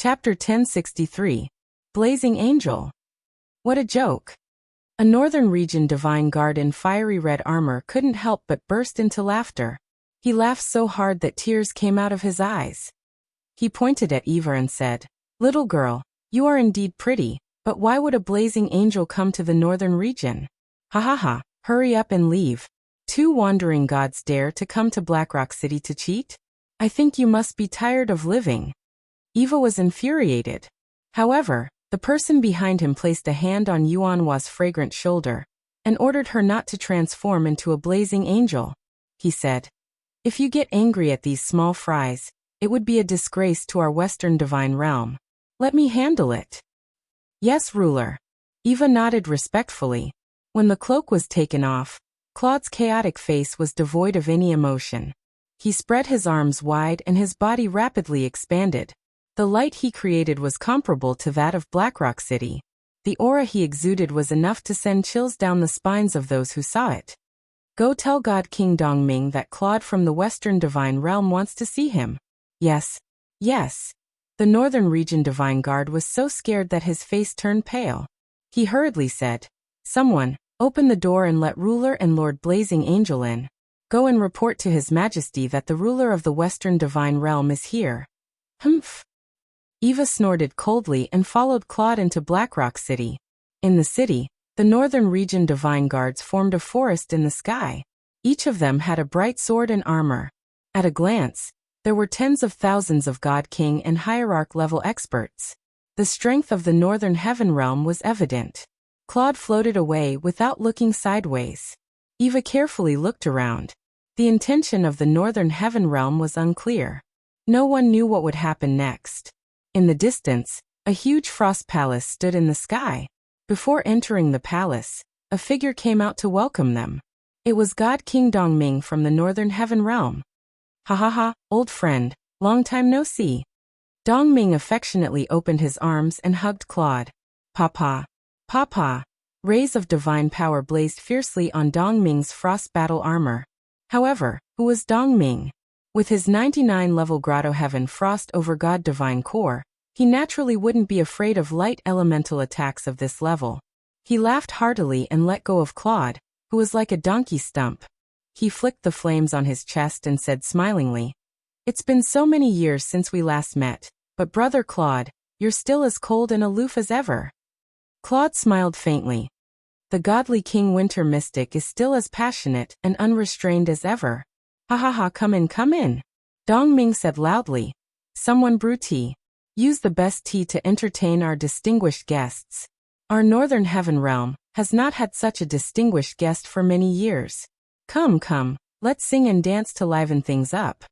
Chapter 1063. Blazing Angel. What a joke. A northern region divine guard in fiery red armor couldn't help but burst into laughter. He laughed so hard that tears came out of his eyes. He pointed at Eva and said, "Little girl, you are indeed pretty, but why would a blazing angel come to the northern region? Ha ha ha, hurry up and leave. Two wandering gods dare to come to Blackrock City to cheat? I think you must be tired of living." Eva was infuriated. However, the person behind him placed a hand on Yuanhua's fragrant shoulder and ordered her not to transform into a blazing angel. He said, "If you get angry at these small fries, it would be a disgrace to our Western divine realm. Let me handle it." "Yes, ruler." Eva nodded respectfully. When the cloak was taken off, Claude's chaotic face was devoid of any emotion. He spread his arms wide and his body rapidly expanded. The light he created was comparable to that of Blackrock City. The aura he exuded was enough to send chills down the spines of those who saw it. "Go tell God King Dongming that Claude from the Western Divine Realm wants to see him." "Yes. Yes." The Northern Region Divine Guard was so scared that his face turned pale. He hurriedly said, "Someone, open the door and let Ruler and Lord Blazing Angel in. Go and report to His Majesty that the ruler of the Western Divine Realm is here." "Humph." Eva snorted coldly and followed Claude into Blackrock City. In the city, the Northern Region Divine Guards formed a forest in the sky. Each of them had a bright sword and armor. At a glance, there were tens of thousands of God King and Hierarch-level experts. The strength of the Northern Heaven Realm was evident. Claude floated away without looking sideways. Eva carefully looked around. The intention of the Northern Heaven Realm was unclear. No one knew what would happen next. In the distance, a huge frost palace stood in the sky. Before entering the palace, a figure came out to welcome them. It was God King Dongming from the Northern Heaven Realm. "Ha ha ha, old friend, long time no see." Dongming affectionately opened his arms and hugged Claude. "Papa. Papa." Rays of divine power blazed fiercely on Dongming's frost battle armor. However, who was Dongming? With his 99-level Grotto Heaven Frost over God Divine Core, he naturally wouldn't be afraid of light elemental attacks of this level. He laughed heartily and let go of Claude, who was like a donkey stump. He flicked the flames on his chest and said smilingly, "It's been so many years since we last met, but brother Claude, you're still as cold and aloof as ever." Claude smiled faintly. "The godly King Winter Mystic is still as passionate and unrestrained as ever." "Ha ha ha, come in, come in." Dongming said loudly. "Someone brew tea. Use the best tea to entertain our distinguished guests. Our Northern Heaven Realm has not had such a distinguished guest for many years. Come, come, let's sing and dance to liven things up."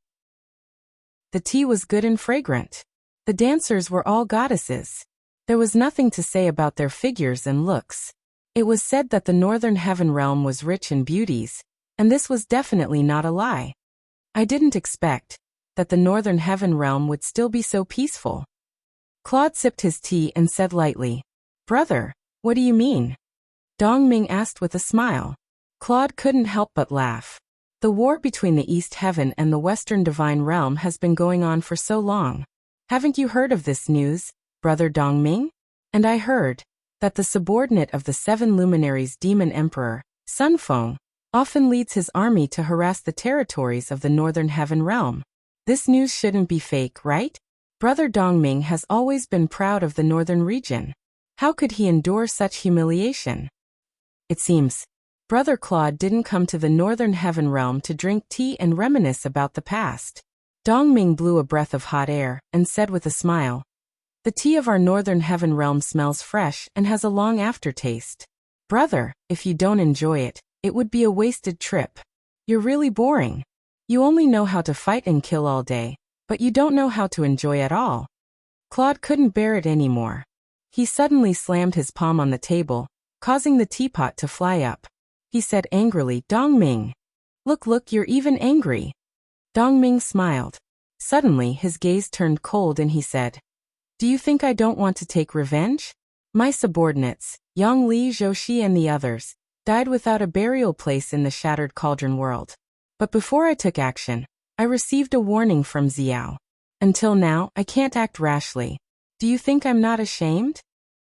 The tea was good and fragrant. The dancers were all goddesses. There was nothing to say about their figures and looks. It was said that the Northern Heaven Realm was rich in beauties, and this was definitely not a lie. "I didn't expect that the Northern Heaven Realm would still be so peaceful." Claude sipped his tea and said lightly, "Brother, what do you mean?" Dongming asked with a smile. Claude couldn't help but laugh. The war between the East Heaven and the Western Divine Realm has been going on for so long. "Haven't you heard of this news, brother Dongming? And I heard that the subordinate of the Seven Luminaries Demon Emperor, Sun Feng, often leads his army to harass the territories of the Northern Heaven Realm. This news shouldn't be fake, right? Brother Dongming has always been proud of the Northern region. How could he endure such humiliation?" It seems Brother Claude didn't come to the Northern Heaven Realm to drink tea and reminisce about the past. Dongming blew a breath of hot air and said with a smile, "The tea of our Northern Heaven Realm smells fresh and has a long aftertaste. Brother, if you don't enjoy it, it would be a wasted trip. You're really boring. You only know how to fight and kill all day, but you don't know how to enjoy at all." Claude couldn't bear it anymore. He suddenly slammed his palm on the table, causing the teapot to fly up. He said angrily, "Dongming. Look, you're even angry." Dongming smiled. Suddenly his gaze turned cold and he said, "Do you think I don't want to take revenge? My subordinates, Yang Li, Zhou and the others, died without a burial place in the Shattered Cauldron world. But before I took action, I received a warning from Xiao. Until now, I can't act rashly. Do you think I'm not ashamed?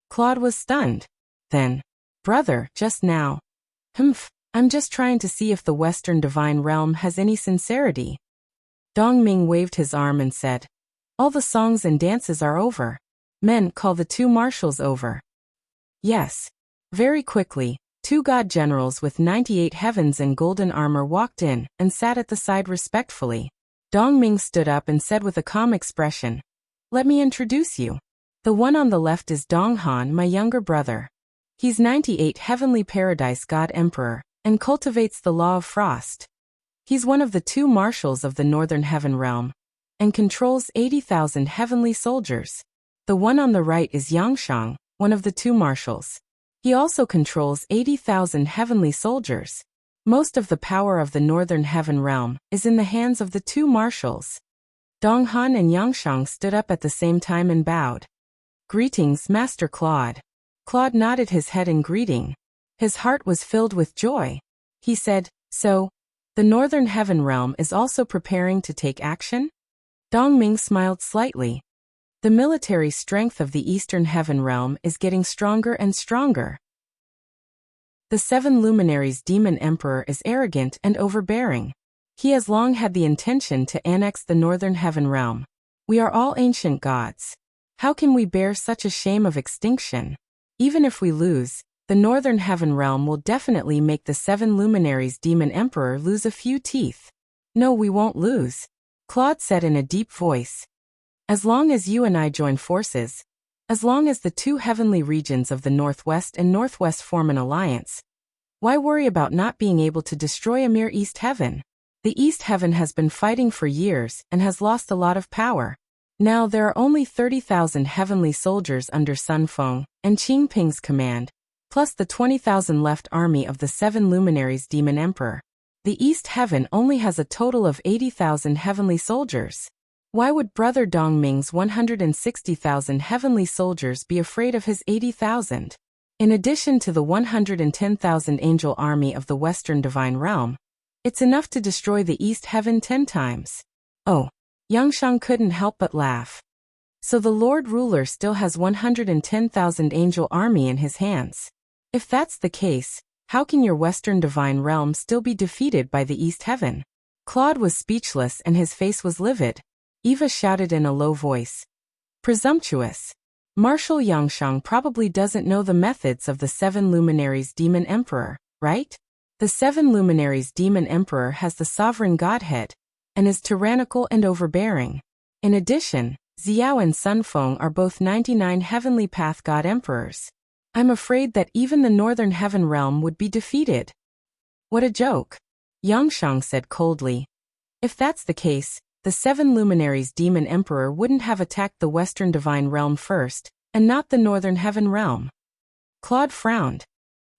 Claude was stunned. Then, brother, just now. I'm just trying to see if the Western Divine Realm has any sincerity. Dongming waved his arm and said, all the songs and dances are over. Men, call the two marshals over. Yes. Very quickly, two god generals with 98 heavens and golden armor walked in and sat at the side respectfully. Dongming stood up and said with a calm expression, let me introduce you. The one on the left is Donghan, my younger brother. He's 98 heavenly paradise god emperor and cultivates the law of frost. He's one of the two marshals of the northern heaven realm and controls 80,000 heavenly soldiers. The one on the right is Yangshang, one of the two marshals. He also controls 80,000 heavenly soldiers. Most of the power of the northern heaven realm is in the hands of the two marshals. Donghan and Yangshang stood up at the same time and bowed. Greetings, Master Claude. Claude nodded his head in greeting. His heart was filled with joy. He said, so, the northern heaven realm is also preparing to take action? Dongming smiled slightly. The military strength of the eastern heaven realm is getting stronger and stronger. The seven luminaries demon emperor is arrogant and overbearing. He has long had the intention to annex the northern heaven realm. We are all ancient gods. How can we bear such a shame of extinction? Even if we lose, the northern heaven realm will definitely make the seven luminaries demon emperor lose a few teeth. No, we won't lose, Claude said in a deep voice. As long as you and I join forces, as long as the two heavenly regions of the northwest and northwest form an alliance, why worry about not being able to destroy a mere East Heaven? The East Heaven has been fighting for years and has lost a lot of power. Now there are only 30,000 heavenly soldiers under Sun Feng and Qing Ping's command, plus the 20,000 left army of the seven luminaries demon emperor. The East Heaven only has a total of 80,000 heavenly soldiers. Why would Brother Dongming's 160,000 heavenly soldiers be afraid of his 80,000? In addition to the 110,000 angel army of the Western Divine Realm, it's enough to destroy the East Heaven 10 times. Oh, Yangshang couldn't help but laugh. So the Lord Ruler still has 110,000 angel army in his hands. If that's the case, how can your Western Divine Realm still be defeated by the East Heaven? Claude was speechless and his face was livid. Eva shouted in a low voice. Presumptuous. Marshal Yangshang probably doesn't know the methods of the seven luminaries demon emperor, right? The seven luminaries demon emperor has the sovereign godhead and is tyrannical and overbearing. In addition, Xiao and Sun Feng are both 99 heavenly path god emperors. I'm afraid that even the northern heaven realm would be defeated. What a joke, Yangshang said coldly. If that's the case, the seven luminaries demon emperor wouldn't have attacked the western divine realm first, and not the northern heaven realm. Claude frowned.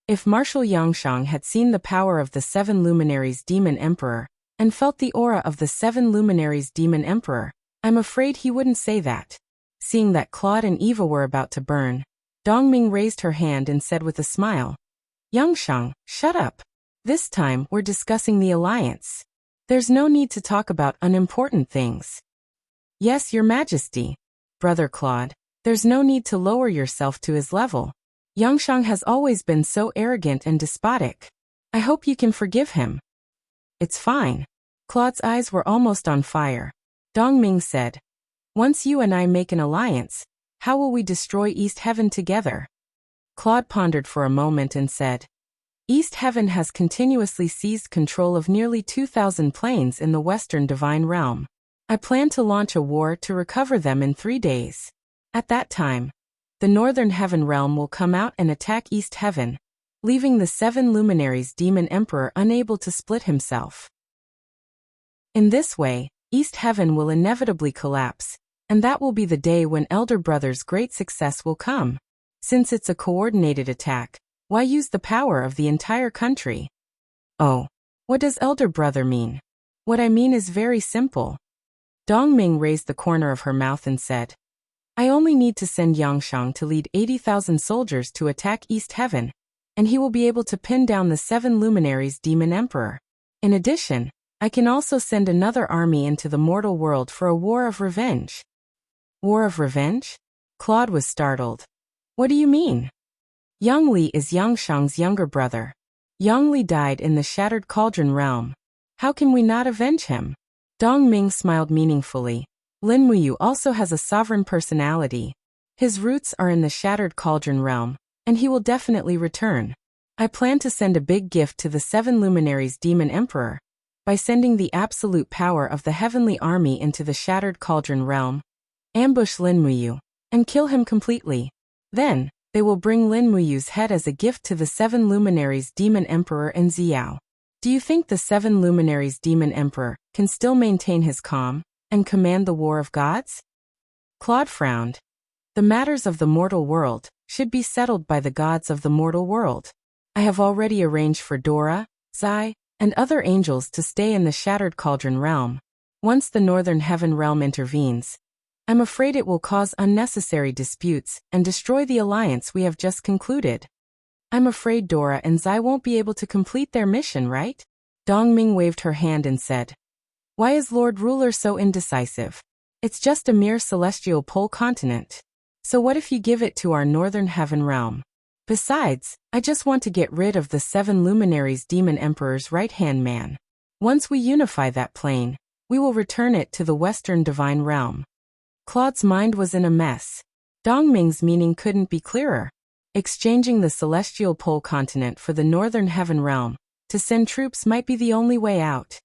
If Marshal Yangshang had seen the power of the seven luminaries demon emperor, and felt the aura of the seven luminaries demon emperor, I'm afraid he wouldn't say that. Seeing that Claude and Eva were about to burn, Dongming raised her hand and said with a smile, Yangshang, shut up. This time we're discussing the alliance. There's no need to talk about unimportant things. Yes, Your Majesty. Brother Claude, there's no need to lower yourself to his level. Yangshang has always been so arrogant and despotic. I hope you can forgive him. It's fine. Claude's eyes were almost on fire. Dongming said, once you and I make an alliance, how will we destroy East Heaven together? Claude pondered for a moment and said, East Heaven has continuously seized control of nearly 2,000 planes in the Western Divine Realm. I plan to launch a war to recover them in 3 days. At that time, the Northern Heaven Realm will come out and attack East Heaven, leaving the seven luminaries demon emperor unable to split himself. In this way, East Heaven will inevitably collapse, and that will be the day when Elder Brother's great success will come. Since it's a coordinated attack, why use the power of the entire country? Oh, what does Elder Brother mean? What I mean is very simple. Dongming raised the corner of her mouth and said, I only need to send Yangshang to lead 80,000 soldiers to attack East Heaven, and he will be able to pin down the seven luminaries demon emperor. In addition, I can also send another army into the mortal world for a war of revenge. War of revenge? Claude was startled. What do you mean? Yang Li is Yang Shang's younger brother. Yang Li died in the Shattered Cauldron realm. How can we not avenge him? Dong Ming smiled meaningfully. Lin Muyu also has a sovereign personality. His roots are in the Shattered Cauldron realm, and he will definitely return. I plan to send a big gift to the 7 luminaries Demon Emperor. By sending the absolute power of the heavenly army into the Shattered Cauldron realm, ambush Lin Muyu, and kill him completely. Then, they will bring Lin Muyu's head as a gift to the 7 luminaries Demon Emperor and Xiao. Do you think the 7 luminaries Demon Emperor can still maintain his calm and command the war of gods? Claude frowned. The matters of the mortal world should be settled by the gods of the mortal world. I have already arranged for Dora, Zai, and other angels to stay in the Shattered Cauldron realm. Once the Northern Heaven realm intervenes, I'm afraid it will cause unnecessary disputes and destroy the alliance we have just concluded. I'm afraid Dora and Zai won't be able to complete their mission, right? Dong Ming waved her hand and said, Why is Lord Ruler so indecisive? It's just a mere celestial pole continent. So what if you give it to our Northern Heaven realm? Besides, I just want to get rid of the 7 luminaries Demon Emperor's right-hand man. Once we unify that plane, we will return it to the Western Divine Realm. Claude's mind was in a mess. Dong Ming's meaning couldn't be clearer. Exchanging the celestial pole continent for the Northern Heaven realm to send troops might be the only way out.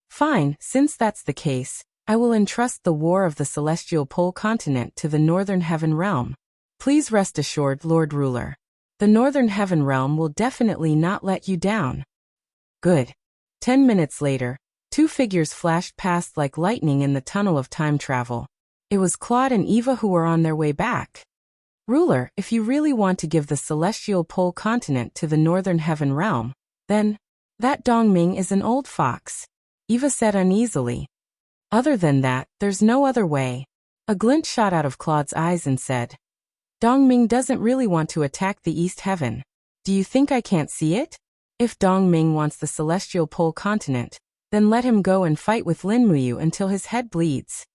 Fine, since that's the case, I will entrust the war of the celestial pole continent to the Northern Heaven realm. Please rest assured, Lord Ruler. The Northern Heaven realm will definitely not let you down. Good. 10 minutes later, 2 figures flashed past like lightning in the tunnel of time travel. It was Claude and Eva who were on their way back. Ruler, if you really want to give the celestial pole continent to the Northern Heaven realm, then, that Dong Ming is an old fox, Eva said uneasily. Other than that, there's no other way. A glint shot out of Claude's eyes and said, Dong Ming doesn't really want to attack the East Heaven. Do you think I can't see it? If Dong Ming wants the celestial pole continent, then let him go and fight with Lin Muyu until his head bleeds.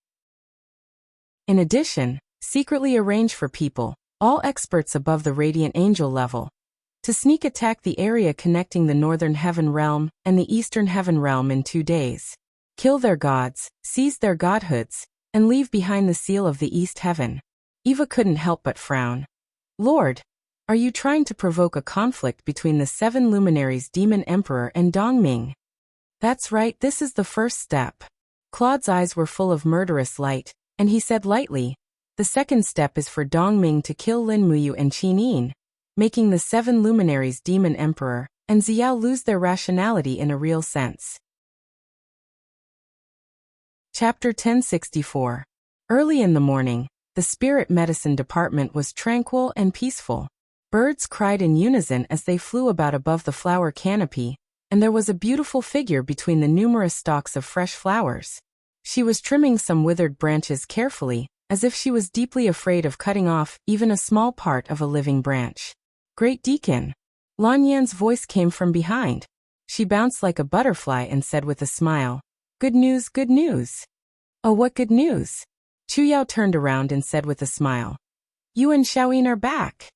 In addition, secretly arrange for people, all experts above the Radiant Angel level, to sneak attack the area connecting the Northern Heaven realm and the Eastern Heaven realm in 2 days. Kill their gods, seize their godhoods, and leave behind the seal of the East Heaven. Eva couldn't help but frown. Lord, are you trying to provoke a conflict between the 7 luminaries Demon Emperor and Dong Ming? That's right, this is the first step. Claude's eyes were full of murderous light, and he said lightly, the second step is for Dong Ming to kill Lin Muyu and Qin Yin, making the 7 luminaries Demon Emperor and Xiao lose their rationality in a real sense. Chapter 1064. Early in the morning, the spirit medicine department was tranquil and peaceful. Birds cried in unison as they flew about above the flower canopy, and there was a beautiful figure between the numerous stalks of fresh flowers. She was trimming some withered branches carefully, as if she was deeply afraid of cutting off even a small part of a living branch. Great Deacon! Lan Yan's voice came from behind. She bounced like a butterfly and said with a smile, Good news, good news. Oh, what good news? Chu Yao turned around and said with a smile, You and Xiaoyin are back.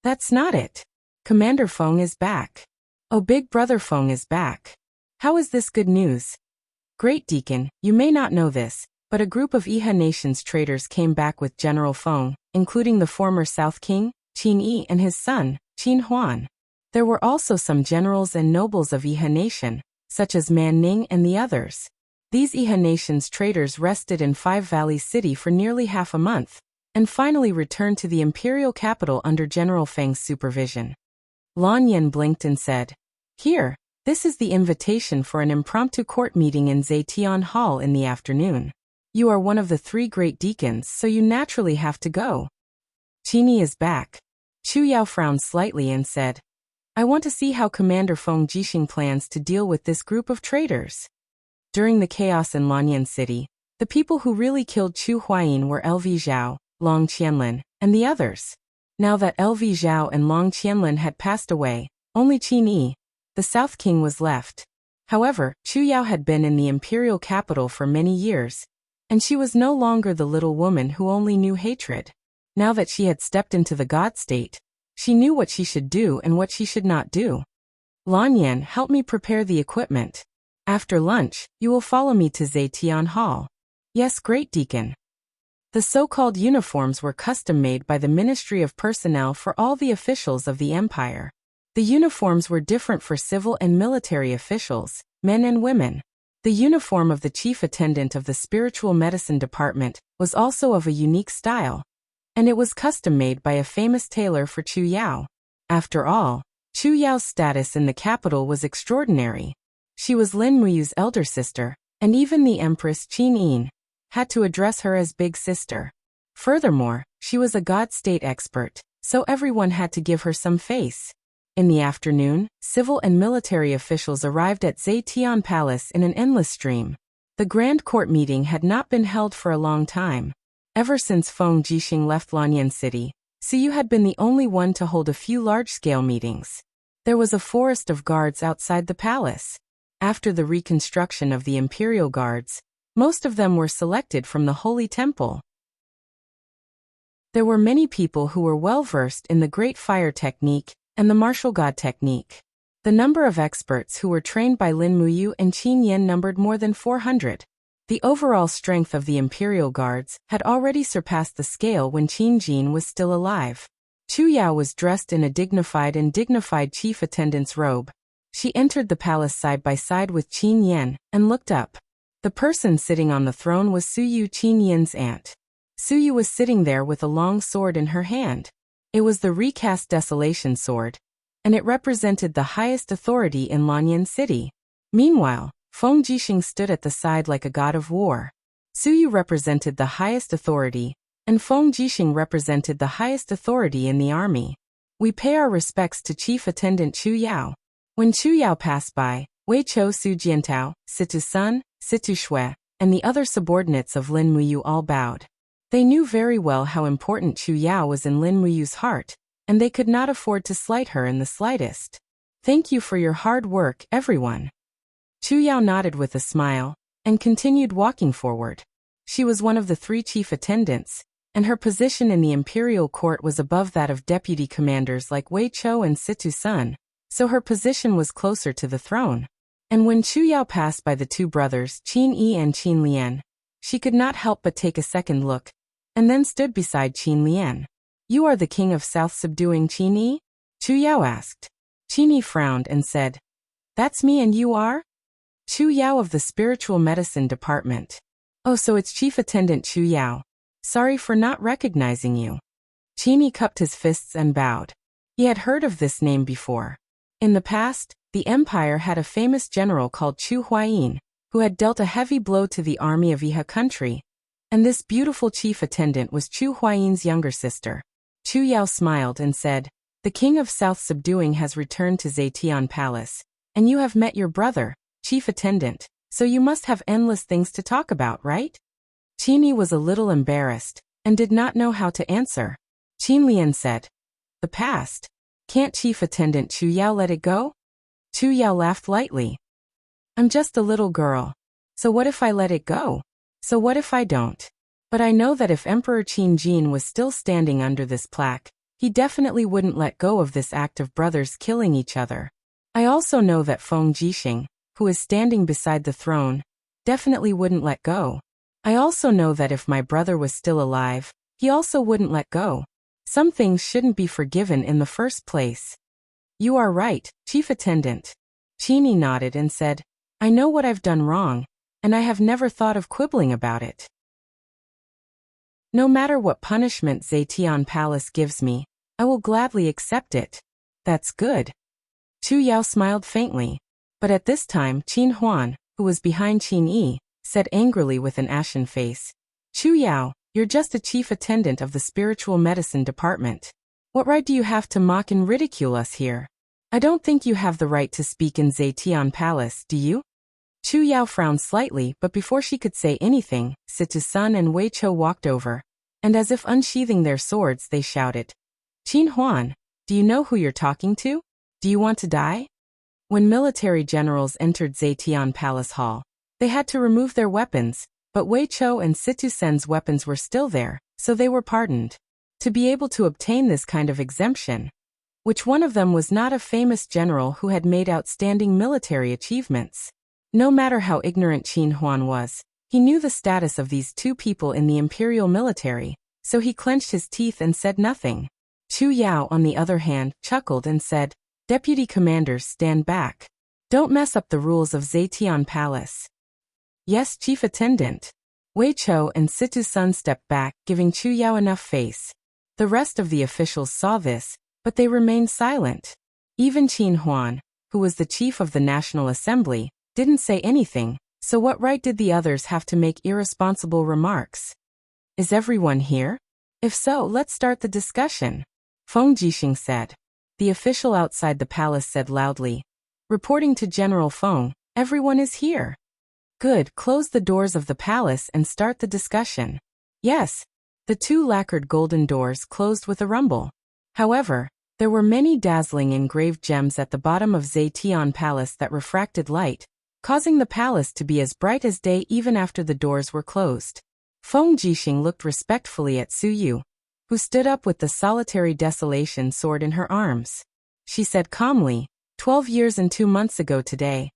That's not it. Commander Feng is back. Oh, Big Brother Feng is back. How is this good news? Great Deacon, you may not know this, but a group of Iha Nation's traders came back with General Feng, including the former South King, Qin Yi, and his son, Qin Huan. There were also some generals and nobles of Iha Nation, such as Man Ning and the others. These Iha Nation's traders rested in Five Valleys City for nearly half a month, and finally returned to the imperial capital under General Feng's supervision. Lan Yan blinked and said, Here, this is the invitation for an impromptu court meeting in Zetian Hall in the afternoon. You are one of the 3 great deacons, so you naturally have to go. Qini is back. Chu Yao frowned slightly and said, I want to see how Commander Feng Jixing plans to deal with this group of traitors. During the chaos in Lanyan City, the people who really killed Chu Huayin were LV Zhao, Long Qianlin, and the others. Now that LV Zhao and Long Qianlin had passed away, only Qin Yi, the South King, was left. However, Chu Yao had been in the imperial capital for many years, and she was no longer the little woman who only knew hatred. Now that she had stepped into the god state, she knew what she should do and what she should not do. Lanyan, help me prepare the equipment. After lunch, you will follow me to Zetian Hall. Yes, Great Deacon. The so-called uniforms were custom-made by the Ministry of Personnel for all the officials of the empire. The uniforms were different for civil and military officials, men and women. The uniform of the chief attendant of the spiritual medicine department was also of a unique style, and it was custom-made by a famous tailor for Chu Yao. After all, Chu Yao's status in the capital was extraordinary. She was Lin Muyu's elder sister, and even the Empress Qin Yin had to address her as big sister. Furthermore, she was a god state expert, so everyone had to give her some face. In the afternoon, civil and military officials arrived at Zetian Palace in an endless stream. The grand court meeting had not been held for a long time. Ever since Feng Jixing left Lanyan City, Siyu had been the only one to hold a few large-scale meetings. There was a forest of guards outside the palace. After the reconstruction of the imperial guards, most of them were selected from the Holy Temple. There were many people who were well-versed in the Great Fire technique and the Martial God technique. The number of experts who were trained by Lin Muyu and Qin Yan numbered more than 400. The overall strength of the Imperial Guards had already surpassed the scale when Qin Jin was still alive. Chu Yao was dressed in a dignified chief attendant's robe. She entered the palace side by side with Qin Yan and looked up. The person sitting on the throne was Suyu, Qin Yan's aunt. Suyu was sitting there with a long sword in her hand. It was the recast Desolation Sword, and it represented the highest authority in Lanyan City. Meanwhile, Feng Jixing stood at the side like a god of war. Suyu represented the highest authority, and Feng Jixing represented the highest authority in the army. We pay our respects to Chief Attendant Chu Yao. When Chu Yao passed by, Wei Chou, Su Jiantao, Situ Sun, Situ Shui, and the other subordinates of Lin Muyu all bowed. They knew very well how important Chu Yao was in Lin Muyu's heart, and they could not afford to slight her in the slightest. Thank you for your hard work, everyone. Chu Yao nodded with a smile, and continued walking forward. She was one of the 3 chief attendants, and her position in the imperial court was above that of deputy commanders like Wei Chou and Situ Sun, so her position was closer to the throne. And when Chu Yao passed by the 2 brothers, Qin Yi and Qin Lian, she could not help but take a second look, and then stood beside Qin Lian. You are the king of South subduing Qin Yi? Chu Yao asked. Qin Yi frowned and said, That's me and you are? Chu Yao of the Spiritual Medicine Department. Oh, so it's Chief Attendant Chu Yao. Sorry for not recognizing you. Qin Yi cupped his fists and bowed. He had heard of this name before. In the past, the empire had a famous general called Chu Huayin, who had dealt a heavy blow to the army of Yihe country, and this beautiful chief attendant was Chu Huayin's younger sister. Chu Yao smiled and said, The king of South subduing has returned to Zetian Palace, and you have met your brother, chief attendant, so you must have endless things to talk about, right? Qin Yi was a little embarrassed, and did not know how to answer. Qin Lian said, The past. Can't chief attendant Chu Yao let it go? Chu Yao laughed lightly. I'm just a little girl. So what if I let it go? So what if I don't? But I know that if Emperor Qin Jin was still standing under this plaque, he definitely wouldn't let go of this act of brothers killing each other. I also know that Feng Jixing, who is standing beside the throne, definitely wouldn't let go. I also know that if my brother was still alive, he also wouldn't let go. Some things shouldn't be forgiven in the first place. You are right, Chief Attendant. Qin Yi nodded and said, I know what I've done wrong, and I have never thought of quibbling about it. No matter what punishment Zetian Palace gives me, I will gladly accept it. That's good. Chu Yao smiled faintly, but at this time Qin Huan, who was behind Qin Yi, said angrily with an ashen face, Chu Yao, you're just a chief attendant of the spiritual medicine department. What right do you have to mock and ridicule us here? I don't think you have the right to speak in Zetian Palace, do you? Chu Yao frowned slightly, but before she could say anything, Situ Sun and Wei Chou walked over, and as if unsheathing their swords they shouted, Qin Huan, do you know who you're talking to? Do you want to die? When military generals entered Zetian Palace Hall, they had to remove their weapons, but Wei Chou and Situ Sen's weapons were still there, so they were pardoned. To be able to obtain this kind of exemption, which one of them was not a famous general who had made outstanding military achievements. No matter how ignorant Qin Huan was, he knew the status of these two people in the imperial military, so he clenched his teeth and said nothing. Chu Yao, on the other hand, chuckled and said, "Deputy commanders, stand back. Don't mess up the rules of Zetian Palace." "Yes, chief attendant." Wei Chou and Situ Sun stepped back, giving Chu Yao enough face. The rest of the officials saw this, but they remained silent. Even Qin Huan, who was the chief of the National Assembly, didn't say anything, so what right did the others have to make irresponsible remarks? "Is everyone here? If so, let's start the discussion," Feng Jixing said. The official outside the palace said loudly, "Reporting to General Feng, everyone is here." "Good, close the doors of the palace and start the discussion." Yes. The two lacquered golden doors closed with a rumble. However, there were many dazzling engraved gems at the bottom of Zetian Palace that refracted light, causing the palace to be as bright as day even after the doors were closed. Feng Jixing looked respectfully at Su Yu, who stood up with the solitary desolation sword in her arms. She said calmly, 12 years and 2 months ago today,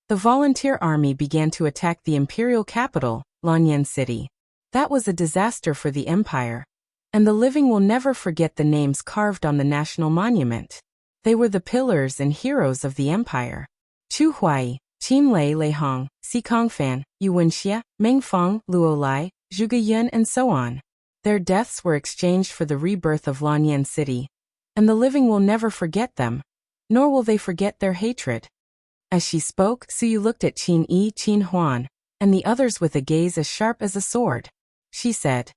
the volunteer army began to attack the imperial capital, Lanyan City. That was a disaster for the empire, and the living will never forget the names carved on the national monument. They were the pillars and heroes of the empire. Chu Huai, Qin Lei Leihong, Si Kongfan, Yu Wenxia, Meng Feng, Luo Lai, Zhuge Yun, and so on. Their deaths were exchanged for the rebirth of Lanyan City, and the living will never forget them, nor will they forget their hatred. As she spoke, Su Yu looked at Qin Yi, Qin Huan, and the others with a gaze as sharp as a sword. She said,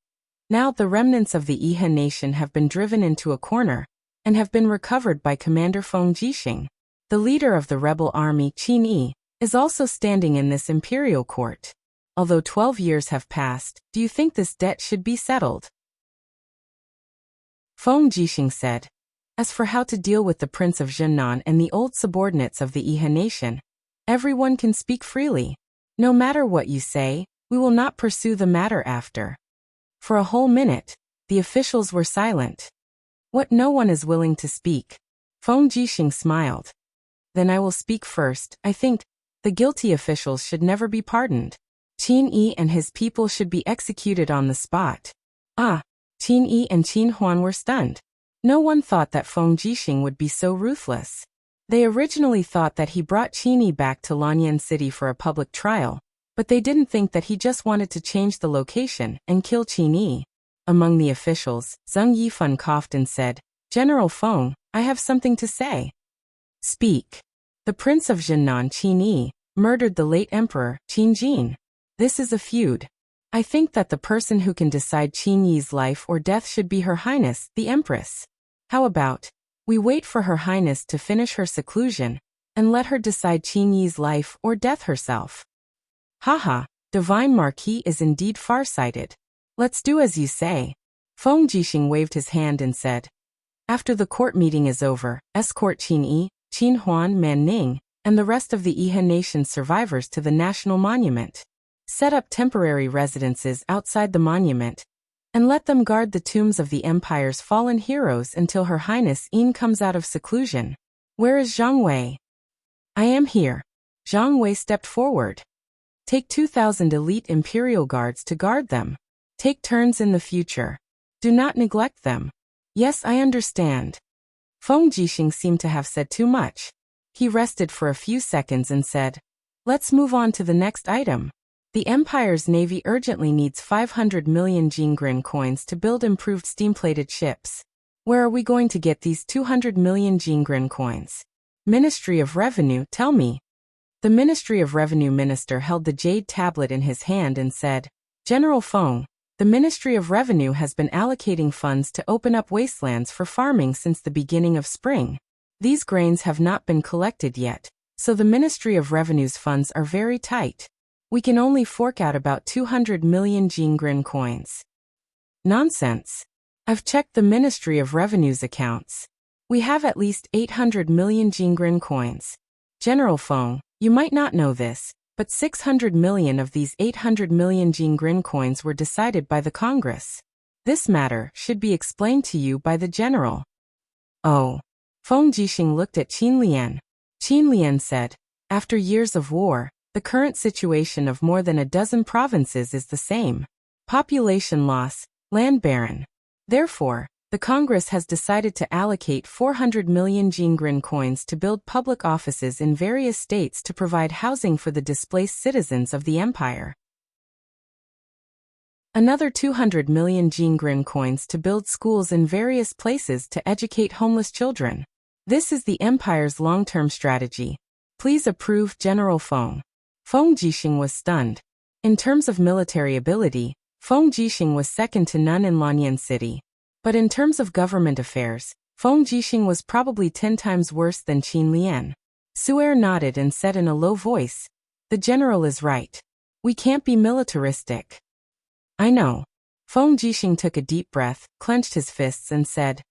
"Now the remnants of the Yihe nation have been driven into a corner, and have been recovered by Commander Feng Jixing. The leader of the rebel army, Qin Yi, is also standing in this imperial court. Although 12 years have passed, do you think this debt should be settled?" Feng Jixing said, "As for how to deal with the Prince of Zhennan and the old subordinates of the Yihe nation, everyone can speak freely. No matter what you say, we will not pursue the matter after." For a whole minute, the officials were silent. What, no one is willing to speak? Feng Jixing smiled. "Then I will speak first. I think the guilty officials should never be pardoned. Qin Yi and his people should be executed on the spot." Ah, Qin Yi and Qin Huan were stunned. No one thought that Feng Jixing would be so ruthless. They originally thought that he brought Qin Yi back to Lanyan City for a public trial, but they didn't think that he just wanted to change the location and kill Qin Yi. Among the officials, Zheng Yifan coughed and said, "General Feng, I have something to say." "Speak." "The Prince of Zhennan, Qin Yi, murdered the late Emperor, Qin Jin. This is a feud. I think that the person who can decide Qin Yi's life or death should be Her Highness, the Empress. How about we wait for Her Highness to finish her seclusion, and let her decide Qin Yi's life or death herself?" "Haha, Divine Marquis is indeed far-sighted. Let's do as you say." Feng Jixing waved his hand and said, "After the court meeting is over, escort Qin Yi, Qin Huan, Man Ning, and the rest of the Yihe nation survivors to the national monument. Set up temporary residences outside the monument, and let them guard the tombs of the empire's fallen heroes until Her Highness Yin comes out of seclusion. Where is Zhang Wei?" "I am here." Zhang Wei stepped forward. "Take 2,000 elite imperial guards to guard them. Take turns in the future. Do not neglect them." "Yes, I understand." Feng Jixing seemed to have said too much. He rested for a few seconds and said, "Let's move on to the next item. The Empire's navy urgently needs 500 million Jingren coins to build improved steam-plated ships. Where are we going to get these 200 million Jingren coins?" "Ministry of Revenue, tell me." The Ministry of Revenue minister held the jade tablet in his hand and said, "General Feng, the Ministry of Revenue has been allocating funds to open up wastelands for farming since the beginning of spring. These grains have not been collected yet, so the Ministry of Revenue's funds are very tight. We can only fork out about 200 million Jingren coins." "Nonsense. I've checked the Ministry of Revenue's accounts. We have at least 800 million Jingren coins. General Feng, you might not know this, but 600 million of these 800 million Jingren coins were decided by the Congress. This matter should be explained to you by the general. Oh. Feng Jixing looked at Qin Lian. Qin Lian said, after years of war, the current situation of more than a dozen provinces is the same. Population loss, land barren. Therefore, the Congress has decided to allocate 400 million Jingren coins to build public offices in various states to provide housing for the displaced citizens of the empire. Another 200 million Jingren coins to build schools in various places to educate homeless children. This is the empire's long-term strategy. Please approve, General Feng. Feng Jixing was stunned. In terms of military ability, Feng Jixing was second to none in Lanyan City. But in terms of government affairs, Feng Jixing was probably 10 times worse than Qin Lian. Su'er nodded and said in a low voice, the general is right. We can't be militaristic. I know. Feng Jixing took a deep breath, clenched his fists and said,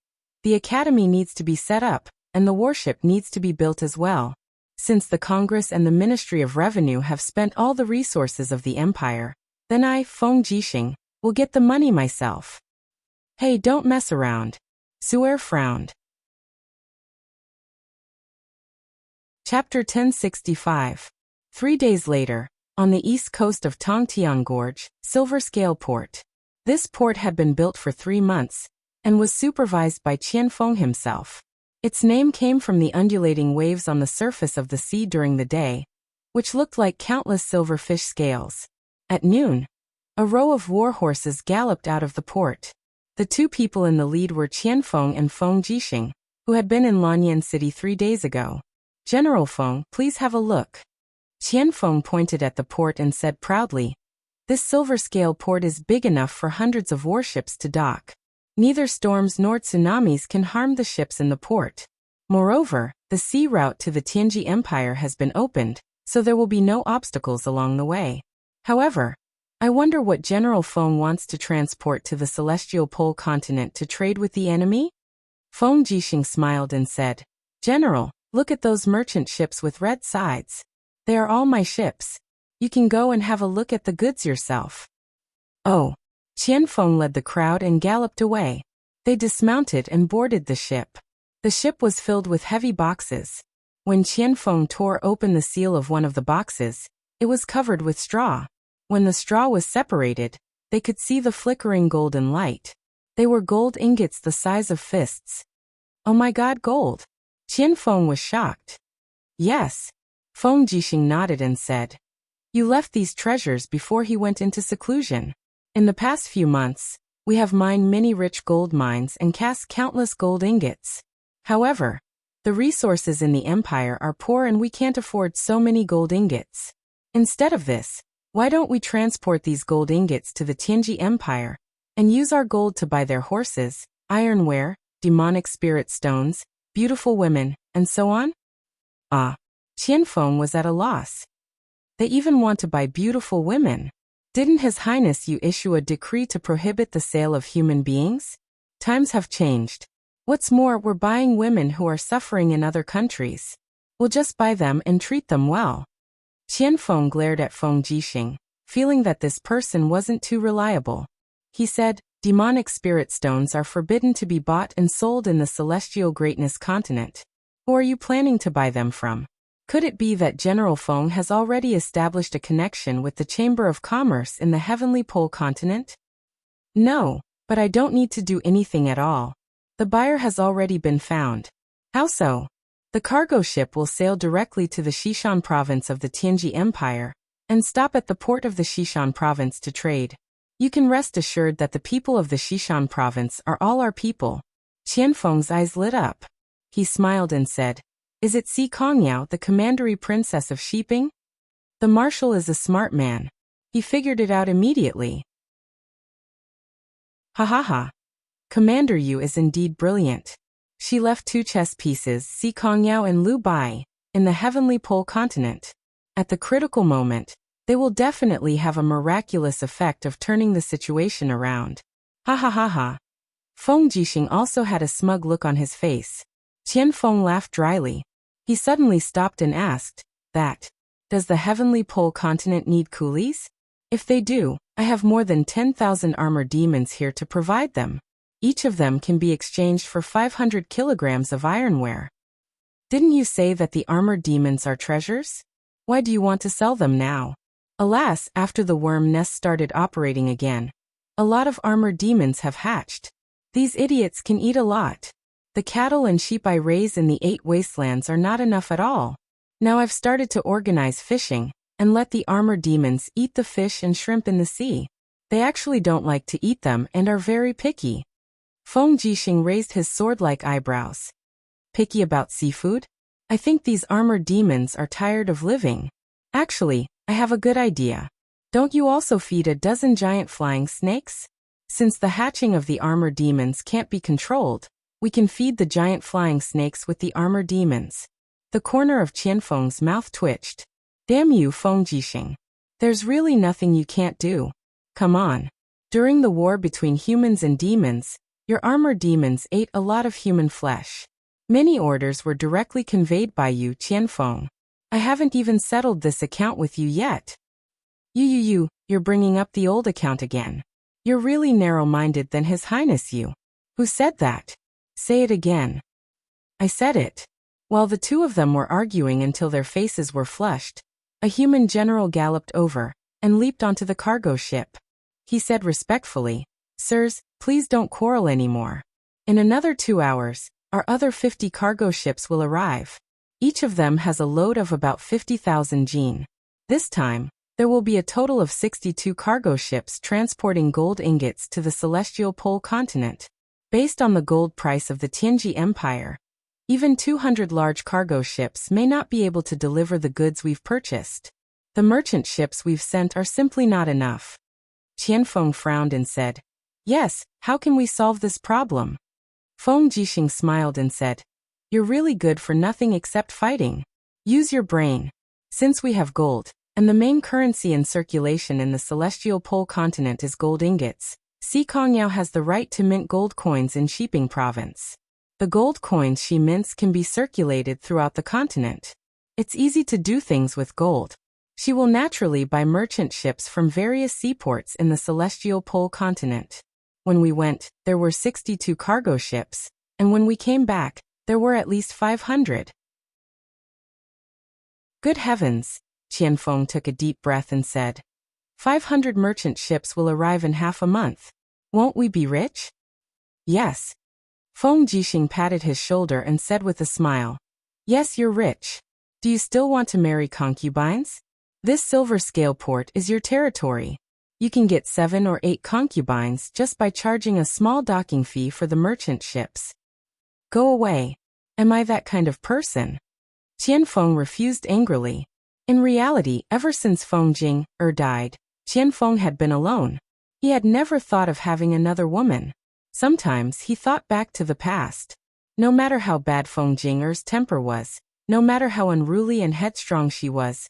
the academy needs to be set up, and the warship needs to be built as well. Since the Congress and the Ministry of Revenue have spent all the resources of the empire, then I, Feng Jixing, will get the money myself. Hey, don't mess around. Su'er frowned. Chapter 1065. 3 days later, on the east coast of Tongtian Gorge, Silver Scale Port. This port had been built for 3 months, and was supervised by Qianfeng himself. Its name came from the undulating waves on the surface of the sea during the day, which looked like countless silverfish scales. At noon, a row of war horses galloped out of the port. The 2 people in the lead were Qianfeng and Feng Jixing, who had been in Lanyan City 3 days ago. General Feng, please have a look. Qianfeng pointed at the port and said proudly, this silver scale port is big enough for hundreds of warships to dock. Neither storms nor tsunamis can harm the ships in the port. Moreover, the sea route to the Tianji Empire has been opened, so there will be no obstacles along the way. However, I wonder what General Feng wants to transport to the celestial pole continent to trade with the enemy? Feng Jixing smiled and said, General, look at those merchant ships with red sides. They are all my ships. You can go and have a look at the goods yourself. Oh. Qianfeng led the crowd and galloped away. They dismounted and boarded the ship. The ship was filled with heavy boxes. When Qianfeng tore open the seal of one of the boxes, it was covered with straw. When the straw was separated, they could see the flickering golden light. They were gold ingots the size of fists. Oh my God, gold! Qianfeng was shocked. Yes. Feng Jixing nodded and said, you left these treasures before he went into seclusion. In the past few months, we have mined many rich gold mines and cast countless gold ingots. However, the resources in the empire are poor and we can't afford so many gold ingots. Instead of this, why don't we transport these gold ingots to the Tianji Empire and use our gold to buy their horses, ironware, demonic spirit stones, beautiful women, and so on? Ah, Qianfeng was at a loss. They even want to buy beautiful women. Didn't His Highness you issue a decree to prohibit the sale of human beings? Times have changed. What's more, we're buying women who are suffering in other countries. We'll just buy them and treat them well. Qianfeng glared at Feng Jixing, feeling that this person wasn't too reliable. He said, demonic spirit stones are forbidden to be bought and sold in the celestial greatness continent. Who are you planning to buy them from? Could it be that General Feng has already established a connection with the Chamber of Commerce in the Heavenly Pole continent? No, but I don't need to do anything at all. The buyer has already been found. How so? The cargo ship will sail directly to the Xishan province of the Tianji Empire and stop at the port of the Xishan province to trade. You can rest assured that the people of the Xishan province are all our people. Qianfeng's eyes lit up. He smiled and said, is it Si Kongyao, the commandery princess of Shiping? The marshal is a smart man. He figured it out immediately. Ha ha ha. Commander Yu is indeed brilliant. She left 2 chess pieces, Si Kongyao and Lu Bai, in the Heavenly Pole continent. At the critical moment, they will definitely have a miraculous effect of turning the situation around. Ha ha ha ha. Feng Jixing also had a smug look on his face. Qianfeng laughed dryly. He suddenly stopped and asked, does the Heavenly Pole continent need coolies? If they do, I have more than 10,000 armor demons here to provide them. Each of them can be exchanged for 500 kilograms of ironware. Didn't you say that the armored demons are treasures? Why do you want to sell them now? Alas, after the worm nest started operating again, a lot of armored demons have hatched. These idiots can eat a lot. The cattle and sheep I raise in the 8 wastelands are not enough at all. Now I've started to organize fishing, and let the armored demons eat the fish and shrimp in the sea. They actually don't like to eat them and are very picky. Feng Jixing raised his sword-like eyebrows. Picky about seafood? I think these armored demons are tired of living. Actually, I have a good idea. Don't you also feed a dozen giant flying snakes? Since the hatching of the armored demons can't be controlled, we can feed the giant flying snakes with the armored demons. The corner of Qianfeng's mouth twitched. Damn you, Feng Jixing. There's really nothing you can't do. Come on. During the war between humans and demons, your armored demons ate a lot of human flesh. Many orders were directly conveyed by you, Qianfeng. I haven't even settled this account with you yet. You're bringing up the old account again. You're really narrow-minded than His Highness you. Who said that? Say it again. I said it. While the two of them were arguing until their faces were flushed, a human general galloped over and leaped onto the cargo ship. He said respectfully, "Sirs, please don't quarrel anymore. In another 2 hours, our other 50 cargo ships will arrive. Each of them has a load of about 50,000 jin. This time, there will be a total of 62 cargo ships transporting gold ingots to the celestial pole continent. Based on the gold price of the Tianji Empire, even 200 large cargo ships may not be able to deliver the goods we've purchased. The merchant ships we've sent are simply not enough." Qianfeng frowned and said, "Yes, how can we solve this problem?" Feng Jixing smiled and said, "You're really good for nothing except fighting. Use your brain. Since we have gold, and the main currency in circulation in the celestial pole continent is gold ingots, Si Kongyao has the right to mint gold coins in Shiping province. The gold coins she mints can be circulated throughout the continent. It's easy to do things with gold. She will naturally buy merchant ships from various seaports in the celestial pole continent. When we went, there were 62 cargo ships, and when we came back, there were at least 500. Good heavens, Qianfeng took a deep breath and said. 500 merchant ships will arrive in half a month. Won't we be rich? Yes. Feng Jixing patted his shoulder and said with a smile. Yes, you're rich. Do you still want to marry concubines? This silver scale port is your territory. You can get 7 or 8 concubines just by charging a small docking fee for the merchant ships. Go away. Am I that kind of person? Qianfeng refused angrily. In reality, ever since Feng Jing died, Qianfeng had been alone. He had never thought of having another woman. Sometimes he thought back to the past. No matter how bad Feng Jinger's temper was, no matter how unruly and headstrong she was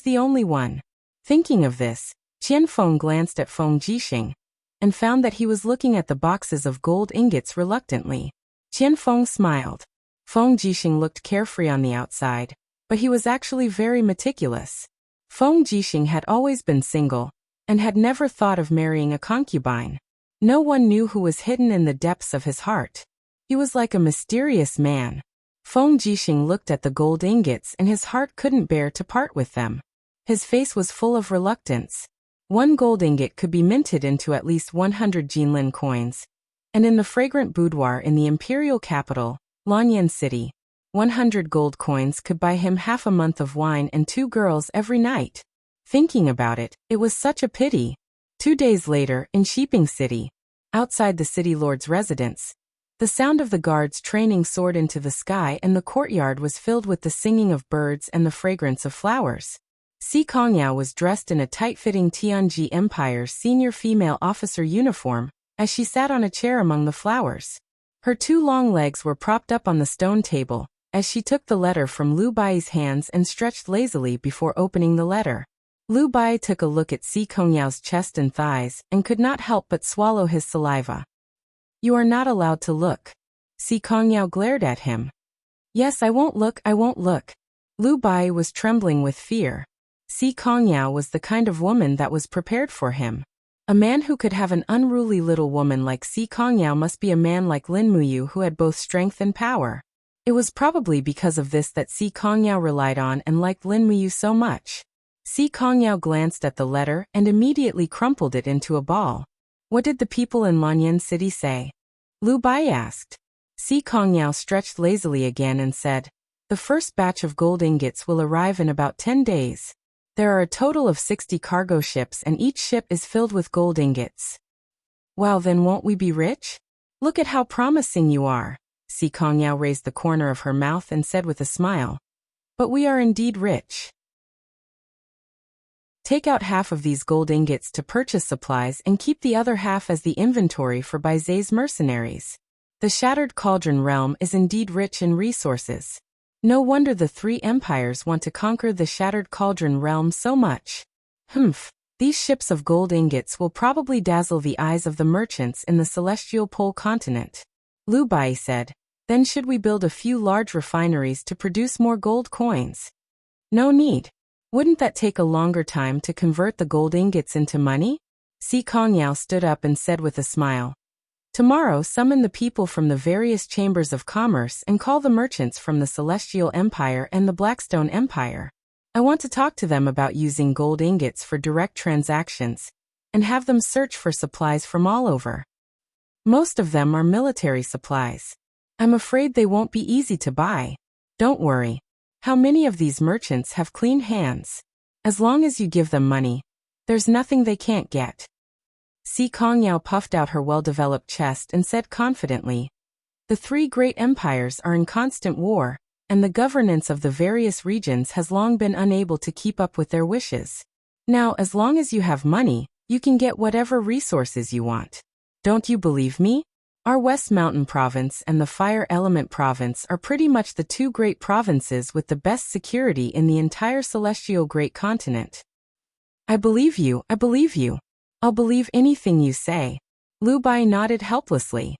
the only one. Thinking of this, Qianfeng glanced at Feng Jixing and found that he was looking at the boxes of gold ingots reluctantly. Qianfeng smiled. Feng Jixing looked carefree on the outside, but he was actually very meticulous. Feng Jixing had always been single and had never thought of marrying a concubine. No one knew who was hidden in the depths of his heart. He was like a mysterious man. Feng Jixing looked at the gold ingots and his heart couldn't bear to part with them. His face was full of reluctance. 1 gold ingot could be minted into at least 100 Jinlin coins. And in the fragrant boudoir in the imperial capital, Lanyan City, 100 gold coins could buy him half a month of wine and 2 girls every night. Thinking about it, it was such a pity. 2 days later, in Shiping City, outside the city lord's residence, the sound of the guards training soared into the sky and the courtyard was filled with the singing of birds and the fragrance of flowers. Si Kongyao was dressed in a tight-fitting Tianji Empire's senior female officer uniform, as she sat on a chair among the flowers. Her 2 long legs were propped up on the stone table, as she took the letter from Lu Bai's hands and stretched lazily before opening the letter. Lu Bai took a look at Si Kongyao's chest and thighs and could not help but swallow his saliva. You are not allowed to look. Si Kongyao glared at him. Yes, I won't look. Lu Bai was trembling with fear. Si Kongyao was the kind of woman that was prepared for him. A man who could have an unruly little woman like Si Kongyao must be a man like Lin Muyu who had both strength and power. It was probably because of this that Si Kongyao relied on and liked Lin Muyu so much. Si Kongyao glanced at the letter and immediately crumpled it into a ball. What did the people in Lanyan City say? Lu Bai asked. Si Kongyao stretched lazily again and said, the first batch of gold ingots will arrive in about 10 days. There are a total of 60 cargo ships and each ship is filled with gold ingots. Wow, then won't we be rich? Look at how promising you are. Si Kongyao raised the corner of her mouth and said with a smile. But we are indeed rich. Take out half of these gold ingots to purchase supplies and keep the other half as the inventory for Baizé's mercenaries. The Shattered Cauldron realm is indeed rich in resources. No wonder the three empires want to conquer the Shattered Cauldron realm so much. These ships of gold ingots will probably dazzle the eyes of the merchants in the Celestial Pole continent. Lu Bai said, then should we build a few large refineries to produce more gold coins? No need. Wouldn't that take a longer time to convert the gold ingots into money? Si Kongyao stood up and said with a smile. Tomorrow summon the people from the various chambers of commerce and call the merchants from the Celestial Empire and the Blackstone Empire. I want to talk to them about using gold ingots for direct transactions, and have them search for supplies from all over. Most of them are military supplies. I'm afraid they won't be easy to buy. Don't worry. How many of these merchants have clean hands? As long as you give them money, there's nothing they can't get. Si Kongyao puffed out her well-developed chest and said confidently, the three great empires are in constant war, and the governance of the various regions has long been unable to keep up with their wishes. Now, as long as you have money, you can get whatever resources you want. Don't you believe me? Our West Mountain Province and the Fire Element Province are pretty much the two great provinces with the best security in the entire Celestial Great Continent. I believe you, I believe you. I'll believe anything you say. Lu Bai nodded helplessly.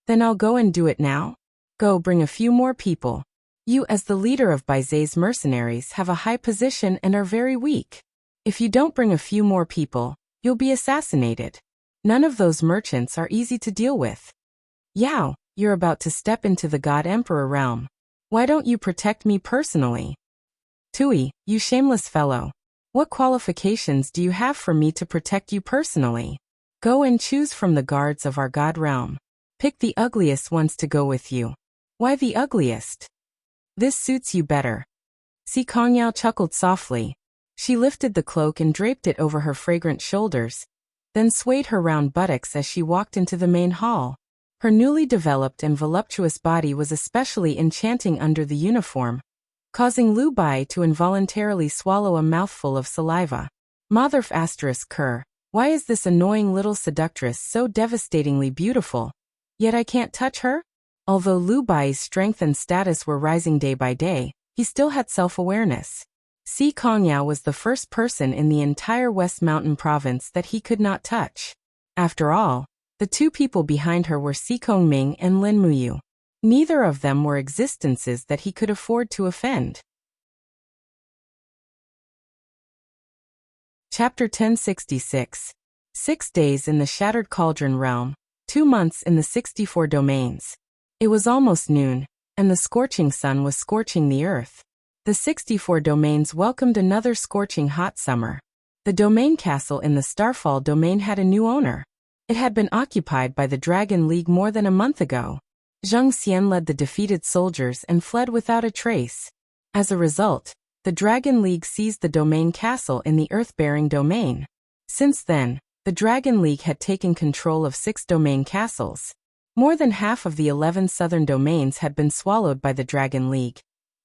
Then I'll go and do it now. Go bring a few more people. You as the leader of Baizé's mercenaries have a high position and are very weak. If you don't bring a few more people, you'll be assassinated. None of those merchants are easy to deal with. Yao, you're about to step into the God Emperor realm. Why don't you protect me personally? Tui, you shameless fellow. What qualifications do you have for me to protect you personally? Go and choose from the guards of our God realm. Pick the ugliest ones to go with you. Why the ugliest? This suits you better. Si Kongyao chuckled softly. She lifted the cloak and draped it over her fragrant shoulders, then swayed her round buttocks as she walked into the main hall. Her newly developed and voluptuous body was especially enchanting under the uniform, causing Lu Bai to involuntarily swallow a mouthful of saliva. Motherf asterisk cur, why is this annoying little seductress so devastatingly beautiful? Yet I can't touch her? Although Lu Bai's strength and status were rising day by day, he still had self-awareness. Si Kongyao was the first person in the entire West Mountain Province that he could not touch. After all, the two people behind her were Si Kongming and Lin Muyu. Neither of them were existences that he could afford to offend. Chapter 1066. 6 days in the Shattered Cauldron realm, 2 months in the 64 domains. It was almost noon, and the scorching sun was scorching the earth. The 64 domains welcomed another scorching hot summer. The domain castle in the Starfall domain had a new owner. It had been occupied by the Dragon League more than a month ago. Zheng Xian led the defeated soldiers and fled without a trace. As a result, the Dragon League seized the domain castle in the Earth-bearing domain. Since then, the Dragon League had taken control of 6 domain castles. More than half of the 11 southern domains had been swallowed by the Dragon League,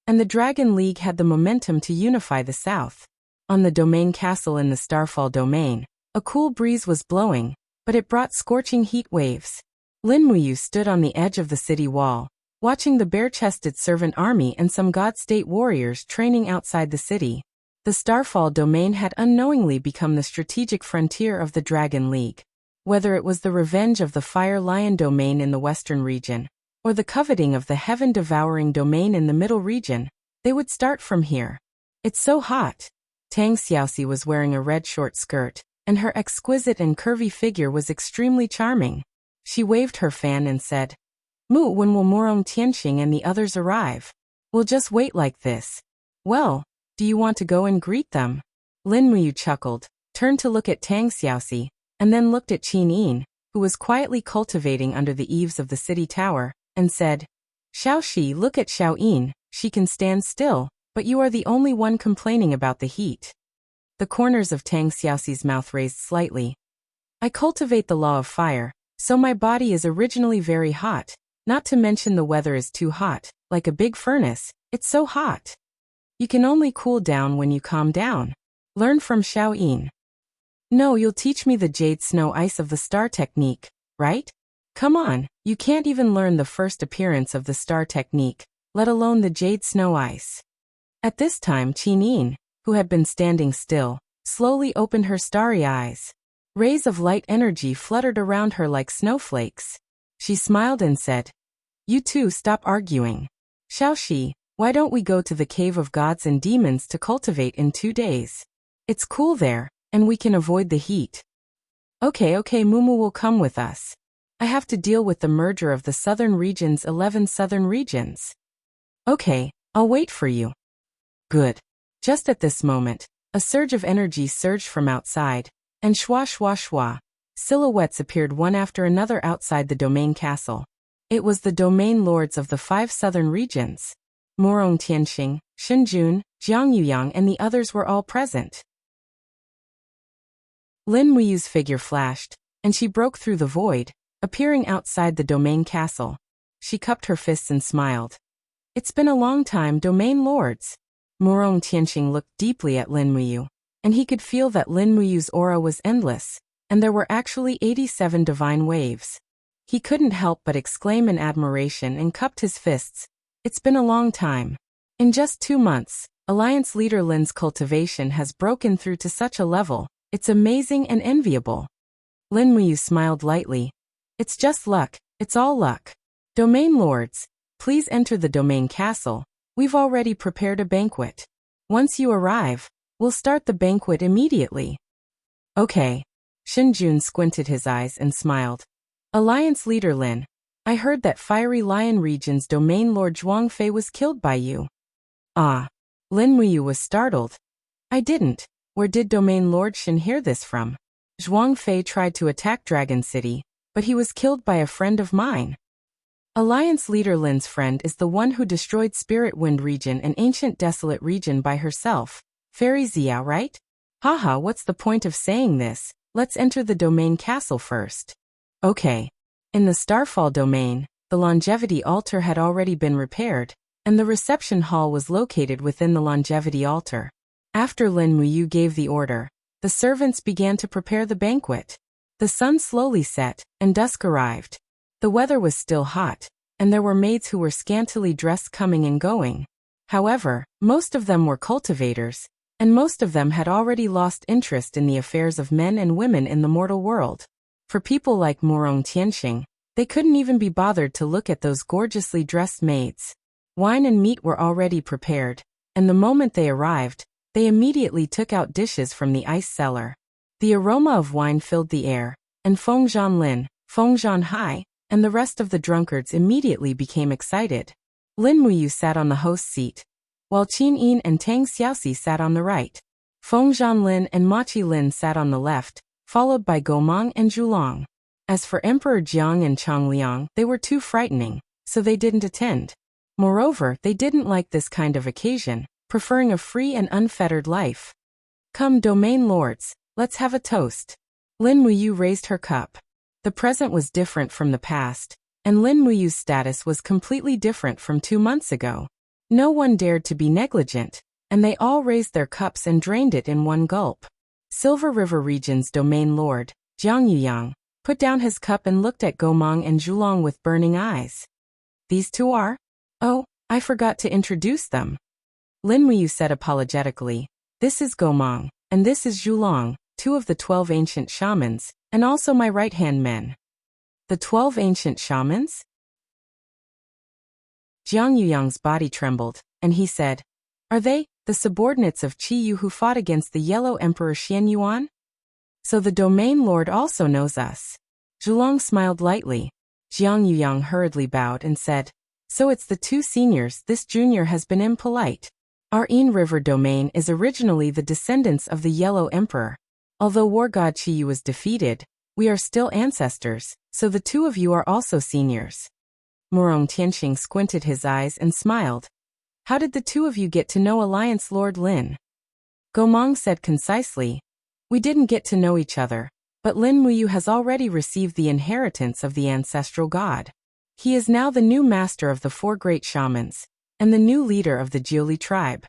and the Dragon League had the momentum to unify the south. On the domain castle in the Starfall domain, a cool breeze was blowing, but it brought scorching heat waves. Lin Muyu stood on the edge of the city wall, watching the bare-chested servant army and some God-state warriors training outside the city. The Starfall domain had unknowingly become the strategic frontier of the Dragon League. Whether it was the revenge of the Fire Lion domain in the western region, or the coveting of the Heaven-devouring domain in the middle region, they would start from here. It's so hot. Tang Xiaoxi was wearing a red short skirt, and her exquisite and curvy figure was extremely charming. She waved her fan and said, when will Morong Tianxing and the others arrive? We'll just wait like this. Well, do you want to go and greet them? Lin Muyu chuckled, turned to look at Tang Xiaoxi, and then looked at Qin Yin, who was quietly cultivating under the eaves of the city tower, and said, Xiaoxi, look at Xiao Yin, she can stand still, but you are the only one complaining about the heat. The corners of Tang Xiaoxi's mouth raised slightly. I cultivate the law of fire, so my body is originally very hot, not to mention the weather is too hot, like a big furnace, it's so hot. You can only cool down when you calm down. Learn from Xiao Yin. No, you'll teach me the jade snow ice of the star technique, right? Come on, you can't even learn the first appearance of the star technique, let alone the jade snow ice. At this time Qin Yin, who had been standing still, slowly opened her starry eyes. Rays of light energy fluttered around her like snowflakes. She smiled and said, You two stop arguing. Xiaoxi, why don't we go to the cave of gods and demons to cultivate in 2 days? It's cool there, and we can avoid the heat. Okay, Mumu will come with us. I have to deal with the merger of the southern region's 11 southern regions. Okay, I'll wait for you. Good. Just at this moment, a surge of energy surged from outside, and shwa, silhouettes appeared one after another outside the domain castle. It was the domain lords of the 5 southern regions. Morong Tianxing, Shenjun, Jiang Yuyang and the others were all present. Lin Muyu's figure flashed, and she broke through the void, appearing outside the domain castle. She cupped her fists and smiled. It's been a long time, domain lords. Morong Tianxing looked deeply at Lin Muyu, and he could feel that Lin Muyu's aura was endless, and there were actually 87 divine waves. He couldn't help but exclaim in admiration and cupped his fists. It's been a long time. In just 2 months, Alliance leader Lin's cultivation has broken through to such a level. It's amazing and enviable. Lin Muyu smiled lightly. It's just luck, it's all luck. Domain lords, please enter the domain castle. We've already prepared a banquet. Once you arrive, we'll start the banquet immediately. Okay. Shenjun squinted his eyes and smiled. Alliance leader Lin, I heard that Fiery Lion region's domain lord Zhuangfei was killed by you. Ah. Lin Muyu was startled. I didn't. Where did domain lord Shen hear this from? Zhuangfei tried to attack Dragon City, but he was killed by a friend of mine. Alliance leader Lin's friend is the one who destroyed Spirit Wind region and Ancient Desolate region by herself. Fairy Xiao, right? Haha, what's the point of saying this? Let's enter the domain castle first. Okay. In the Starfall domain, the longevity altar had already been repaired, and the reception hall was located within the longevity altar. After Lin Muyu gave the order, the servants began to prepare the banquet. The sun slowly set, and dusk arrived. The weather was still hot, and there were maids who were scantily dressed coming and going. However, most of them were cultivators, and most of them had already lost interest in the affairs of men and women in the mortal world. For people like Morong Tianxing, they couldn't even be bothered to look at those gorgeously dressed maids. Wine and meat were already prepared, and the moment they arrived, they immediately took out dishes from the ice cellar. The aroma of wine filled the air, and Fengzhan Lin, Fengzhan Hai, and the rest of the drunkards immediately became excited. Lin Muyu sat on the host's seat, while Qin Yin and Tang Xiaoxi sat on the right. Fengzhan Lin and Machi Lin sat on the left, followed by Gomang and Zhulong. As for Emperor Jiang and Changliang, they were too frightening, so they didn't attend. Moreover, they didn't like this kind of occasion, preferring a free and unfettered life. Come, domain lords, let's have a toast. Lin Muyu raised her cup. The present was different from the past, and Lin Muyu's status was completely different from 2 months ago. No one dared to be negligent, and they all raised their cups and drained it in one gulp. Silver River region's domain lord, Jiang Yuyang, put down his cup and looked at Gomang and Zhulong with burning eyes. These two are? Oh, I forgot to introduce them. Lin Muyu said apologetically. This is Gomang, and this is Zhulong, 2 of the 12 ancient shamans, and also my right-hand men. The 12 ancient shamans? Jiang Yuyang's body trembled, and he said, Are they the subordinates of Qi Yu who fought against the Yellow Emperor Xian Yuan? So the domain lord also knows us. Zhulong smiled lightly. Jiang Yuyang hurriedly bowed and said, so it's the two seniors. This junior has been impolite. Our Yin River domain is originally the descendants of the Yellow Emperor. Although war god Qiyu was defeated, we are still ancestors, so the two of you are also seniors. Morong Tianxing squinted his eyes and smiled. How did the two of you get to know Alliance Lord Lin? Gomang said concisely. We didn't get to know each other, but Lin Muyu has already received the inheritance of the ancestral god. He is now the new master of the four great shamans, and the new leader of the Jiuli tribe.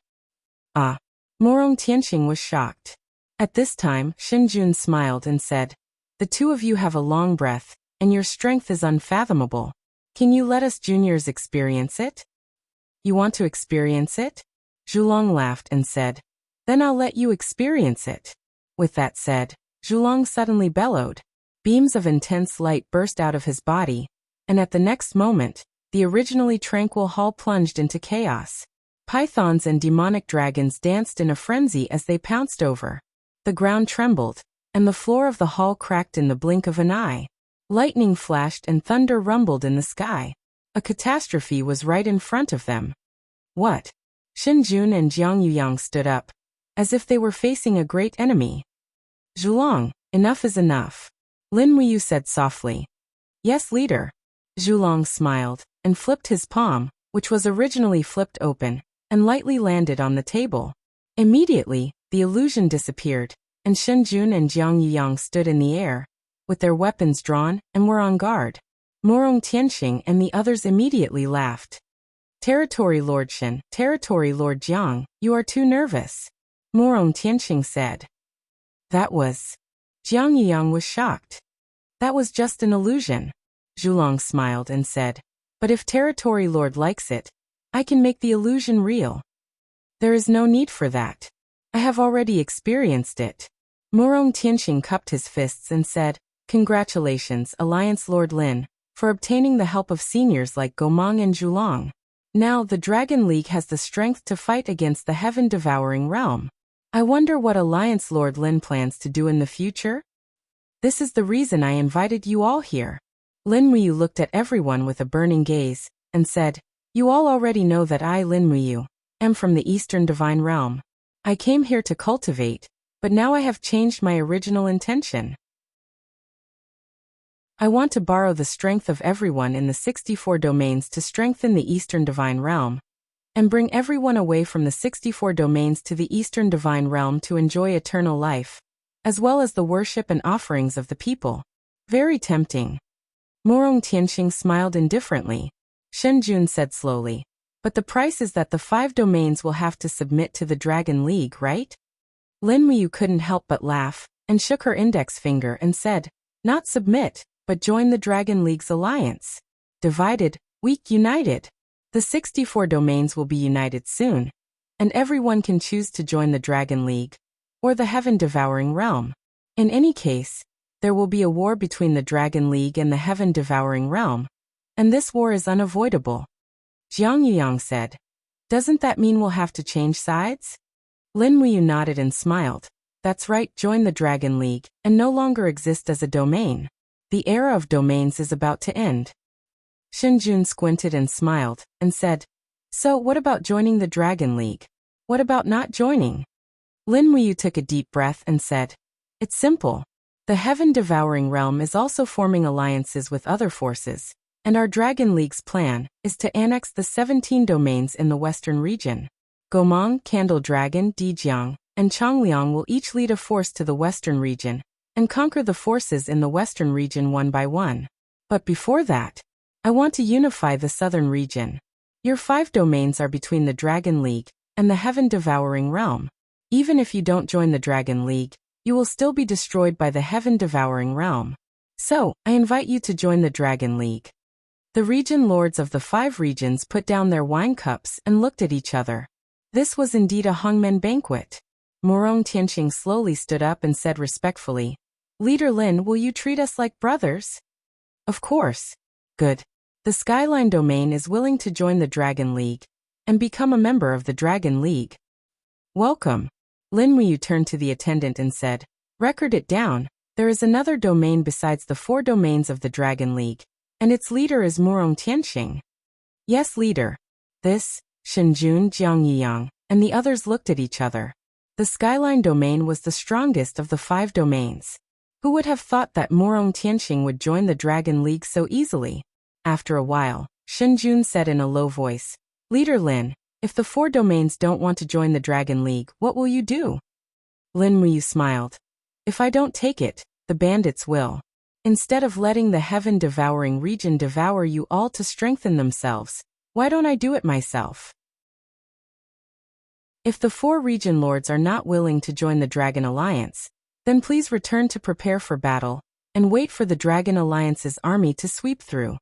Ah! Morong Tianxing was shocked. At this time, Shinjun smiled and said, the two of you have a long breath, and your strength is unfathomable. Can you let us juniors experience it? You want to experience it? Zhulong laughed and said, then I'll let you experience it. With that said, Zhulong suddenly bellowed. Beams of intense light burst out of his body, and at the next moment, the originally tranquil hall plunged into chaos. Pythons and demonic dragons danced in a frenzy as they pounced over. The ground trembled, and the floor of the hall cracked in the blink of an eye. Lightning flashed and thunder rumbled in the sky. A catastrophe was right in front of them. What? Shinjun and Jiang Yuyang stood up, as if they were facing a great enemy. Zhulong, enough is enough. Lin Muyu said softly. Yes, leader. Zhulong smiled, and flipped his palm, which was originally flipped open, and lightly landed on the table. Immediately, the illusion disappeared, and Shinjun and Jiang Yuyang stood in the air, with their weapons drawn, and were on guard. Morong Tianxing and the others immediately laughed. Territory Lord Shin, Territory Lord Jiang, you are too nervous. Morong Tianxing said. That was... Jiang Yuyang was shocked. That was just an illusion. Zhulong smiled and said, but if Territory Lord likes it, I can make the illusion real. There is no need for that. I have already experienced it. Morong Tianxing cupped his fists and said, congratulations, Alliance Lord Lin, for obtaining the help of seniors like Gomang and Zhulong. Now the Dragon League has the strength to fight against the heaven-devouring realm. I wonder what Alliance Lord Lin plans to do in the future? This is the reason I invited you all here. Lin Muyu looked at everyone with a burning gaze, and said, you all already know that I, Lin Muyu, am from the Eastern Divine Realm. I came here to cultivate, but now I have changed my original intention. I want to borrow the strength of everyone in the 64 domains to strengthen the Eastern Divine Realm, and bring everyone away from the 64 domains to the Eastern Divine Realm to enjoy eternal life, as well as the worship and offerings of the people. Very tempting. Morong Tianxing smiled indifferently. Shenjun said slowly, but the price is that the 5 domains will have to submit to the Dragon League, right? Lin Muyu couldn't help but laugh, and shook her index finger and said, not submit, but join the Dragon League's alliance. Divided, weak united. The 64 domains will be united soon, and everyone can choose to join the Dragon League, or the heaven-devouring realm. In any case, there will be a war between the Dragon League and the heaven-devouring realm, and this war is unavoidable. Jiang Yuyang said, doesn't that mean we'll have to change sides? Lin Muyu nodded and smiled. That's right, join the Dragon League, and no longer exist as a domain. The era of domains is about to end. Shinjun squinted and smiled, and said, so what about joining the Dragon League? What about not joining? Lin Muyu took a deep breath and said, it's simple. The heaven-devouring realm is also forming alliances with other forces, and our Dragon League's plan is to annex the 17 domains in the western region. Gomang, Candle Dragon, Dijiang, and Changliang will each lead a force to the western region, and conquer the forces in the western region one by one. But before that, I want to unify the southern region. Your 5 domains are between the Dragon League and the heaven-devouring realm. Even if you don't join the Dragon League, you will still be destroyed by the heaven-devouring realm. So, I invite you to join the Dragon League. The region lords of the 5 regions put down their wine cups and looked at each other. This was indeed a hangmen banquet. Morong Tianxing slowly stood up and said respectfully, Leader Lin, will you treat us like brothers? Of course. Good. The Skyline domain is willing to join the Dragon League and become a member of the Dragon League. Welcome. Lin Muyu turned to the attendant and said, Record it down. There is another domain besides the 4 domains of the Dragon League, and its leader is Murong Tianqing. Yes, leader. This, Shenjun, Jiang Yiyang, and the others looked at each other. The Skyline domain was the strongest of the 5 domains. Who would have thought that Murong Tianqing would join the Dragon League so easily? After a while, Shenjun said in a low voice, Leader Lin, if the 4 domains don't want to join the Dragon League, what will you do? Lin Muyu smiled. If I don't take it, the bandits will. Instead of letting the heaven-devouring region devour you all to strengthen themselves, why don't I do it myself? If the 4 region lords are not willing to join the Dragon Alliance, then please return to prepare for battle, and wait for the Dragon Alliance's army to sweep through.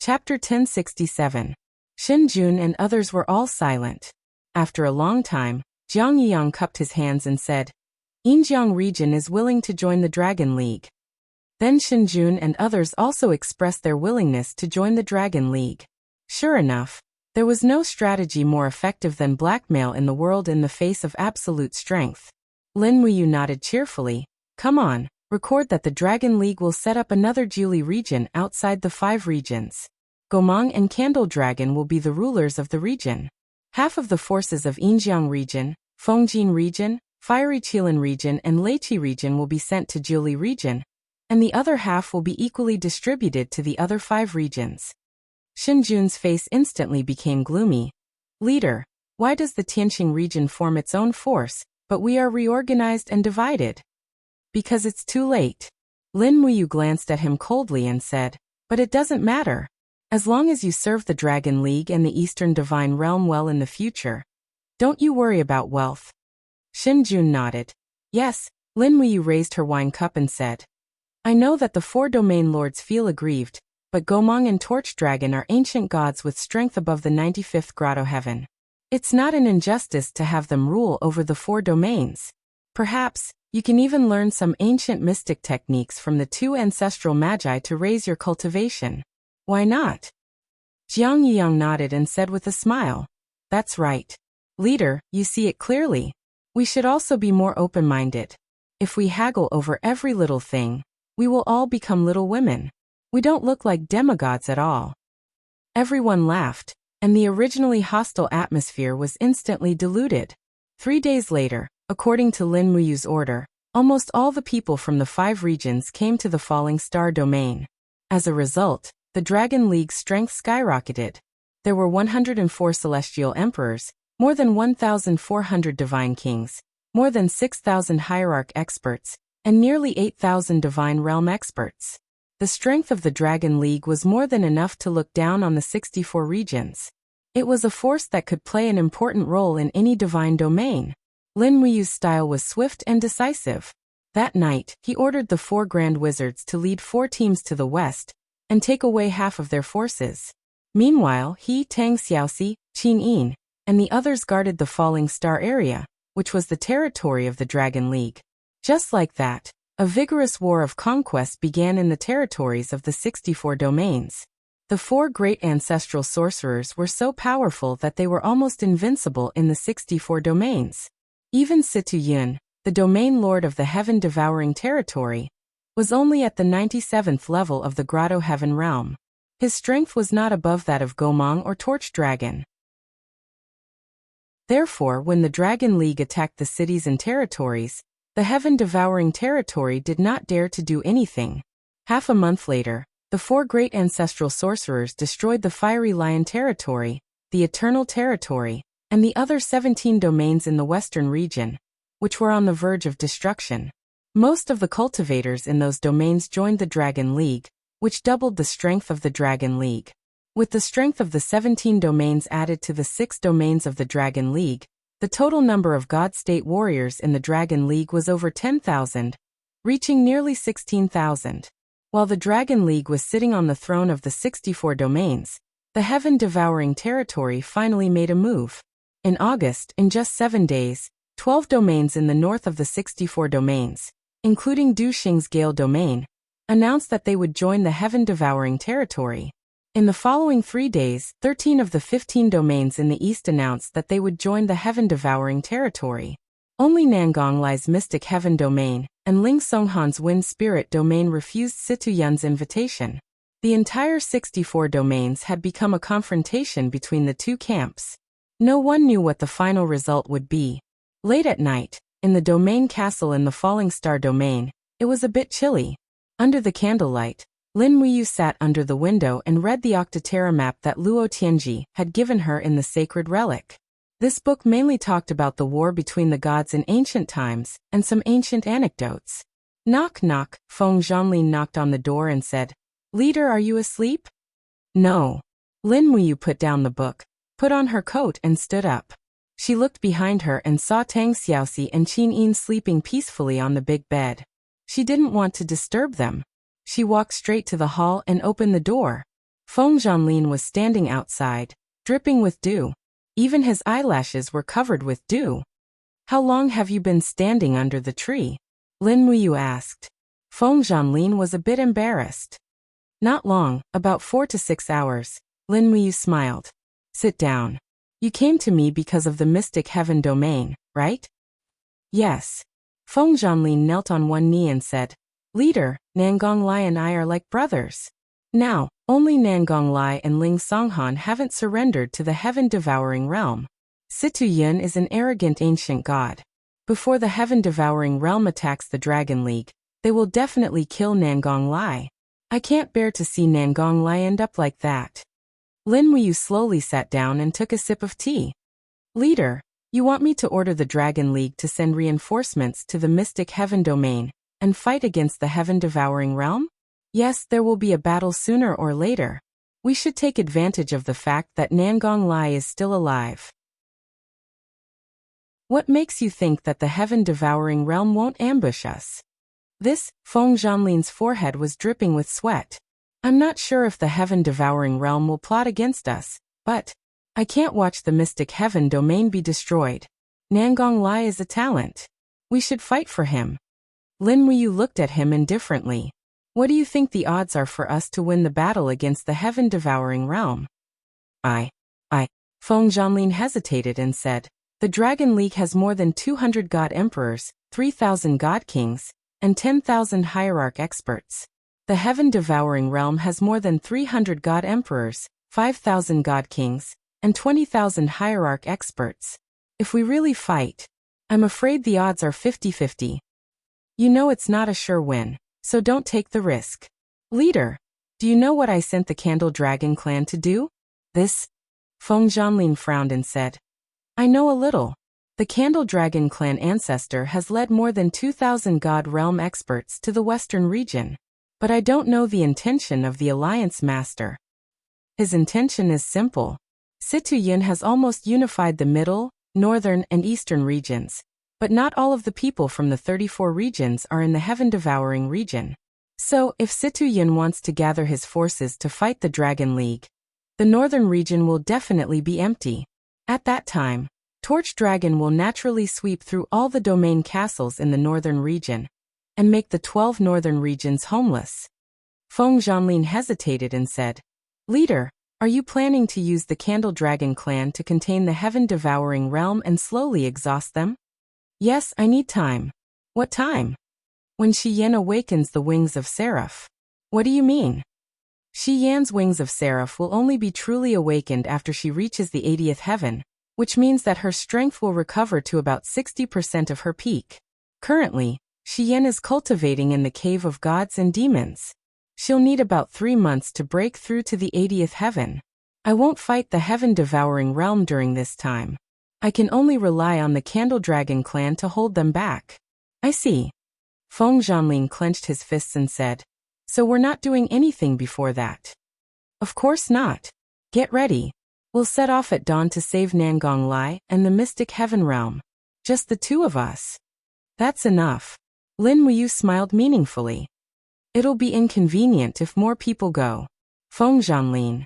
Chapter 1067. Shenjun and others were all silent. After a long time, Jiang Yiyang cupped his hands and said, Yinjiang region is willing to join the Dragon League. Then Shenjun and others also expressed their willingness to join the Dragon League. Sure enough, there was no strategy more effective than blackmail in the world in the face of absolute strength. Lin Muyu nodded cheerfully. Come on, record that the Dragon League will set up another Juli region outside the 5 regions. Gomang and Candle Dragon will be the rulers of the region. Half of the forces of Yinjiang region, Fongjin region, Fiery Qilin region and Leiqi region will be sent to Juli region, and the other half will be equally distributed to the other 5 regions. Shenjun's face instantly became gloomy. Leader, why does the Tianqing region form its own force, but we are reorganized and divided? Because it's too late. Lin Muyu glanced at him coldly and said, but it doesn't matter. As long as you serve the Dragon League and the Eastern Divine Realm well in the future, don't you worry about wealth. Shenjun nodded. Yes. Lin Muyu raised her wine cup and said, I know that the 4 domain lords feel aggrieved, but Gomang and Torch Dragon are ancient gods with strength above the 95th grotto heaven. It's not an injustice to have them rule over the 4 domains. Perhaps, you can even learn some ancient mystic techniques from the 2 ancestral magi to raise your cultivation. Why not? Jiang Yiyang nodded and said with a smile, That's right. Leader, you see it clearly. We should also be more open-minded. If we haggle over every little thing, we will all become little women. We don't look like demigods at all. Everyone laughed, and the originally hostile atmosphere was instantly diluted. 3 days later, according to Lin Muyu's order, almost all the people from the 5 regions came to the Falling Star domain. As a result, the Dragon League's strength skyrocketed. There were 104 celestial emperors, more than 1,400 divine kings, more than 6,000 hierarch experts, and nearly 8,000 divine realm experts. The strength of the Dragon League was more than enough to look down on the 64 regions. It was a force that could play an important role in any divine domain. Lin Muyu's style was swift and decisive. That night, he ordered the 4 Grand Wizards to lead 4 teams to the west, and take away half of their forces. Meanwhile, he, Tang Xiaoxi, Qin Yin, and the others guarded the Falling Star area, which was the territory of the Dragon League. Just like that, a vigorous war of conquest began in the territories of the 64 domains. The 4 great ancestral sorcerers were so powerful that they were almost invincible in the 64 domains. Even Situ Yun, the domain lord of the heaven-devouring territory, was only at the 97th level of the Grotto Heaven realm. His strength was not above that of Gomang or Torch Dragon. Therefore, when the Dragon League attacked the cities and territories, the heaven-devouring territory did not dare to do anything. Half a month later, the 4 great ancestral sorcerers destroyed the Fiery Lion territory, the Eternal territory, and the other 17 domains in the western region, which were on the verge of destruction. Most of the cultivators in those domains joined the Dragon League, which doubled the strength of the Dragon League. With the strength of the 17 domains added to the 6 domains of the Dragon League, the total number of God-State warriors in the Dragon League was over 10,000, reaching nearly 16,000. While the Dragon League was sitting on the throne of the 64 domains, the heaven-devouring territory finally made a move. In August, in just 7 days, 12 domains in the north of the 64 domains, including Du Xing's Gale domain, announced that they would join the heaven-devouring territory. In the following 3 days, 13 of the 15 domains in the east announced that they would join the heaven-devouring territory. Only Nangonglai's mystic heaven domain and Ling Songhan's wind spirit domain refused Situyun's invitation. The entire 64 domains had become a confrontation between the two camps. No one knew what the final result would be. Late at night, in the domain castle in the Falling Star domain, it was a bit chilly. Under the candlelight, Lin Muyu sat under the window and read the Octaterra map that Luo Tianji had given her in the Sacred Relic. This book mainly talked about the war between the gods in ancient times and some ancient anecdotes. Knock knock, Feng Zhanlin knocked on the door and said, "Leader, are you asleep?" "No." Lin Muyu put down the book, put on her coat and stood up. She looked behind her and saw Tang Xiaoxi and Qin Yin sleeping peacefully on the big bed. She didn't want to disturb them. She walked straight to the hall and opened the door. Feng Zhanlin was standing outside, dripping with dew. Even his eyelashes were covered with dew. "How long have you been standing under the tree?" Lin Muyu asked. Feng Zhanlin was a bit embarrassed. "Not long, about 4 to 6 hours. Lin Muyu smiled. "Sit down. You came to me because of the mystic heaven domain, right?" "Yes." Feng Zhanlin knelt on one knee and said, "Leader, Nangonglai and I are like brothers. Now, only Nangonglai and Ling Songhan haven't surrendered to the heaven-devouring realm. Situyun is an arrogant ancient god. Before the heaven-devouring realm attacks the Dragon League, they will definitely kill Nangonglai. I can't bear to see Nangonglai end up like that." Lin Muyu slowly sat down and took a sip of tea. "Leader, you want me to order the Dragon League to send reinforcements to the mystic heaven domain and fight against the heaven-devouring realm? Yes, there will be a battle sooner or later. We should take advantage of the fact that Nangonglai is still alive." "What makes you think that the heaven-devouring realm won't ambush us?" Feng Zhanlin's forehead was dripping with sweat. "I'm not sure if the heaven-devouring realm will plot against us, but I can't watch the mystic heaven domain be destroyed. Nangonglai is a talent. We should fight for him." Lin Muyu looked at him indifferently. "What do you think the odds are for us to win the battle against the heaven-devouring realm?" I. Feng Zhanlin hesitated and said, "The Dragon League has more than 200 god emperors, 3,000 god kings, and 10,000 hierarch experts. The heaven-devouring realm has more than 300 god emperors, 5,000 god kings, and 20,000 hierarch experts. If we really fight, I'm afraid the odds are 50-50. You know it's not a sure win, so don't take the risk. Leader, do you know what I sent the Candle Dragon clan to do?" Feng Zhanlin frowned and said, "I know a little. The Candle Dragon clan ancestor has led more than 2,000 god realm experts to the western region. But I don't know the intention of the Alliance Master. His intention is simple. Situyun has almost unified the middle, northern, and eastern regions, but not all of the people from the 34 regions are in the heaven-devouring region. So, if Situyun wants to gather his forces to fight the Dragon League, the northern region will definitely be empty. At that time, Torch Dragon will naturally sweep through all the domain castles in the northern region and make the 12 northern regions homeless." Feng Zhanlin hesitated and said, "Leader, are you planning to use the Candle Dragon clan to contain the heaven-devouring realm and slowly exhaust them?" "Yes, I need time." "What time?" "When Shi Yan awakens the wings of Seraph." "What do you mean?" "Shi Yan's wings of Seraph will only be truly awakened after she reaches the 80th heaven, which means that her strength will recover to about 60% of her peak. Currently, Shi Yan is cultivating in the Cave of Gods and Demons. She'll need about 3 months to break through to the 80th heaven. I won't fight the heaven-devouring realm during this time. I can only rely on the Candle Dragon clan to hold them back." "I see." Feng Zhanlin clenched his fists and said, "So we're not doing anything before that?" "Of course not. Get ready. We'll set off at dawn to save Nangonglai and the mystic heaven realm. Just the two of us." "That's enough." Lin Muyu smiled meaningfully. "It'll be inconvenient if more people go." Feng Zhanlin.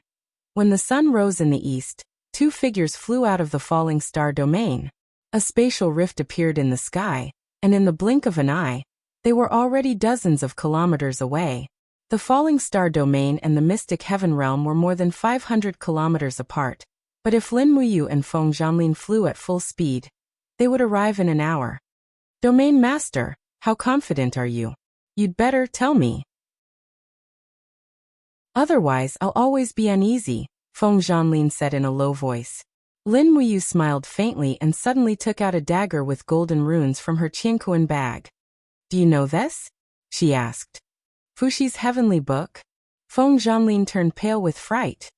When the sun rose in the east, 2 figures flew out of the Falling Star domain. A spatial rift appeared in the sky, and in the blink of an eye, they were already dozens of kilometers away. The falling star domain and the mystic heaven realm were more than 500 kilometers apart, but if Lin Muyu and Feng Zhanlin flew at full speed, they would arrive in an hour. Domain Master, how confident are you? You'd better tell me. Otherwise I'll always be uneasy, Feng Zhanlin said in a low voice. Lin Muyu smiled faintly and suddenly took out a dagger with golden runes from her Qianquan bag. Do you know this? She asked. Fuxi's heavenly book? Feng Zhanlin turned pale with fright.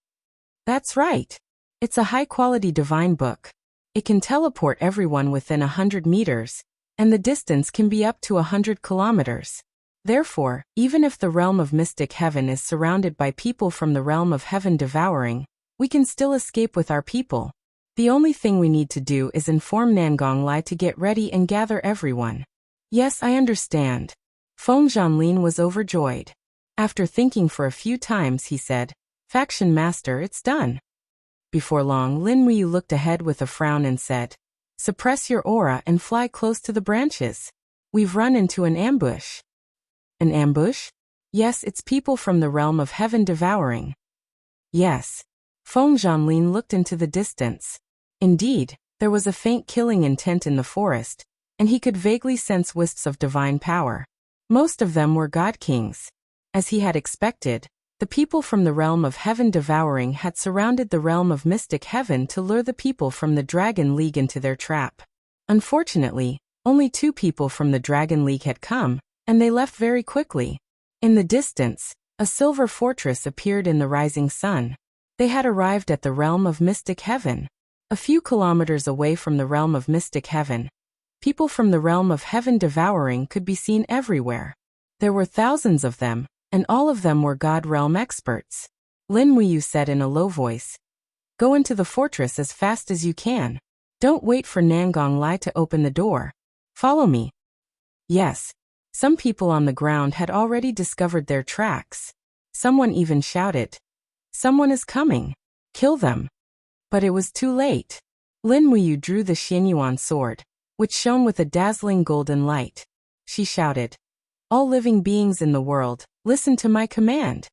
That's right. It's a high-quality divine book. It can teleport everyone within 100 meters, and the distance can be up to 100 kilometers. Therefore, even if the realm of mystic heaven is surrounded by people from the realm of heaven devouring, we can still escape with our people. The only thing we need to do is inform Nangong Lai to get ready and gather everyone. Yes, I understand. Feng Zhanlin was overjoyed. After thinking for a few times, he said, Faction Master, it's done. Before long, Lin Muyu looked ahead with a frown and said, Suppress your aura and fly close to the branches. We've run into an ambush. An ambush? Yes, it's people from the realm of heaven devouring. Yes. Feng Zhanlin looked into the distance. Indeed, there was a faint killing intent in the forest, and he could vaguely sense wisps of divine power. Most of them were god kings. As he had expected, the people from the realm of heaven devouring had surrounded the realm of mystic heaven to lure the people from the Dragon League into their trap. Unfortunately, only 2 people from the Dragon League had come, and they left very quickly. In the distance, a silver fortress appeared in the rising sun. They had arrived at the realm of mystic heaven. A few kilometers away from the realm of mystic heaven, people from the realm of heaven devouring could be seen everywhere. There were thousands of them, and all of them were God realm experts. Lin Muyu said in a low voice, Go into the fortress as fast as you can. Don't wait for Nangong Lai to open the door. Follow me. Yes. Some people on the ground had already discovered their tracks. Someone even shouted, Someone is coming. Kill them. But it was too late. Lin Muyu drew the Xianyuan sword, which shone with a dazzling golden light. She shouted, All living beings in the world, listen to my command.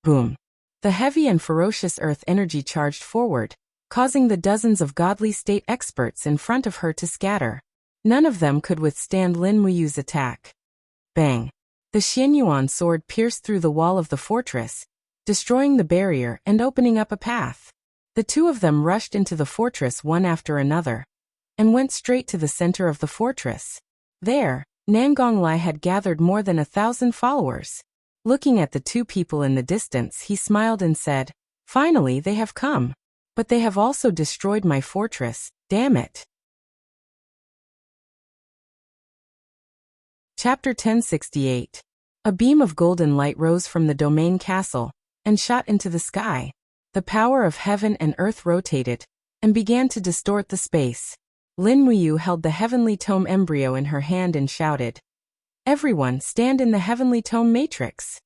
Boom. The heavy and ferocious earth energy charged forward, causing the dozens of godly state experts in front of her to scatter. None of them could withstand Lin Muyu's attack. Bang. The Xianyuan sword pierced through the wall of the fortress, destroying the barrier and opening up a path. The 2 of them rushed into the fortress one after another, and went straight to the center of the fortress. There, Nangong Lai had gathered more than 1,000 followers. Looking at the 2 people in the distance, he smiled and said, Finally, they have come. But they have also destroyed my fortress, damn it. Chapter 1068. A beam of golden light rose from the domain castle, and shot into the sky. The power of heaven and earth rotated, and began to distort the space. Lin Muyu held the heavenly tome embryo in her hand and shouted, Everyone stand in the heavenly tome matrix.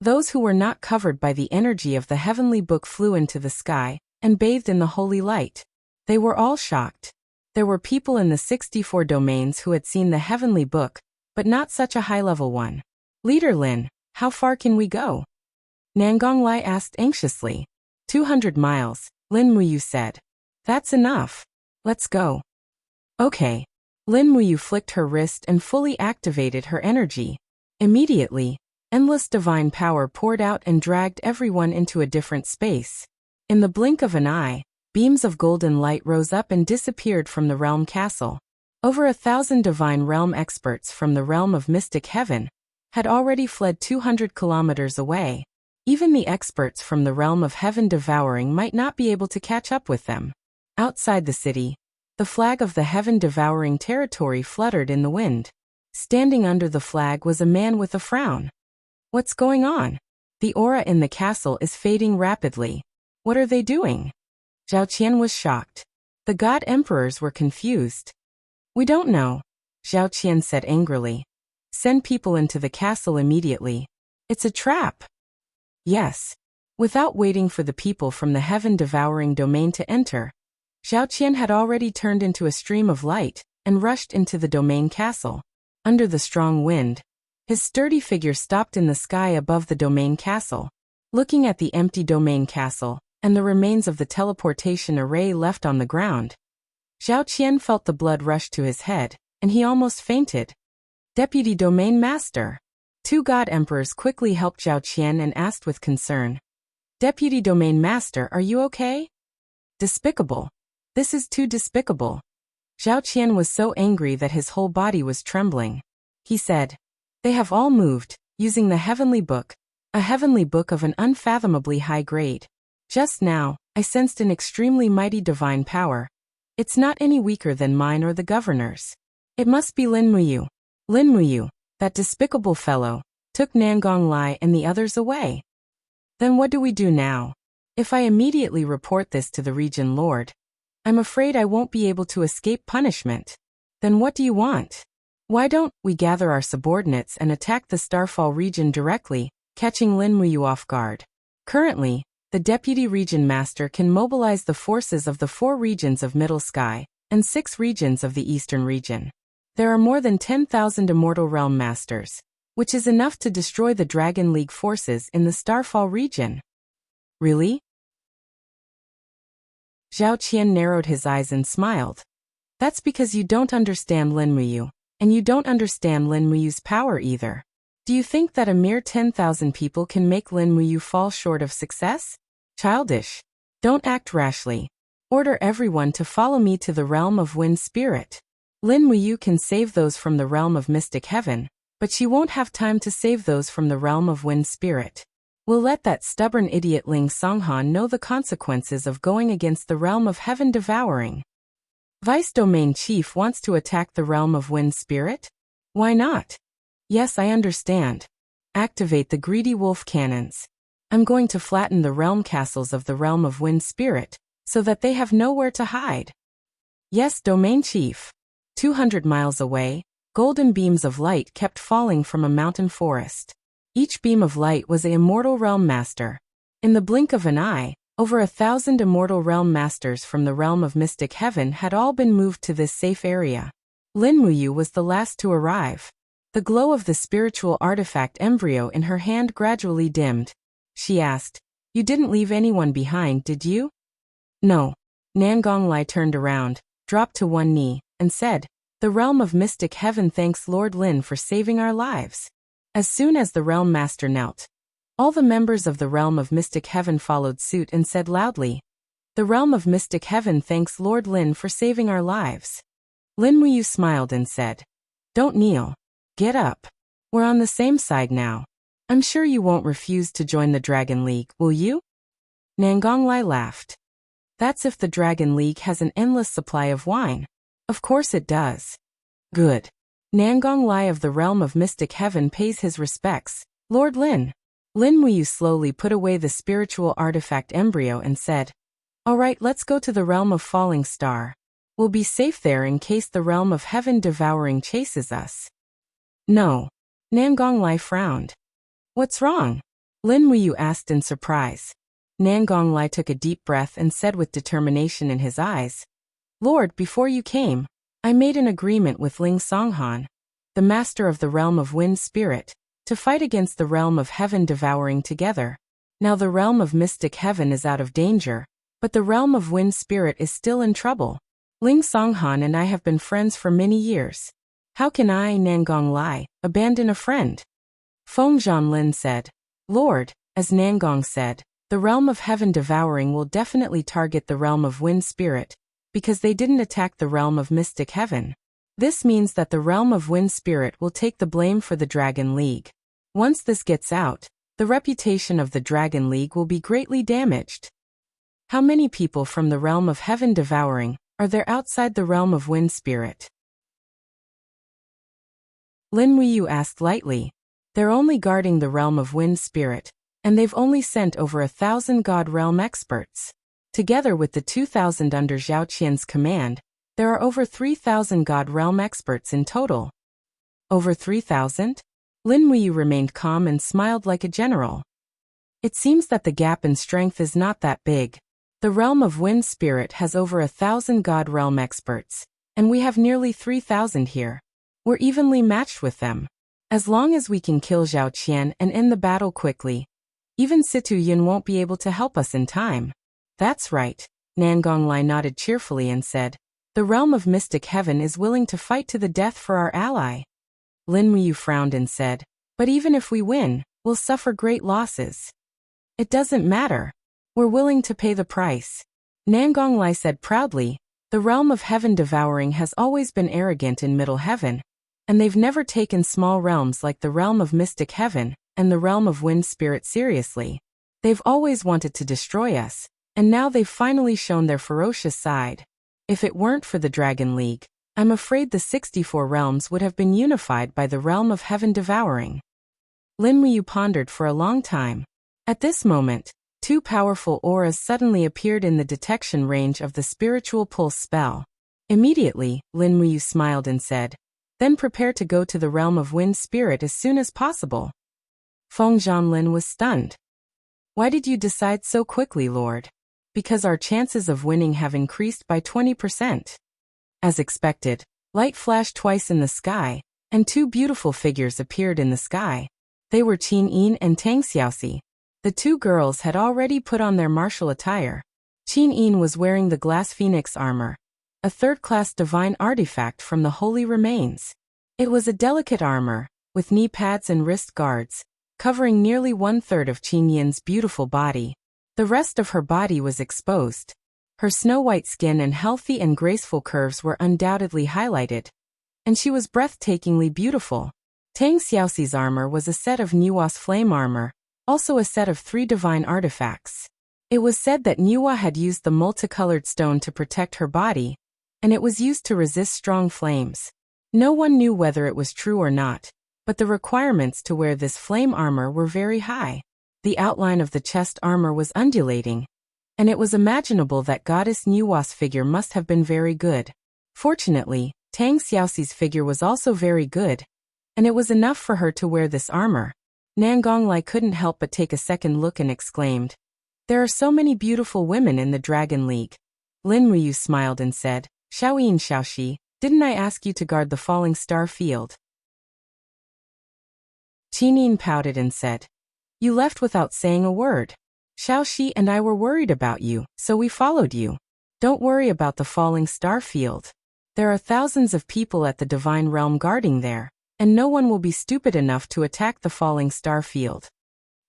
Those who were not covered by the energy of the heavenly book flew into the sky, and bathed in the holy light. They were all shocked. There were people in the 64 domains who had seen the heavenly book, but not such a high-level one. Leader Lin, how far can we go? Nangong Lai asked anxiously. 200 miles, Lin Muyu said. That's enough. Let's go. Okay. Lin Muyu flicked her wrist and fully activated her energy. Immediately, endless divine power poured out and dragged everyone into a different space. In the blink of an eye, beams of golden light rose up and disappeared from the realm castle. Over 1,000 divine realm experts from the realm of mystic heaven had already fled 200 kilometers away. Even the experts from the realm of heaven devouring might not be able to catch up with them. Outside the city, the flag of the heaven devouring territory fluttered in the wind. Standing under the flag was a man with a frown. What's going on? The aura in the castle is fading rapidly. What are they doing? Zhao Qian was shocked. The god emperors were confused. We don't know, Zhao Qian said angrily. Send people into the castle immediately. It's a trap. Yes. Without waiting for the people from the heaven-devouring domain to enter, Zhao Qian had already turned into a stream of light and rushed into the domain castle. Under the strong wind, His sturdy figure stopped in the sky above the domain castle. Looking at the empty domain castle, and the remains of the teleportation array left on the ground, Zhao Qian felt the blood rush to his head, and he almost fainted. Deputy Domain Master. Two God Emperors quickly helped Zhao Qian and asked with concern, Deputy Domain Master, are you okay? Despicable. This is too despicable. Zhao Qian was so angry that his whole body was trembling. He said, They have all moved, using the heavenly book, a heavenly book of an unfathomably high grade. Just now, I sensed an extremely mighty divine power. It's not any weaker than mine or the governor's. It must be Lin Muyu. Lin Muyu, that despicable fellow, took Nangong Lai and the others away. Then what do we do now? If I immediately report this to the region lord, I'm afraid I won't be able to escape punishment. Then what do you want? Why don't we gather our subordinates and attack the Starfall region directly, catching Lin Muyu off guard? Currently, the Deputy Region Master can mobilize the forces of the 4 regions of Middle Sky and 6 regions of the Eastern region. There are more than 10,000 Immortal Realm Masters, which is enough to destroy the Dragon League forces in the Starfall region. Really? Zhao Qian narrowed his eyes and smiled. That's because you don't understand Lin Muyu, and you don't understand Lin Muyu's power either. Do you think that a mere 10,000 people can make Lin Muyu fall short of success? Childish. Don't act rashly. Order everyone to follow me to the realm of Wind Spirit. Lin Muyu can save those from the realm of Mystic Heaven, but she won't have time to save those from the realm of Wind Spirit. We'll let that stubborn idiot Ling Songhan know the consequences of going against the realm of Heaven Devouring. Vice Domain Chief wants to attack the realm of Wind Spirit? Why not? Yes, I understand. Activate the greedy wolf cannons. I'm going to flatten the realm castles of the realm of Wind Spirit, so that they have nowhere to hide. Yes, Domain Chief. 200 miles away, golden beams of light kept falling from a mountain forest. Each beam of light was an Immortal Realm Master. In the blink of an eye, over 1,000 Immortal Realm Masters from the realm of Mystic Heaven had all been moved to this safe area. Lin Muyu was the last to arrive. The glow of the spiritual artifact embryo in her hand gradually dimmed. She asked, You didn't leave anyone behind, did you? No. Nangong Lai turned around, dropped to one knee, and said, The realm of Mystic Heaven thanks Lord Lin for saving our lives. As soon as the Realm Master knelt, all the members of the realm of Mystic Heaven followed suit and said loudly, The realm of Mystic Heaven thanks Lord Lin for saving our lives. Lin Muyu smiled and said, Don't kneel. Get up. We're on the same side now. I'm sure you won't refuse to join the Dragon League, will you? Nangong Lai laughed. That's if the Dragon League has an endless supply of wine. Of course it does. Good. Nangong Lai of the realm of Mystic Heaven pays his respects. Lord Lin. Lin Muyu slowly put away the spiritual artifact embryo and said, All right, let's go to the realm of Falling Star. We'll be safe there in case the realm of Heaven Devouring chases us. No. Nangong Lai frowned. What's wrong? Lin Muyu asked in surprise. Nangong Lai took a deep breath and said with determination in his eyes, Lord, before you came, I made an agreement with Ling Songhan, the master of the realm of Wind Spirit, to fight against the realm of Heaven Devouring together. Now the realm of Mystic Heaven is out of danger, but the realm of Wind Spirit is still in trouble. Ling Songhan and I have been friends for many years. How can I, Nangong Lai, abandon a friend? Feng Zhanlin said, Lord, as Nangong said, the realm of Heaven Devouring will definitely target the realm of Wind Spirit, because they didn't attack the realm of Mystic Heaven. This means that the realm of Wind Spirit will take the blame for the Dragon League. Once this gets out, the reputation of the Dragon League will be greatly damaged. How many people from the realm of Heaven Devouring are there outside the realm of Wind Spirit? Lin Muyu asked lightly. They're only guarding the realm of Wind Spirit, and they've only sent over 1,000 God Realm experts. Together with the 2,000 under Zhao Qian's command, there are over 3,000 God Realm experts in total. Over 3,000? Lin Muyu remained calm and smiled like a general. It seems that the gap in strength is not that big. The realm of Wind Spirit has over 1,000 God Realm experts, and we have nearly 3,000 here. We're evenly matched with them. As long as we can kill Zhao Qian and end the battle quickly, even Situ Yin won't be able to help us in time. That's right. Nangonglai nodded cheerfully and said, the realm of mystic heaven is willing to fight to the death for our ally. Lin Muyu frowned and said, but even if we win, we'll suffer great losses. It doesn't matter. We're willing to pay the price. Nangonglai said proudly, the realm of heaven devouring has always been arrogant in Middle Heaven, and they've never taken small realms like the realm of mystic heaven and the realm of wind spirit seriously. They've always wanted to destroy us, and now they've finally shown their ferocious side. If it weren't for the Dragon League, I'm afraid the 64 realms would have been unified by the realm of heaven devouring. Lin Muyu pondered for a long time. At this moment, 2 powerful auras suddenly appeared in the detection range of the spiritual pulse spell. Immediately, Lin Muyu smiled and said, then prepare to go to the realm of wind spirit as soon as possible. Feng Zhanlin was stunned. Why did you decide so quickly, Lord? Because our chances of winning have increased by 20%. As expected, light flashed twice in the sky, and 2 beautiful figures appeared in the sky. They were Qin Yin and Tang Xiaoxi. The 2 girls had already put on their martial attire. Qin Yin was wearing the glass phoenix armor, a third-class divine artifact from the holy remains. It was a delicate armor, with knee pads and wrist guards, covering nearly 1/3 of Qin Yin's beautiful body. The rest of her body was exposed. Her snow-white skin and healthy and graceful curves were undoubtedly highlighted, and she was breathtakingly beautiful. Tang Xiaoxi's armor was a set of Nua's flame armor, also a set of 3 divine artifacts. It was said that Nua had used the multicolored stone to protect her body, and it was used to resist strong flames. No one knew whether it was true or not, but the requirements to wear this flame armor were very high. The outline of the chest armor was undulating, and it was imaginable that Goddess Nua's figure must have been very good. Fortunately, Tang Xiaoxi's figure was also very good, and it was enough for her to wear this armor. Nangonglai couldn't help but take a second look and exclaimed, there are so many beautiful women in the Dragon League. Lin Muyu smiled and said, Xiaoyin Xiaoxi, didn't I ask you to guard the falling star field? Qin Yin pouted and said, you left without saying a word. Xiaoxi and I were worried about you, so we followed you. Don't worry about the falling star field. There are thousands of people at the divine realm guarding there, and no one will be stupid enough to attack the falling star field.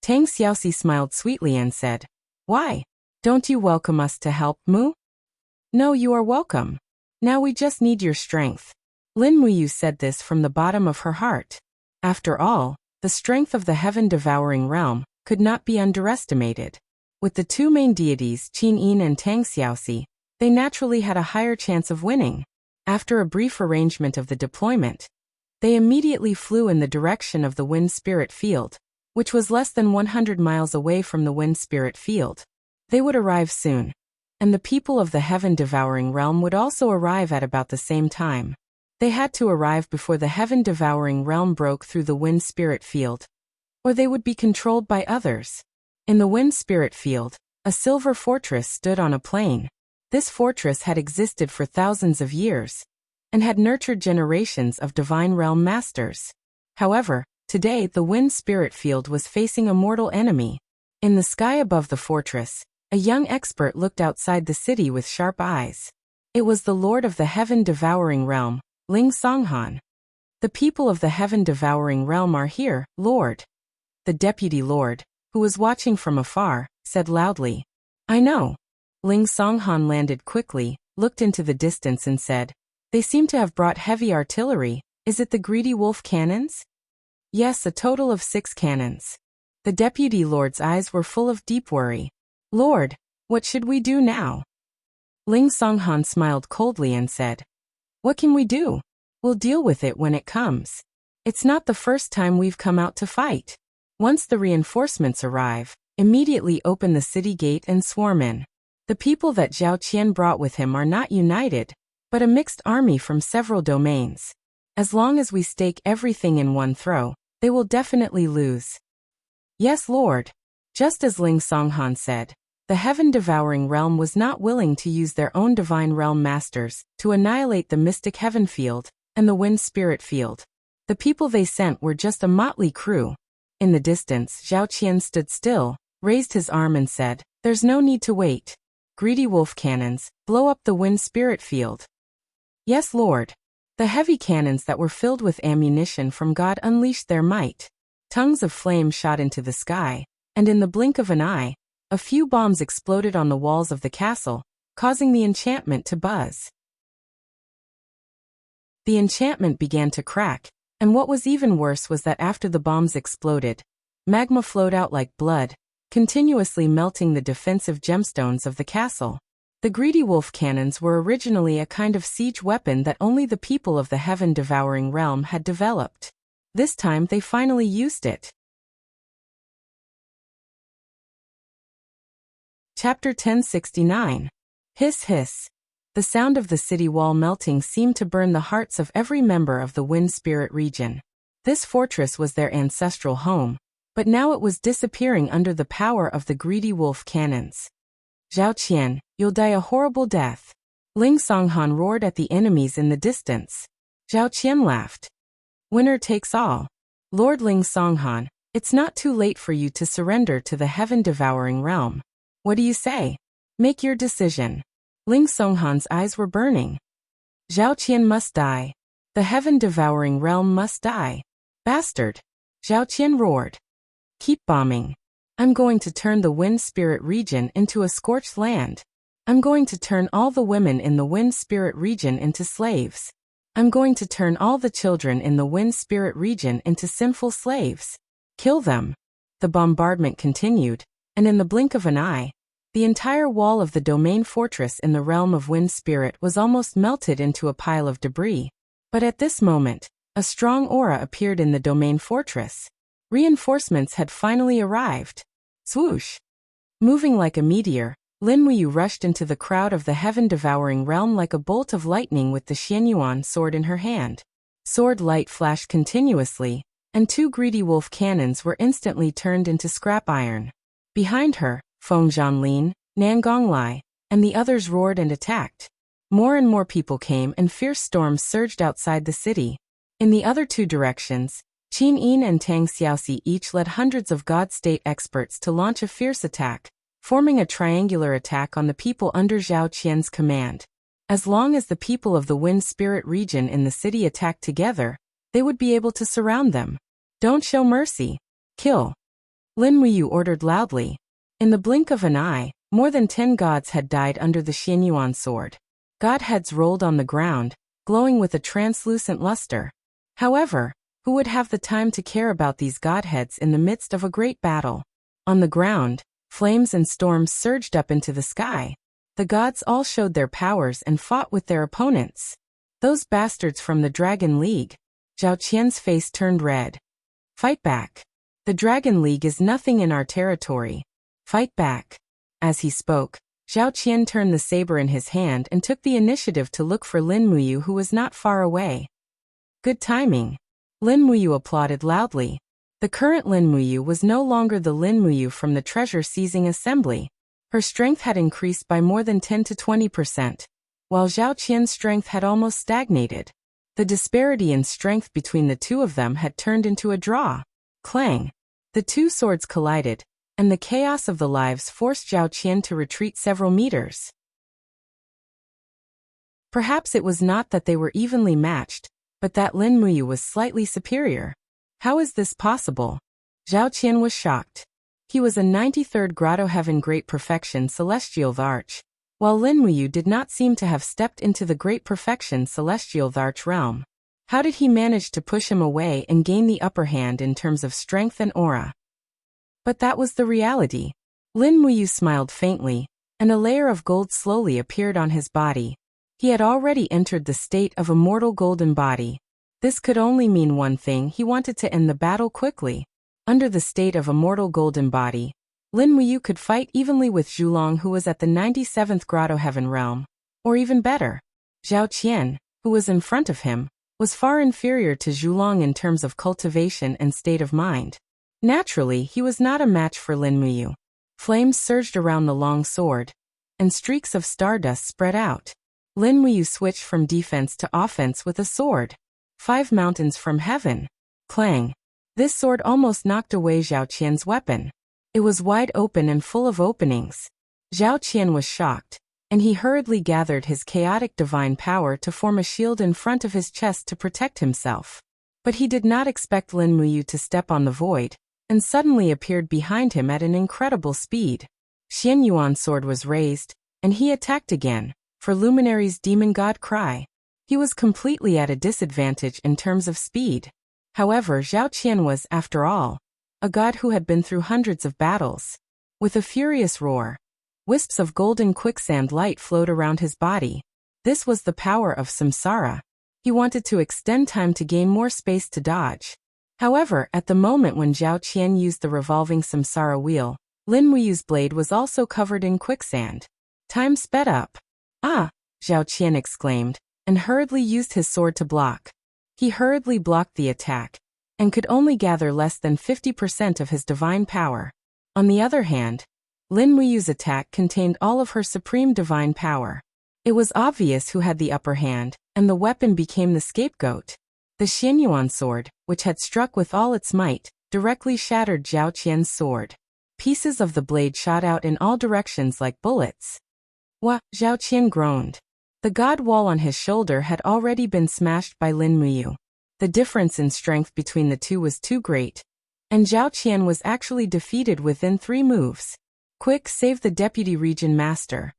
Tang Xiaoxi smiled sweetly and said, why? Don't you welcome us to help, Mu? No, you are welcome. Now we just need your strength. Lin Muyu said this from the bottom of her heart. After all, the strength of the heaven-devouring realm could not be underestimated. With the 2 main deities, Qin Yin and Tang Xiaoxi, they naturally had a higher chance of winning. After a brief arrangement of the deployment, they immediately flew in the direction of the wind spirit field, which was less than 100 miles away from the wind spirit field. They would arrive soon, and the people of the heaven-devouring realm would also arrive at about the same time. They had to arrive before the heaven-devouring realm broke through the wind spirit field, or they would be controlled by others. In the wind spirit field, a silver fortress stood on a plain. This fortress had existed for thousands of years, and had nurtured generations of divine realm masters. However, today the wind spirit field was facing a mortal enemy. In the sky above the fortress, a young expert looked outside the city with sharp eyes. It was the lord of the heaven-devouring realm, Ling Songhan. The people of the heaven-devouring realm are here, Lord. The deputy lord, who was watching from afar, said loudly. I know. Ling Songhan landed quickly, looked into the distance and said, they seem to have brought heavy artillery. Is it the greedy wolf cannons? Yes, a total of 6 cannons. The deputy lord's eyes were full of deep worry. Lord, what should we do now? Ling Songhan smiled coldly and said, what can we do? We'll deal with it when it comes. It's not the first time we've come out to fight. Once the reinforcements arrive, immediately open the city gate and swarm in. The people that Zhao Qian brought with him are not united, but a mixed army from several domains. As long as we stake everything in one throw, they will definitely lose. Yes, Lord. Just as Ling Songhan said, the heaven-devouring realm was not willing to use their own divine realm masters to annihilate the mystic heaven field and the wind spirit field. The people they sent were just a motley crew. In the distance, Zhao Qian stood still, raised his arm and said, "There's no need to wait. Greedy wolf cannons, blow up the wind spirit field." "Yes, Lord." The heavy cannons that were filled with ammunition from God unleashed their might. Tongues of flame shot into the sky, and in the blink of an eye, a few bombs exploded on the walls of the castle, causing the enchantment to buzz. The enchantment began to crack, and what was even worse was that after the bombs exploded, magma flowed out like blood, continuously melting the defensive gemstones of the castle. The greedy wolf cannons were originally a kind of siege weapon that only the people of the heaven-devouring realm had developed. This time they finally used it. Chapter 1069. Hiss hiss. The sound of the city wall melting seemed to burn the hearts of every member of the Wind Spirit region. This fortress was their ancestral home, but now it was disappearing under the power of the greedy wolf cannons. "Zhao Qian, you'll die a horrible death." Ling Songhan roared at the enemies in the distance. Zhao Qian laughed. "Winner takes all. Lord Ling Songhan, it's not too late for you to surrender to the heaven-devouring realm. What do you say? Make your decision." Ling Songhan's eyes were burning. "Zhao Qian must die. The heaven-devouring realm must die. Bastard!" Zhao Qian roared. "Keep bombing. I'm going to turn the Wind Spirit region into a scorched land. I'm going to turn all the women in the Wind Spirit region into slaves. I'm going to turn all the children in the Wind Spirit region into sinful slaves. Kill them." The bombardment continued, and in the blink of an eye, the entire wall of the domain fortress in the realm of Wind Spirit was almost melted into a pile of debris. But at this moment, a strong aura appeared in the domain fortress. Reinforcements had finally arrived. Swoosh! Moving like a meteor, Lin Muyu rushed into the crowd of the heaven-devouring realm like a bolt of lightning with the Xianyuan sword in her hand. Sword light flashed continuously, and 2 greedy wolf cannons were instantly turned into scrap iron. Behind her, Feng Zhanlin, Nan Gonglai, and the others roared and attacked. More and more people came and fierce storms surged outside the city. In the other 2 directions, Qin Yin and Tang Xiaoxi each led hundreds of God State experts to launch a fierce attack, forming a triangular attack on the people under Zhao Qian's command. As long as the people of the Wind Spirit region in the city attacked together, they would be able to surround them. "Don't show mercy. Kill." Lin Muyu ordered loudly. In the blink of an eye, more than 10 gods had died under the Xianyuan sword. God heads rolled on the ground, glowing with a translucent luster. However, who would have the time to care about these godheads in the midst of a great battle? On the ground, flames and storms surged up into the sky. The gods all showed their powers and fought with their opponents. "Those bastards from the Dragon League." Zhao Qian's face turned red. "Fight back. The Dragon League is nothing in our territory. Fight back." As he spoke, Zhao Qian turned the saber in his hand and took the initiative to look for Lin Muyu, who was not far away. "Good timing." Lin Muyu applauded loudly. The current Lin Muyu was no longer the Lin Muyu from the treasure-seizing assembly. Her strength had increased by more than 10 to 20%, while Zhao Qian's strength had almost stagnated. The disparity in strength between the 2 of them had turned into a draw. Clang! The 2 swords collided, and the chaos of the lives forced Zhao Qian to retreat several meters. Perhaps it was not that they were evenly matched, but that Lin Muyu was slightly superior. How is this possible? Zhao Qian was shocked. He was a 93rd Grotto Heaven Great Perfection Celestial Arch, while Lin Muyu did not seem to have stepped into the Great Perfection Celestial Arch realm. How did he manage to push him away and gain the upper hand in terms of strength and aura? But that was the reality. Lin Muyu smiled faintly, and a layer of gold slowly appeared on his body. He had already entered the state of a mortal golden body. This could only mean one thing: he wanted to end the battle quickly. Under the state of a mortal golden body, Lin Muyu could fight evenly with Zhulong, who was at the 97th Grotto Heaven realm. Or even better, Zhao Qian, who was in front of him, was far inferior to Zhulong in terms of cultivation and state of mind. Naturally, he was not a match for Lin Muyu. Flames surged around the long sword, and streaks of stardust spread out. Lin Muyu switched from defense to offense with a sword. 5 mountains from heaven. Clang. This sword almost knocked away Zhao Qian's weapon. It was wide open and full of openings. Zhao Qian was shocked, and he hurriedly gathered his chaotic divine power to form a shield in front of his chest to protect himself. But he did not expect Lin Muyu to step on the void, and suddenly appeared behind him at an incredible speed. Xian Yuan's sword was raised, and he attacked again, for Luminary's demon god cry. He was completely at a disadvantage in terms of speed. However, Zhao Qian was, after all, a god who had been through hundreds of battles. With a furious roar, wisps of golden quicksand light flowed around his body. This was the power of samsara. He wanted to extend time to gain more space to dodge. However, at the moment when Zhao Qian used the revolving samsara wheel, Lin Muyu's blade was also covered in quicksand. Time sped up. Ah! Zhao Qian exclaimed, and hurriedly used his sword to block. He hurriedly blocked the attack, and could only gather less than 50% of his divine power. On the other hand, Lin Muyu's attack contained all of her supreme divine power. It was obvious who had the upper hand, and the weapon became the scapegoat. The Xianyuan sword, which had struck with all its might, directly shattered Zhao Qian's sword. Pieces of the blade shot out in all directions like bullets. Wah! Zhao Qian groaned. The god wall on his shoulder had already been smashed by Lin Muyu. The difference in strength between the two was too great, and Zhao Qian was actually defeated within 3 moves. Quick, save the deputy region master.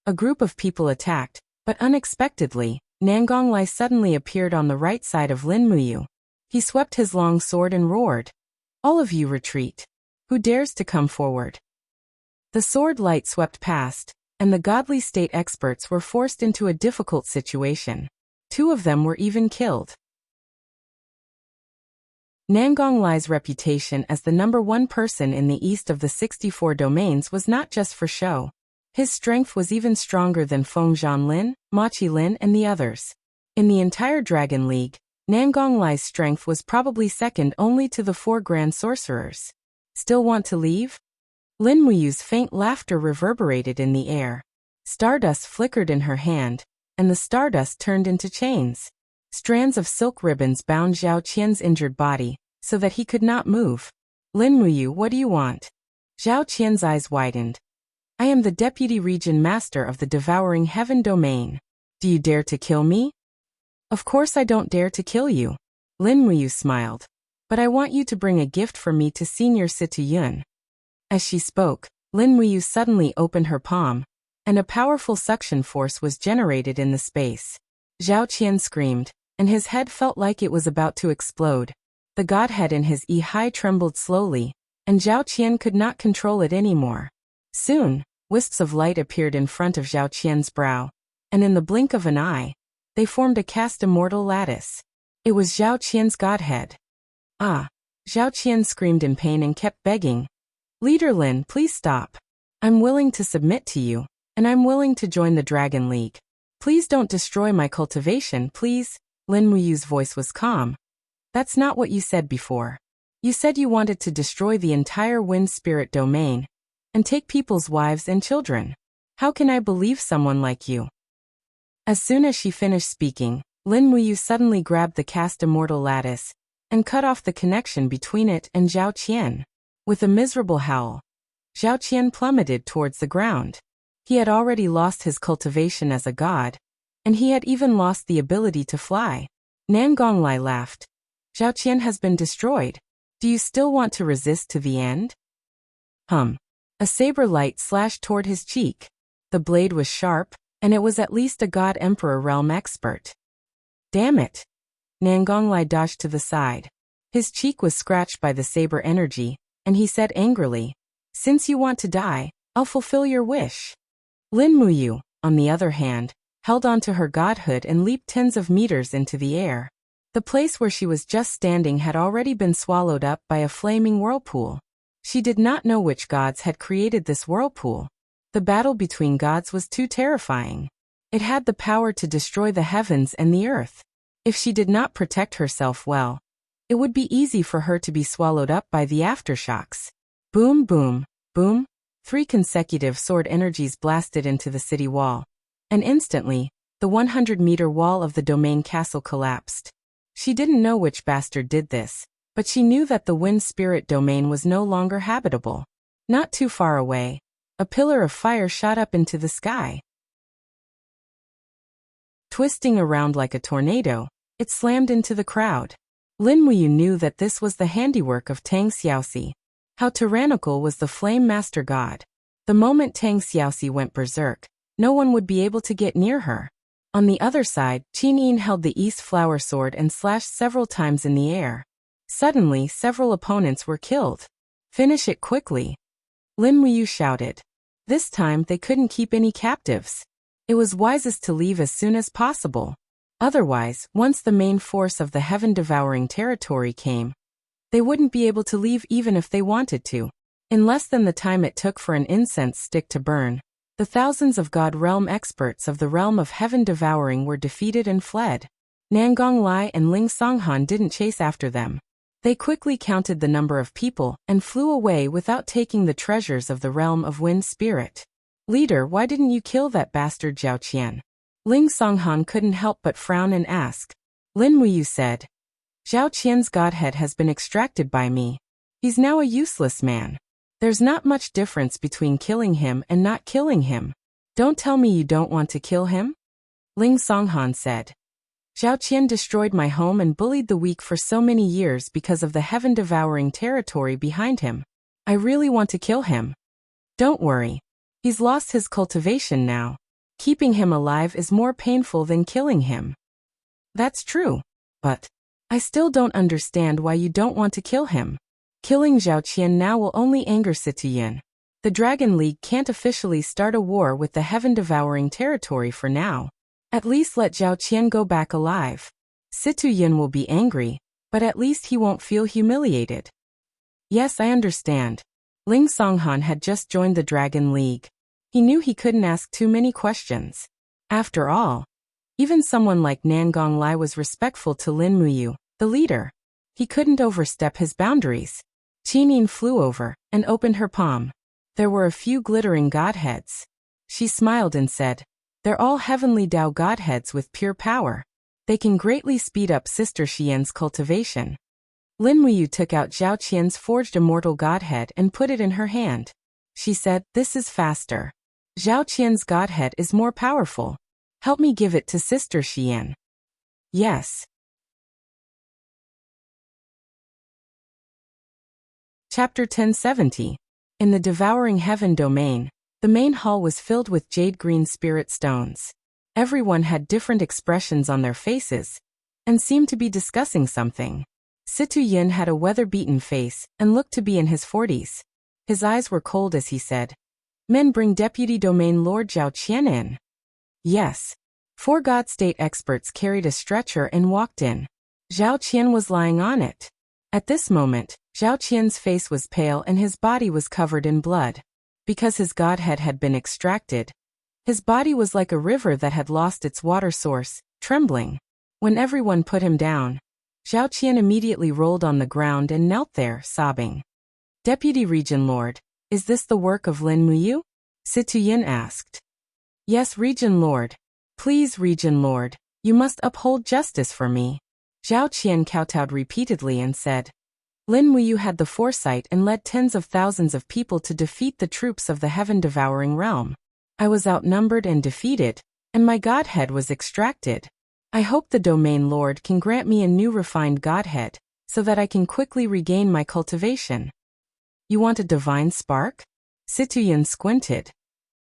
A group of people attacked, but unexpectedly, Nangonglai suddenly appeared on the right side of Lin Muyu. He swept his long sword and roared, "All of you retreat. Who dares to come forward?" The sword light swept past, and the godly state experts were forced into a difficult situation. 2 of them were even killed. Nangonglai's reputation as the #1 person in the east of the 64 domains was not just for show. His strength was even stronger than Feng Zhanlin, Ma Qilin, and the others. In the entire Dragon League, Nangonglai's strength was probably second only to the 4 grand sorcerers. Still want to leave? Lin Muyu's faint laughter reverberated in the air. Stardust flickered in her hand, and the stardust turned into chains. Strands of silk ribbons bound Zhao Qian's injured body, so that he could not move. "Lin Muyu, what do you want?" Zhao Qian's eyes widened. "I am the Deputy Region Master of the Devouring Heaven Domain. Do you dare to kill me?" "Of course I don't dare to kill you." Lin Muyu smiled. "But I want you to bring a gift for me to Senior Situ Yun." As she spoke, Lin Muyu suddenly opened her palm, and a powerful suction force was generated in the space. Zhao Qian screamed, and his head felt like it was about to explode. The godhead in his eye trembled slowly, and Zhao Qian could not control it anymore. Soon, wisps of light appeared in front of Zhao Qian's brow, and in the blink of an eye, they formed a cast immortal lattice. It was Zhao Qian's godhead. "Ah!" Zhao Qian screamed in pain and kept begging. "Leader Lin, please stop. I'm willing to submit to you, and I'm willing to join the Dragon League. Please don't destroy my cultivation, please." Lin Muyu's voice was calm. "That's not what you said before. You said you wanted to destroy the entire Wind Spirit domain, and take people's wives and children. How can I believe someone like you?" As soon as she finished speaking, Lin Muyu suddenly grabbed the cast immortal lattice, and cut off the connection between it and Zhao Qian. With a miserable howl, Zhao Qian plummeted towards the ground. He had already lost his cultivation as a god, and he had even lost the ability to fly. Nangonglai laughed. "Zhao Qian has been destroyed. Do you still want to resist to the end?" A saber light slashed toward his cheek. The blade was sharp, and it was at least a god emperor realm expert. "Damn it!" Nangonglai dodged to the side. His cheek was scratched by the saber energy, and he said angrily, "Since you want to die, I'll fulfill your wish." Lin Muyu, on the other hand, held on to her godhood and leaped tens of meters into the air. The place where she was just standing had already been swallowed up by a flaming whirlpool. She did not know which gods had created this whirlpool. The battle between gods was too terrifying. It had the power to destroy the heavens and the earth. If she did not protect herself well, it would be easy for her to be swallowed up by the aftershocks. Boom, boom, boom. 3 consecutive sword energies blasted into the city wall, and instantly, the 100-meter wall of the domain castle collapsed. She didn't know which bastard did this, but she knew that the wind spirit domain was no longer habitable. Not too far away, a pillar of fire shot up into the sky. Twisting around like a tornado, it slammed into the crowd. Lin Muyu knew that this was the handiwork of Tang Xiaoxi. How tyrannical was the flame master god. The moment Tang Xiaoxi went berserk, no one would be able to get near her. On the other side, Qin Yin held the East Flower Sword and slashed several times in the air. Suddenly, several opponents were killed. Finish it quickly, Lin Muyu shouted. This time they couldn't keep any captives. It was wisest to leave as soon as possible. Otherwise, once the main force of the heaven-devouring territory came, they wouldn't be able to leave even if they wanted to. In less than the time it took for an incense stick to burn, the thousands of God realm experts of the realm of heaven-devouring were defeated and fled. Nangong Lai and Ling Songhan didn't chase after them. They quickly counted the number of people and flew away without taking the treasures of the realm of wind spirit. Leader, why didn't you kill that bastard Zhao Qian? Ling Songhan couldn't help but frown and ask. Lin Muyu said, Zhao Qian's godhead has been extracted by me. He's now a useless man. There's not much difference between killing him and not killing him. Don't tell me you don't want to kill him? Ling Songhan said. Zhao Qian destroyed my home and bullied the weak for so many years because of the heaven-devouring territory behind him. I really want to kill him. Don't worry. He's lost his cultivation now. Keeping him alive is more painful than killing him. That's true. But I still don't understand why you don't want to kill him. Killing Zhao Qian now will only anger Situyin. The Dragon League can't officially start a war with the heaven-devouring territory for now. At least let Zhao Qian go back alive. Situyin will be angry, but at least he won't feel humiliated. Yes, I understand. Ling Songhan had just joined the Dragon League. He knew he couldn't ask too many questions. After all, even someone like Nangong Lai was respectful to Lin Muyu, the leader. He couldn't overstep his boundaries. Qin Yin flew over and opened her palm. There were a few glittering godheads. She smiled and said, They're all heavenly Tao godheads with pure power. They can greatly speed up Sister Xian's cultivation. Lin Muyu took out Zhao Qian's forged immortal godhead and put it in her hand. She said, This is faster. Zhao Qian's godhead is more powerful. Help me give it to Sister Xian. Yes. Chapter 1070. In the Devouring Heaven domain, the main hall was filled with jade-green spirit stones. Everyone had different expressions on their faces and seemed to be discussing something. Situyin had a weather-beaten face and looked to be in his 40s. His eyes were cold as he said, Men, bring Deputy Domain Lord Zhao Qian in. Yes. 4 God State experts carried a stretcher and walked in. Zhao Qian was lying on it. At this moment, Zhao Qian's face was pale and his body was covered in blood. Because his godhead had been extracted, his body was like a river that had lost its water source, trembling. When everyone put him down, Zhao Qian immediately rolled on the ground and knelt there, sobbing. Deputy Region Lord, is this the work of Lin Muyu? Situyin asked. Yes, Region Lord. Please, Region Lord, you must uphold justice for me. Zhao Qian kowtowed repeatedly and said, Lin Muyu had the foresight and led tens of thousands of people to defeat the troops of the heaven-devouring realm. I was outnumbered and defeated, and my godhead was extracted. I hope the Domain Lord can grant me a new refined godhead, so that I can quickly regain my cultivation. You want a divine spark? Situyin squinted.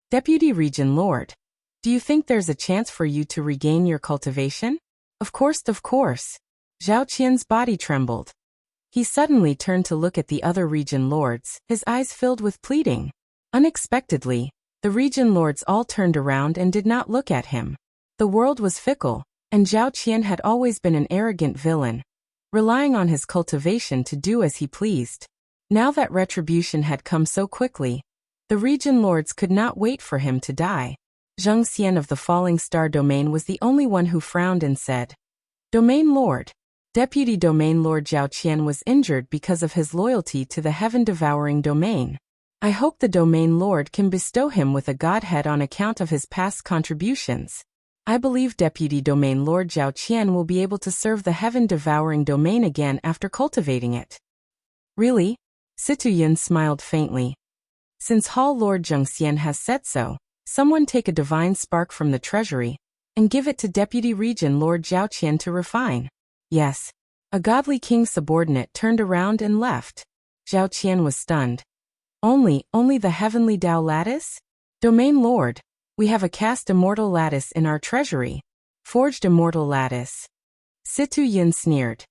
Deputy Region Lord, do you think there's a chance for you to regain your cultivation? Of course, of course. Zhao Qian's body trembled. He suddenly turned to look at the other region lords, his eyes filled with pleading. Unexpectedly, the region lords all turned around and did not look at him. The world was fickle, and Zhao Qian had always been an arrogant villain, relying on his cultivation to do as he pleased. Now that retribution had come so quickly, the region lords could not wait for him to die. Zheng Xian of the Falling Star Domain was the only one who frowned and said, Domain Lord. Deputy Domain Lord Zhao Qian was injured because of his loyalty to the heaven-devouring domain. I hope the Domain Lord can bestow him with a godhead on account of his past contributions. I believe Deputy Domain Lord Zhao Qian will be able to serve the heaven-devouring domain again after cultivating it. Really? Situ Yun smiled faintly. Since Hall Lord Zheng Xian has said so, someone take a divine spark from the treasury and give it to Deputy Region Lord Zhao Qian to refine. Yes. A godly king's subordinate turned around and left. Zhao Qian was stunned. Only the heavenly Dao lattice? Domain Lord, we have a cast immortal lattice in our treasury. Forged immortal lattice. Situ Yun sneered.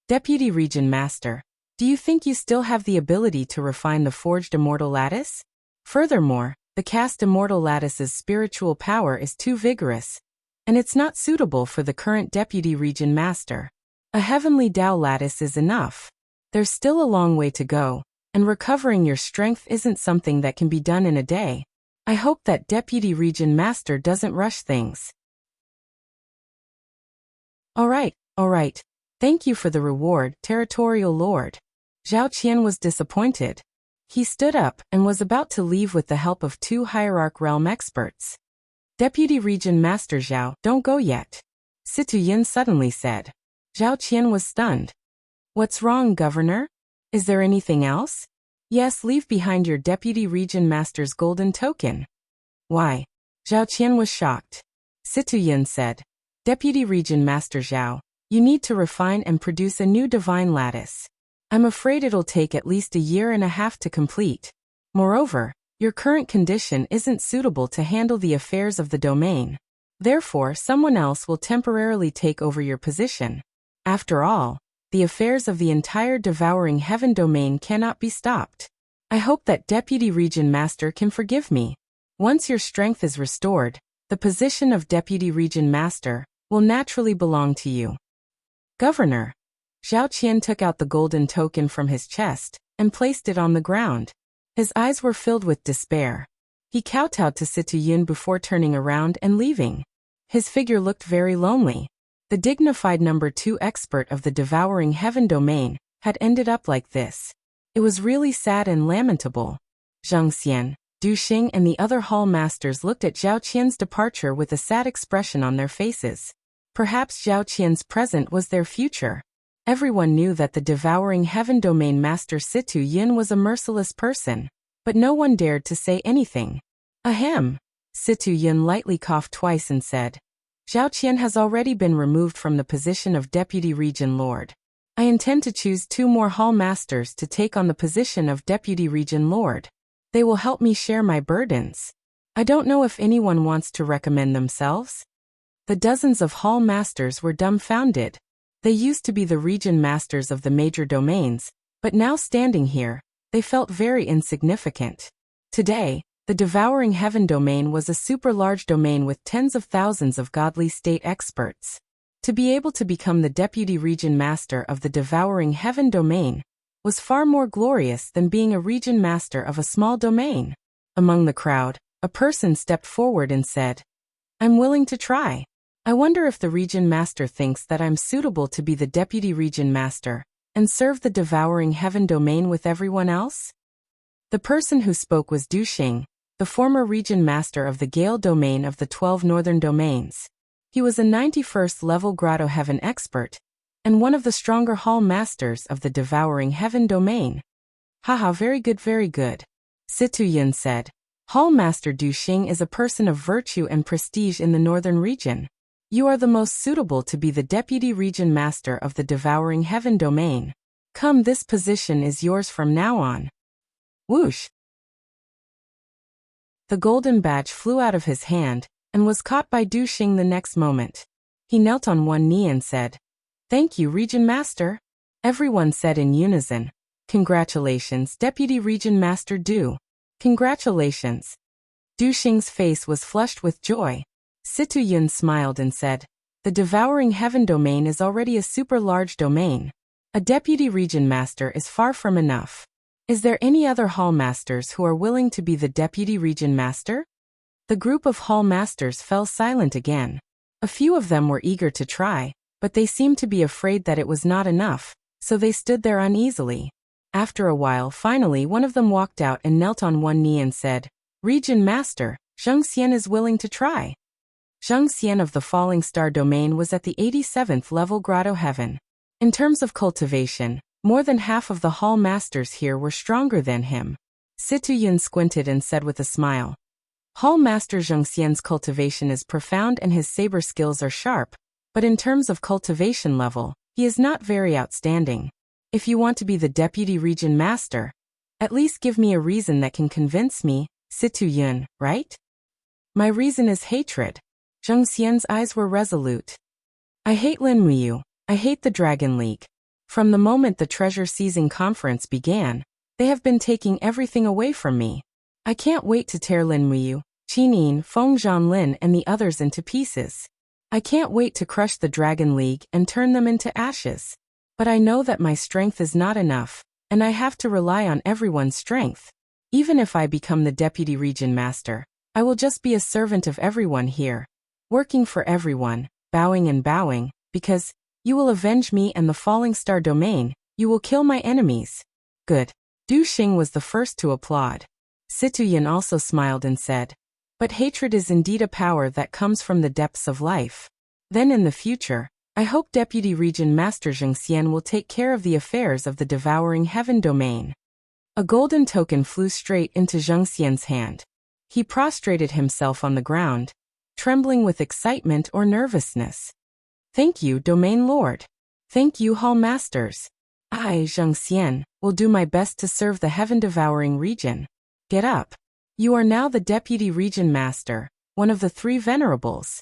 Deputy Region Master, do you think you still have the ability to refine the forged immortal lattice? Furthermore, the cast immortal lattice's spiritual power is too vigorous, and it's not suitable for the current Deputy Region Master. A heavenly Dao lattice is enough. There's still a long way to go, and recovering your strength isn't something that can be done in a day. I hope that Deputy Region Master doesn't rush things. All right. Thank you for the reward, Territorial Lord. Zhao Qian was disappointed. He stood up and was about to leave with the help of 2 Hierarch Realm experts. Deputy Region Master Zhao, don't go yet. Situ Yin suddenly said. Zhao Qian was stunned. What's wrong, Governor? Is there anything else? Yes, leave behind your Deputy Region Master's golden token. Why? Zhao Qian was shocked. Situ Yin said. Deputy Region Master Zhao, you need to refine and produce a new divine lattice. I'm afraid it'll take at least a year and a half to complete. Moreover, your current condition isn't suitable to handle the affairs of the domain. Therefore, someone else will temporarily take over your position. After all, the affairs of the entire devouring heaven domain cannot be stopped. I hope that Deputy Region Master can forgive me. Once your strength is restored, the position of Deputy Region Master will naturally belong to you. Governor. Zhao Qian took out the golden token from his chest and placed it on the ground. His eyes were filled with despair. He kowtowed to Situ Yun before turning around and leaving. His figure looked very lonely. The dignified number 2 expert of the devouring heaven domain had ended up like this. It was really sad and lamentable. Zheng Xian, Du Xing and the other hall masters looked at Zhao Qian's departure with a sad expression on their faces. Perhaps Zhao Qian's present was their future. Everyone knew that the devouring heaven domain master Situ Yin was a merciless person, but no one dared to say anything. Ahem. Situ Yin lightly coughed twice and said, Zhao Qian has already been removed from the position of Deputy Region Lord. I intend to choose 2 more hall masters to take on the position of Deputy Region Lord. They will help me share my burdens. I don't know if anyone wants to recommend themselves. The dozens of hall masters were dumbfounded. They used to be the region masters of the major domains, but now standing here, they felt very insignificant. Today, the devouring heaven domain was a super large domain with tens of thousands of godly state experts. To be able to become the deputy region master of the devouring heaven domain was far more glorious than being a region master of a small domain. Among the crowd, a person stepped forward and said, I'm willing to try. I wonder if the region master thinks that I'm suitable to be the deputy region master and serve the devouring heaven domain with everyone else? The person who spoke was Du Xing, the former region master of the Gale domain of the 12 northern domains. He was a 91st level Grotto Heaven expert and one of the stronger hall masters of the devouring heaven domain. Haha, very good, very good. Situ Yin said. Hall Master Du Xing is a person of virtue and prestige in the northern region. You are the most suitable to be the deputy region master of the devouring heaven domain. Come, this position is yours from now on. Whoosh! The golden badge flew out of his hand and was caught by Du Xing the next moment. He knelt on one knee and said, Thank you, Region Master. Everyone said in unison, Congratulations, Deputy Region Master Du. Congratulations. Du Xing's face was flushed with joy. Situ Yun smiled and said, The devouring heaven domain is already a super large domain. A deputy region master is far from enough. Is there any other hall masters who are willing to be the deputy region master? The group of hall masters fell silent again. A few of them were eager to try, but they seemed to be afraid that it was not enough, so they stood there uneasily. After a while, finally one of them walked out and knelt on one knee and said, Region Master, Zheng Xian is willing to try. Zhang Xian of the Falling Star Domain was at the 87th level Grotto Heaven. In terms of cultivation, more than half of the hall masters here were stronger than him. Situ Yun squinted and said with a smile. Hall Master Zhang Xian's cultivation is profound and his saber skills are sharp, but in terms of cultivation level, he is not very outstanding. If you want to be the Deputy Region Master, at least give me a reason that can convince me, Situ Yun, right? My reason is hatred. Zhang Xian's eyes were resolute. I hate Lin Muyu. I hate the Dragon League. From the moment the treasure-seizing conference began, they have been taking everything away from me. I can't wait to tear Lin Muyu, Qin Yin, Feng Zhanlin and the others into pieces. I can't wait to crush the Dragon League and turn them into ashes. But I know that my strength is not enough, and I have to rely on everyone's strength. Even if I become the Deputy Region Master, I will just be a servant of everyone here, working for everyone, bowing, because you will avenge me and the Falling Star Domain, you will kill my enemies. Good. Du Xing was the first to applaud. Situ Yin also smiled and said, but hatred is indeed a power that comes from the depths of life. Then in the future, I hope Deputy Region Master Zhang Xian will take care of the affairs of the Devouring Heaven Domain. A golden token flew straight into Zhang Xian's hand. He prostrated himself on the ground, trembling with excitement or nervousness. Thank you, Domain Lord. Thank you, Hall Masters. I, Zhang Xian, will do my best to serve the Heaven-Devouring Region. Get up. You are now the Deputy Region Master, one of the three Venerables.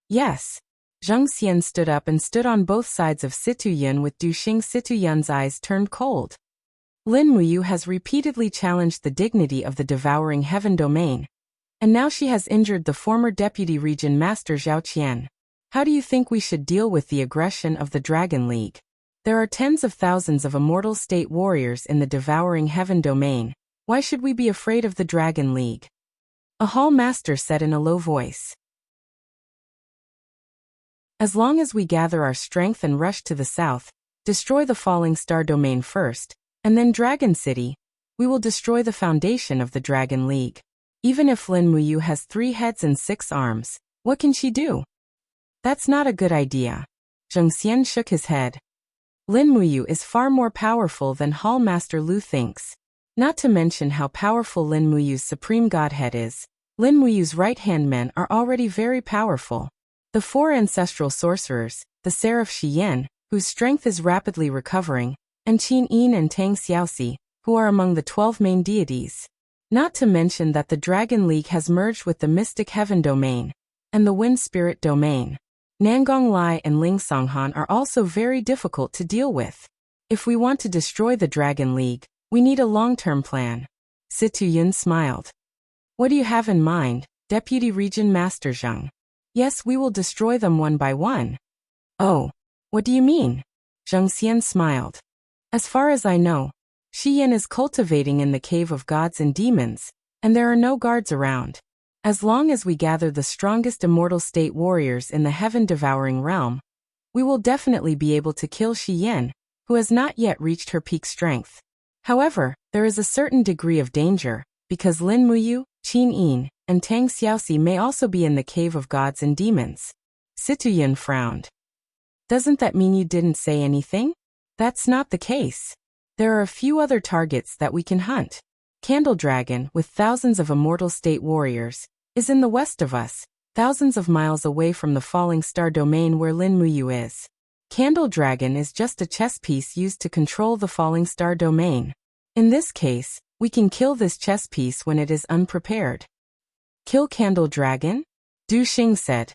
Yes. Zhang Xian stood up and stood on both sides of Situ Yun with Du Xing. Situ Yun's eyes turned cold. Lin Muyu has repeatedly challenged the dignity of the Devouring Heaven Domain, and now she has injured the former Deputy Region Master Zhao Qian. How do you think we should deal with the aggression of the Dragon League? There are tens of thousands of immortal state warriors in the Devouring Heaven Domain. Why should we be afraid of the Dragon League? A hall master said in a low voice. As long as we gather our strength and rush to the south, destroy the Falling Star Domain first, and then Dragon City, we will destroy the foundation of the Dragon League. Even if Lin Muyu has 3 heads and 6 arms, what can she do? That's not a good idea. Zhang Xian shook his head. Lin Muyu is far more powerful than Hall Master Lu thinks. Not to mention how powerful Lin Muyu's supreme godhead is. Lin Muyu's right-hand men are already very powerful. The 4 ancestral sorcerers, the Seraph Shiyan, whose strength is rapidly recovering, and Qin Yin and Tang Xiaoxi, who are among the 12 main deities. Not to mention that the Dragon League has merged with the Mystic Heaven Domain and the Wind Spirit Domain. Nangong Lai and Ling Songhan are also very difficult to deal with. If we want to destroy the Dragon League, we need a long-term plan. Situ Yun smiled. What do you have in mind, Deputy Region Master Zhang? Yes, we will destroy them one by one. Oh, what do you mean? Zhang Xian smiled. As far as I know, Shi Yin is cultivating in the Cave of Gods and Demons, and there are no guards around. As long as we gather the strongest immortal state warriors in the heaven-devouring realm, we will definitely be able to kill Shi Yin, who has not yet reached her peak strength. However, there is a certain degree of danger, because Lin Muyu, Qin Yin, and Tang Xiaoxi may also be in the Cave of Gods and Demons. Situ Yun frowned. Doesn't that mean you didn't say anything? That's not the case. There are a few other targets that we can hunt. Candle Dragon, with thousands of immortal state warriors, is in the west of us, thousands of miles away from the Falling Star Domain where Lin Muyu is. Candle Dragon is just a chess piece used to control the Falling Star Domain. In this case, we can kill this chess piece when it is unprepared. Kill Candle Dragon? Du Xing said.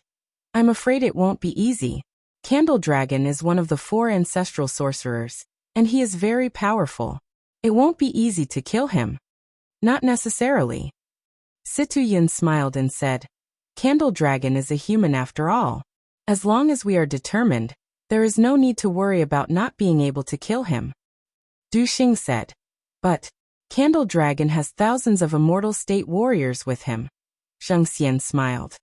I'm afraid it won't be easy. Candle Dragon is one of the 4 ancestral sorcerers, and he is very powerful. It won't be easy to kill him. Not necessarily. Situ Yun smiled and said, Candle Dragon is a human after all. As long as we are determined, there is no need to worry about not being able to kill him. Du Xing said. But Candle Dragon has thousands of immortal state warriors with him. Zhang Xian smiled.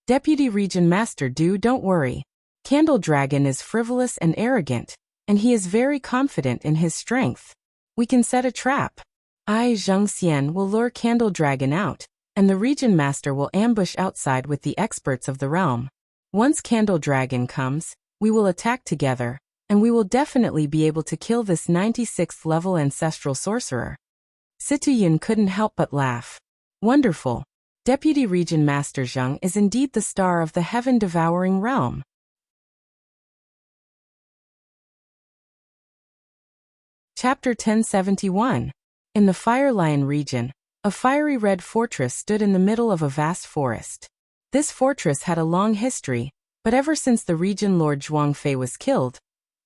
Deputy Region Master Du, don't worry. Candle Dragon is frivolous and arrogant, and he is very confident in his strength. We can set a trap. I, Zhang Xian, will lure Candle Dragon out, and the region master will ambush outside with the experts of the realm. Once Candle Dragon comes, we will attack together, and we will definitely be able to kill this 96th level ancestral sorcerer. Situyun couldn't help but laugh. Wonderful. Deputy Region Master Zheng is indeed the star of the heaven-devouring realm. Chapter 1071. In the Fire Lion region, a fiery red fortress stood in the middle of a vast forest. This fortress had a long history, but ever since the region Lord Zhuangfei was killed,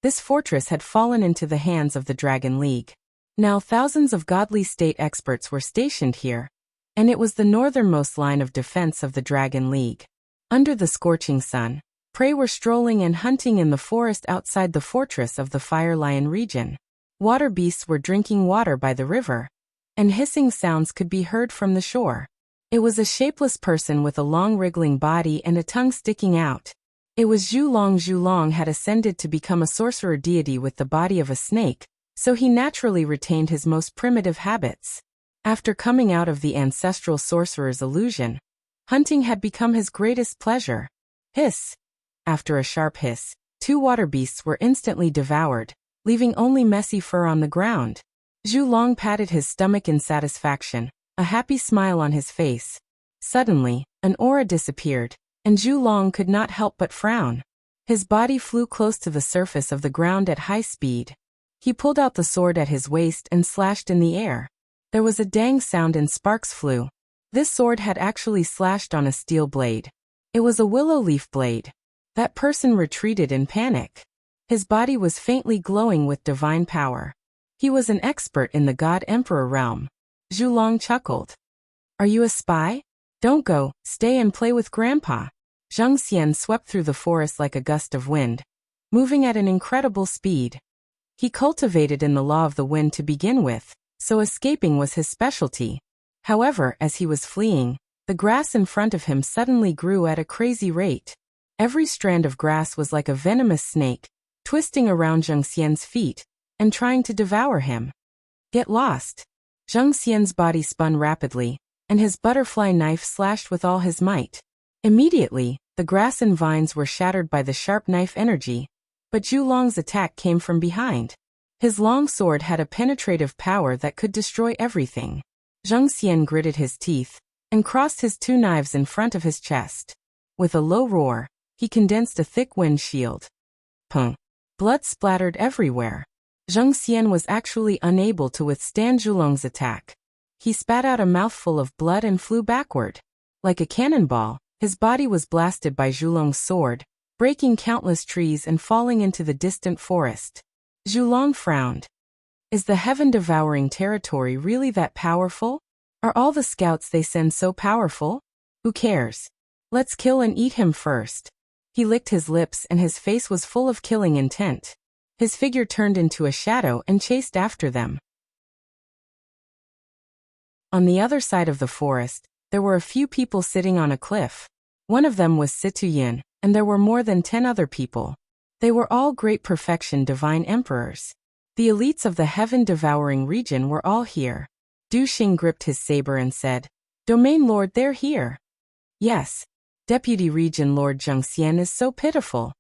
this fortress had fallen into the hands of the Dragon League. Now thousands of godly state experts were stationed here, and it was the northernmost line of defense of the Dragon League. Under the scorching sun, prey were strolling and hunting in the forest outside the fortress of the Fire Lion region. Water beasts were drinking water by the river, and hissing sounds could be heard from the shore. It was a shapeless person with a long wriggling body and a tongue sticking out. It was Zhu Long. Zhu Long had ascended to become a sorcerer deity with the body of a snake, so he naturally retained his most primitive habits. After coming out of the ancestral sorcerer's illusion, hunting had become his greatest pleasure. Hiss! After a sharp hiss, 2 water beasts were instantly devoured, leaving only messy fur on the ground. Zhu Long patted his stomach in satisfaction, a happy smile on his face. Suddenly, an aura disappeared, and Zhu Long could not help but frown. His body flew close to the surface of the ground at high speed. He pulled out the sword at his waist and slashed in the air. There was a dang sound and sparks flew. This sword had actually slashed on a steel blade. It was a willow leaf blade. That person retreated in panic. His body was faintly glowing with divine power. He was an expert in the God-Emperor realm. Zhu Long chuckled. Are you a spy? Don't go, stay and play with Grandpa. Zheng Xian swept through the forest like a gust of wind, moving at an incredible speed. He cultivated in the law of the wind to begin with, so escaping was his specialty. However, as he was fleeing, the grass in front of him suddenly grew at a crazy rate. Every strand of grass was like a venomous snake, twisting around Zheng Xian's feet, and trying to devour him. Get lost. Zheng Xian's body spun rapidly, and his butterfly knife slashed with all his might. Immediately, the grass and vines were shattered by the sharp knife energy, but Zhu Long's attack came from behind. His long sword had a penetrative power that could destroy everything. Zheng Xian gritted his teeth, and crossed his 2 knives in front of his chest. With a low roar, he condensed a thick wind shield. Pung! Blood splattered everywhere. Zheng Xian was actually unable to withstand Zhu Long's attack. He spat out a mouthful of blood and flew backward. Like a cannonball, his body was blasted by Zhu Long's sword, breaking countless trees and falling into the distant forest. Zhu Long frowned. Is the heaven-devouring territory really that powerful? Are all the scouts they send so powerful? Who cares? Let's kill and eat him first. He licked his lips and his face was full of killing intent. His figure turned into a shadow and chased after them. On the other side of the forest, there were a few people sitting on a cliff. One of them was Situyun, and there were more than 10 other people. They were all great perfection divine emperors. The elites of the heaven-devouring region were all here. Du Xing gripped his saber and said, Domain Lord, they're here. Yes. Deputy Region Lord Zheng Xian is so pitiful.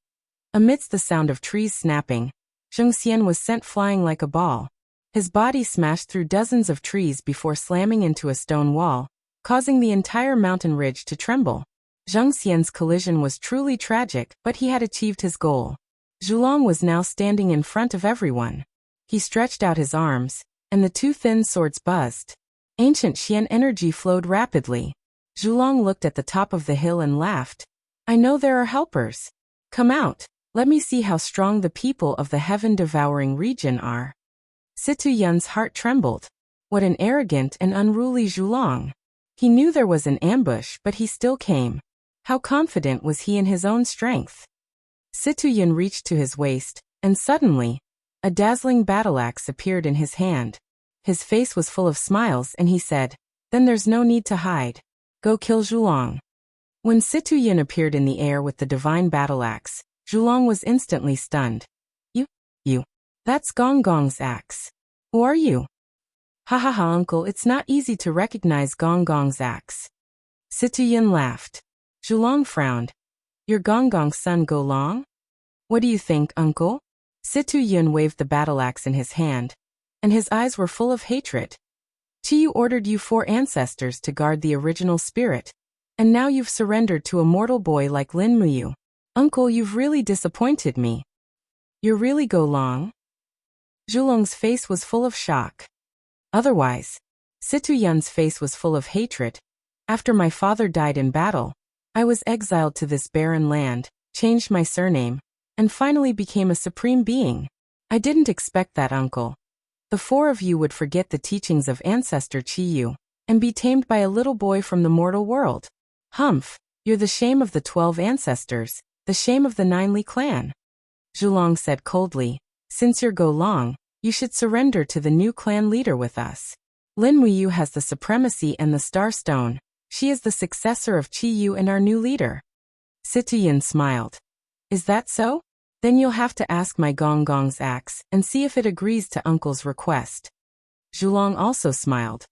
Amidst the sound of trees snapping, Zheng Xian was sent flying like a ball. His body smashed through dozens of trees before slamming into a stone wall, causing the entire mountain ridge to tremble. Zheng Xian's collision was truly tragic, but he had achieved his goal. Zhu Long was now standing in front of everyone. He stretched out his arms, and the 2 thin swords buzzed. Ancient Xian energy flowed rapidly. Zhu Long looked at the top of the hill and laughed. I know there are helpers. Come out, let me see how strong the people of the heaven-devouring region are. Situyun's heart trembled. What an arrogant and unruly Zhu Long. He knew there was an ambush, but he still came. How confident was he in his own strength? Situyun reached to his waist, and suddenly, a dazzling battle-axe appeared in his hand. His face was full of smiles and he said, Then there's no need to hide. Go kill Zhu Long. When Situyun appeared in the air with the divine battle-axe, Zhu Long was instantly stunned. You. That's Gong Gong's axe. Who are you? Ha ha ha, uncle, it's not easy to recognize Gong Gong's axe. Situyun laughed. Zhulong frowned. Your Gonggong's son Go Long? What do you think, uncle? Situyun waved the battle axe in his hand, and his eyes were full of hatred. Chiyu ordered you 4 ancestors to guard the original spirit, and now you've surrendered to a mortal boy like Lin Muyu. Uncle, you've really disappointed me. You're really Go Long? Zhulong's face was full of shock. Otherwise, Situyun's face was full of hatred. After my father died in battle, I was exiled to this barren land, changed my surname, and finally became a supreme being. I didn't expect that, uncle. The 4 of you would forget the teachings of ancestor Chiyu, and be tamed by a little boy from the mortal world. Humph, you're the shame of the 12 ancestors, the shame of the 9 Li clan. Zhulong said coldly, since you're Go Long, you should surrender to the new clan leader with us. Lin Muyu has the supremacy and the Star Stone. She is the successor of Chiyu and our new leader. Situyun smiled. Is that so? Then you'll have to ask my Gonggong's axe and see if it agrees to uncle's request. Zhulong also smiled.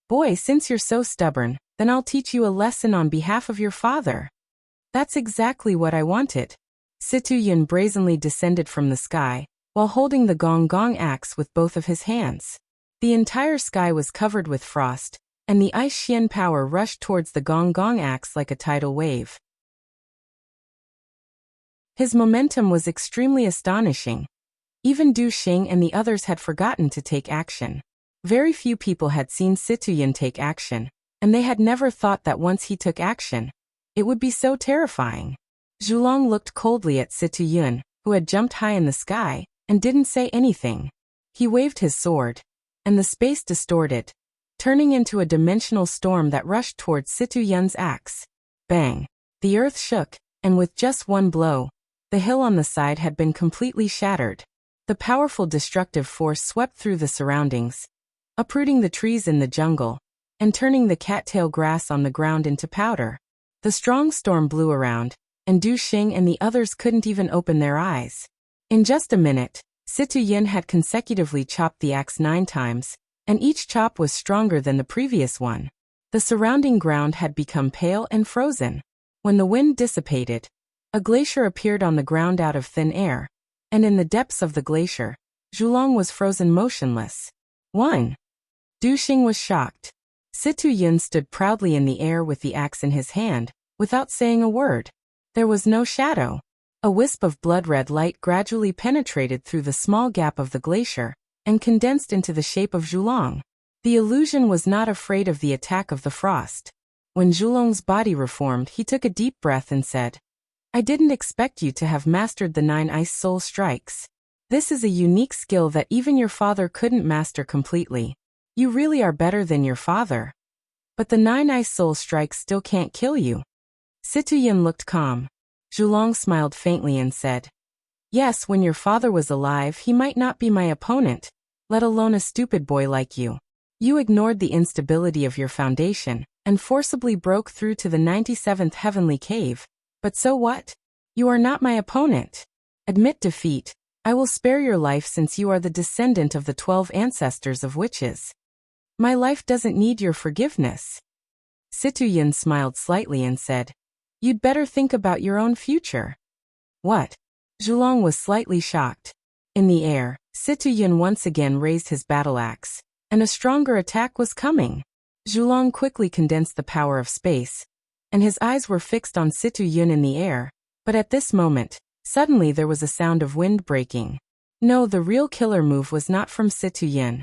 Boy, since you're so stubborn, then I'll teach you a lesson on behalf of your father. That's exactly what I wanted. Situyun brazenly descended from the sky, while holding the Gonggong axe with both of his hands. The entire sky was covered with frost, and the ice Xian power rushed towards the Gonggong axe like a tidal wave. His momentum was extremely astonishing. Even Du Xing and the others had forgotten to take action. Very few people had seen Situyun take action, and they had never thought that once he took action, it would be so terrifying. Zhulong looked coldly at Situyun, who had jumped high in the sky, and didn't say anything. He waved his sword, and the space distorted, turning into a dimensional storm that rushed towards Situyun's axe. Bang! The earth shook, and with just one blow, the hill on the side had been completely shattered. The powerful destructive force swept through the surroundings, uprooting the trees in the jungle, and turning the cattail grass on the ground into powder. The strong storm blew around, and Du Xing and the others couldn't even open their eyes. In just a minute, Situyun had consecutively chopped the axe 9 times, and each chop was stronger than the previous one. The surrounding ground had become pale and frozen. When the wind dissipated, a glacier appeared on the ground out of thin air, and in the depths of the glacier, Zhulong was frozen motionless. 1. Du Xing was shocked. Situyun stood proudly in the air with the axe in his hand, without saying a word. There was no shadow. A wisp of blood-red light gradually penetrated through the small gap of the glacier, and condensed into the shape of Zhulong. The illusion was not afraid of the attack of the frost. When Zhulong's body reformed, he took a deep breath and said, I didn't expect you to have mastered the 9 ice soul strikes. This is a unique skill that even your father couldn't master completely. You really are better than your father. But the 9 ice soul strikes still can't kill you. Situyun looked calm. Zhulong smiled faintly and said, Yes, when your father was alive he might not be my opponent, let alone a stupid boy like you. You ignored the instability of your foundation, and forcibly broke through to the 97th heavenly cave. But so what? You are not my opponent. Admit defeat. I will spare your life since you are the descendant of the 12 ancestors of witches. My life doesn't need your forgiveness. Situyun smiled slightly and said, You'd better think about your own future. What? Zhulong was slightly shocked. In the air, Situyun once again raised his battle axe, and a stronger attack was coming. Zhulong quickly condensed the power of space, and his eyes were fixed on Situyun in the air, but at this moment, suddenly there was a sound of wind breaking. No, the real killer move was not from Situyun.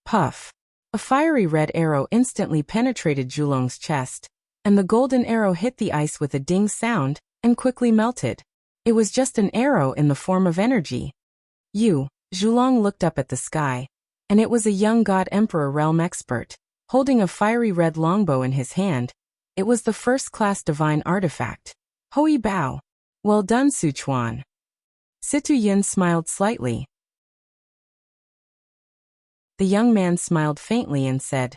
Puff! A fiery red arrow instantly penetrated Zhulong's chest, and the golden arrow hit the ice with a ding sound, and quickly melted. It was just an arrow in the form of energy. Zhulong looked up at the sky, and it was a young god emperor realm expert, holding a fiery red longbow in his hand. It was the first-class divine artifact. Hoi Bao. Well done, Sichuan. Situyun smiled slightly. The young man smiled faintly and said,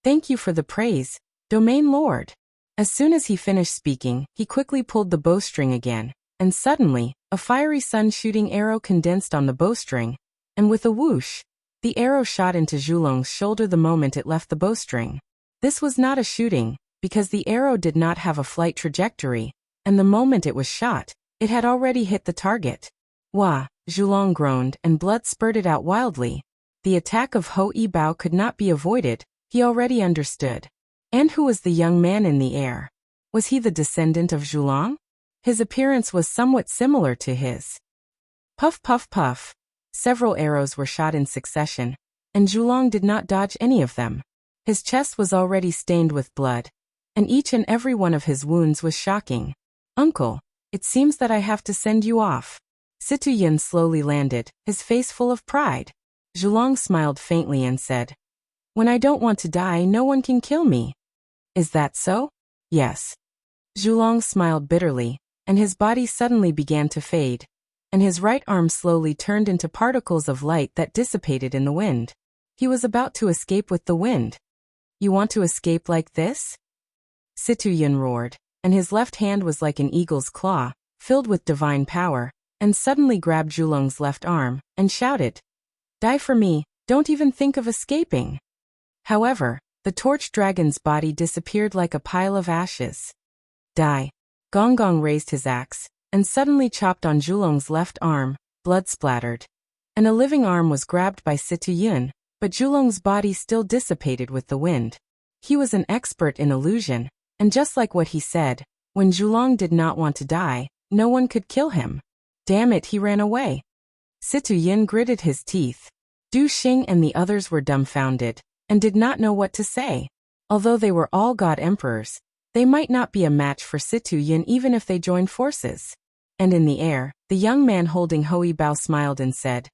Thank you for the praise, Domain Lord. As soon as he finished speaking, he quickly pulled the bowstring again, and suddenly, a fiery sun-shooting arrow condensed on the bowstring, and with a whoosh, the arrow shot into Zhulong's shoulder the moment it left the bowstring. This was not a shooting, because the arrow did not have a flight trajectory, and the moment it was shot, it had already hit the target. Wah, Zhulong groaned and blood spurted out wildly. The attack of Hou Bao could not be avoided, he already understood. And who was the young man in the air? Was he the descendant of Zhulong? His appearance was somewhat similar to his. Puff puff puff. Several arrows were shot in succession, and Zhulong did not dodge any of them. His chest was already stained with blood, and each and every one of his wounds was shocking. Uncle, it seems that I have to send you off. Situ Yin slowly landed, his face full of pride. Zhulong smiled faintly and said, "When I don't want to die, no one can kill me." "Is that so?" "Yes." Zhulong smiled bitterly, and his body suddenly began to fade, and his right arm slowly turned into particles of light that dissipated in the wind. He was about to escape with the wind. "You want to escape like this?" Situ Yin roared, and his left hand was like an eagle's claw, filled with divine power, and suddenly grabbed Zhulong's left arm, and shouted, "Die for me, don't even think of escaping." However, the torch dragon's body disappeared like a pile of ashes. "Die." Gong Gong raised his axe, and suddenly chopped on Zhulong's left arm, blood splattered. And a living arm was grabbed by Situ Yin, but Zhulong's body still dissipated with the wind. He was an expert in illusion, and just like what he said, when Zhulong did not want to die, no one could kill him. Damn it, he ran away. Situ Yin gritted his teeth. Du Xing and the others were dumbfounded, and did not know what to say. Although they were all god emperors, they might not be a match for Situ Yin even if they joined forces. And in the air, the young man holding Hou Bao smiled and said,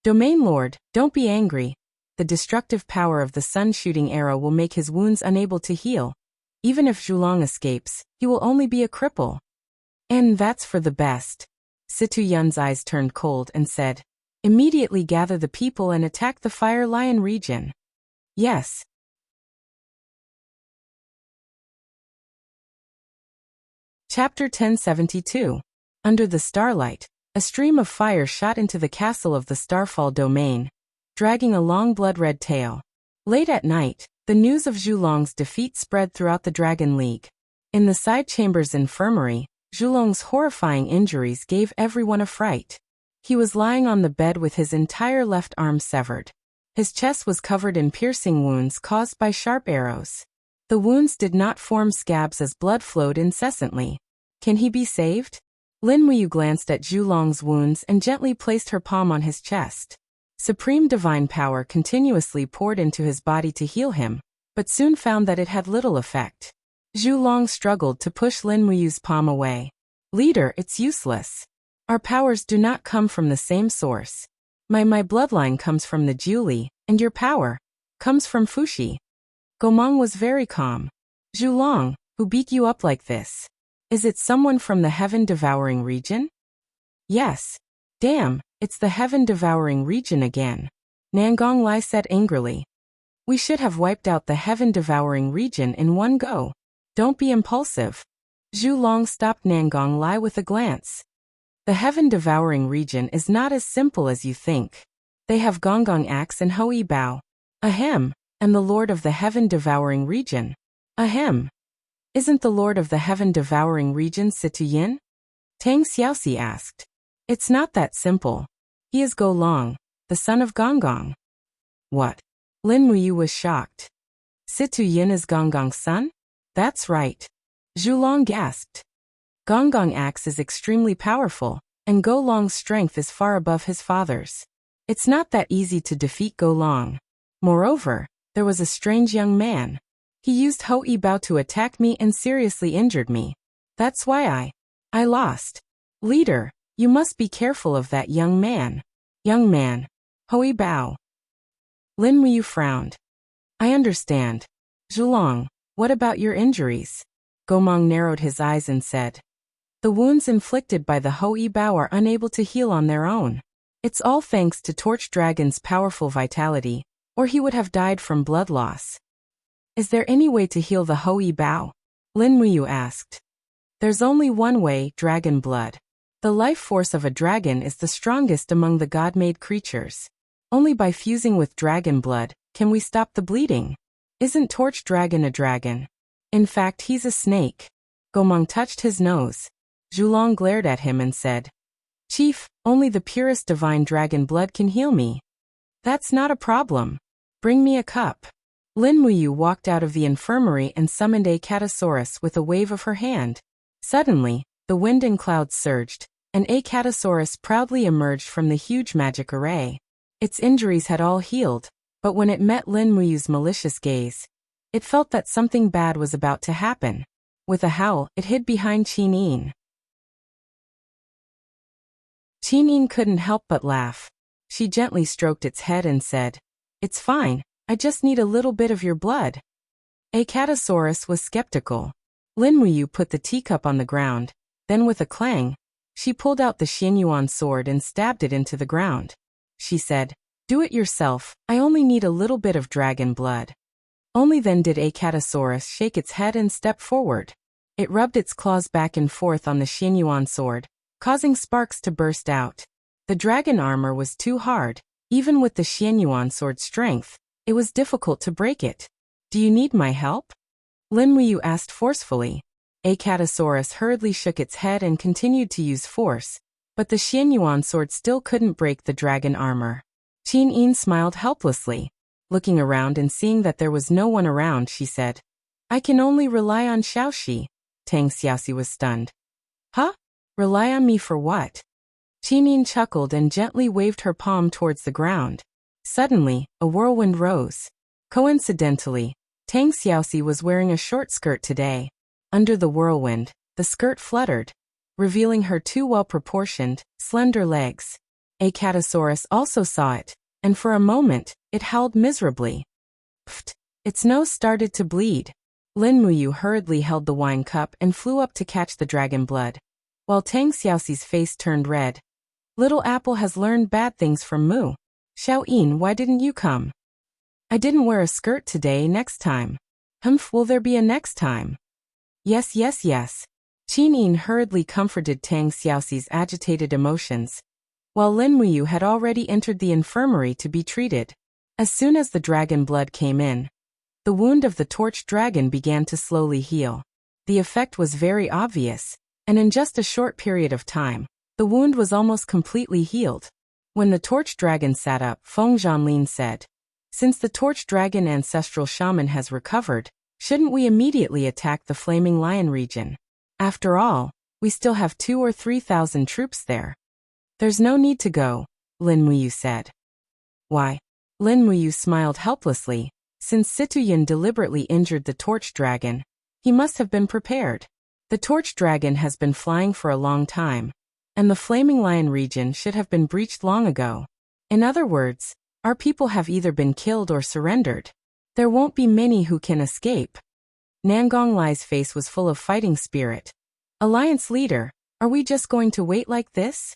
"Domain Lord, don't be angry. The destructive power of the sun-shooting arrow will make his wounds unable to heal. Even if Zhulong escapes, he will only be a cripple." "And that's for the best." Situ Yin's eyes turned cold and said, "Immediately gather the people and attack the Fire Lion region." "Yes." Chapter 1072. Under the starlight, a stream of fire shot into the castle of the Starfall domain, dragging a long blood-red tail. Late at night, the news of Zhulong's defeat spread throughout the Dragon League. In the side chamber's infirmary, Zhulong's horrifying injuries gave everyone a fright. He was lying on the bed with his entire left arm severed. His chest was covered in piercing wounds caused by sharp arrows. The wounds did not form scabs as blood flowed incessantly. Can he be saved? Lin Muyu glanced at Zhulong's wounds and gently placed her palm on his chest. Supreme divine power continuously poured into his body to heal him, but soon found that it had little effect. Zhulong struggled to push Lin Muyu's palm away. "Leader, it's useless. Our powers do not come from the same source. My bloodline comes from the Jiuli, and your power comes from Fushi." Gomang was very calm. "Zhulong, who beat you up like this? Is it someone from the heaven-devouring region?" "Yes." "Damn, it's the heaven-devouring region again," Nangong Lai said angrily. "We should have wiped out the heaven-devouring region in one go. Don't be impulsive." Zhulong stopped Nangong Lai with a glance. "The heaven-devouring region is not as simple as you think. They have Gonggong Axe and Hou Bao. Ahem. And the Lord of the heaven-devouring region. Ahem. Isn't the Lord of the heaven-devouring region Situ Yin?" Tang Xiaoxi asked. "It's not that simple. He is Go Long, the son of Gonggong." "What?" Lin Muyu was shocked. "Situ Yin is Gonggong's son?" "That's right." Zhulong gasped. Gonggong Axe is extremely powerful, and Go Long's strength is far above his father's. It's not that easy to defeat Go Long. Moreover, there was a strange young man. He used Hou Bao to attack me and seriously injured me. That's why I lost. Leader, you must be careful of that young man. Young man. Hou Bao. Lin Muyu frowned. "I understand. Zhulong, what about your injuries?" Gomang narrowed his eyes and said, "The wounds inflicted by the Hou Bao are unable to heal on their own. It's all thanks to Torch Dragon's powerful vitality, or he would have died from blood loss." "Is there any way to heal the Hou Bao?" Lin Muyu asked. "There's only one way, dragon blood. The life force of a dragon is the strongest among the god-made creatures. Only by fusing with dragon blood can we stop the bleeding. Isn't Torch Dragon a dragon?" In fact, he's a snake. Gomang touched his nose. Zhulong glared at him and said, Chief, only the purest divine dragon blood can heal me. That's not a problem. Bring me a cup. Lin Muyu walked out of the infirmary and summoned a Catasaurus with a wave of her hand. Suddenly, the wind and clouds surged, and a Catasaurus proudly emerged from the huge magic array. Its injuries had all healed, but when it met Lin Muyu's malicious gaze, it felt that something bad was about to happen. With a howl, it hid behind Qin Yin. Qin Yin couldn't help but laugh. She gently stroked its head and said, It's fine, I just need a little bit of your blood. A Catasaurus was skeptical. Lin Muyu put the teacup on the ground, then with a clang, she pulled out the Xianyuan sword and stabbed it into the ground. She said, Do it yourself, I only need a little bit of dragon blood. Only then did a Catasaurus shake its head and step forward. It rubbed its claws back and forth on the Xianyuan sword, causing sparks to burst out. The dragon armor was too hard. Even with the Xianyuan sword's strength, it was difficult to break it. Do you need my help? Lin Muyu asked forcefully. A Catasaurus hurriedly shook its head and continued to use force, but the Xianyuan sword still couldn't break the dragon armor. Qin Yin smiled helplessly. Looking around and seeing that there was no one around, she said, I can only rely on Xiaoxi. Tang Xiaoxi was stunned. Huh? Rely on me for what? Qin Yin chuckled and gently waved her palm towards the ground. Suddenly, a whirlwind rose. Coincidentally, Tang Xiaoxi was wearing a short skirt today. Under the whirlwind, the skirt fluttered, revealing her two well-proportioned, slender legs. A Catasaurus also saw it, and for a moment, it howled miserably. Pfft! Its nose started to bleed. Lin Muyu hurriedly held the wine cup and flew up to catch the dragon blood, while Tang Xiaoxi's face turned red. Little Apple has learned bad things from Mu. Xiao Yin, why didn't you come? I didn't wear a skirt today. Next time. Humph, will there be a next time? Yes, yes, yes. Qin Yin hurriedly comforted Tang Xiaoxi's agitated emotions, while Lin Muyu had already entered the infirmary to be treated. As soon as the dragon blood came in, the wound of the torched dragon began to slowly heal. The effect was very obvious, and in just a short period of time, the wound was almost completely healed. When the torched dragon sat up, Feng Zhanlin said, Since the torched dragon ancestral shaman has recovered, shouldn't we immediately attack the Flaming Lion region? After all, we still have 2,000 or 3,000 troops there. There's no need to go, Lin Muyu said. Why? Lin Muyu smiled helplessly. Since Situyin deliberately injured the torched dragon, he must have been prepared. The torched dragon has been flying for a long time, and the Flaming Lion region should have been breached long ago. In other words, our people have either been killed or surrendered. There won't be many who can escape. Nangong Lai's face was full of fighting spirit. Alliance leader, are we just going to wait like this?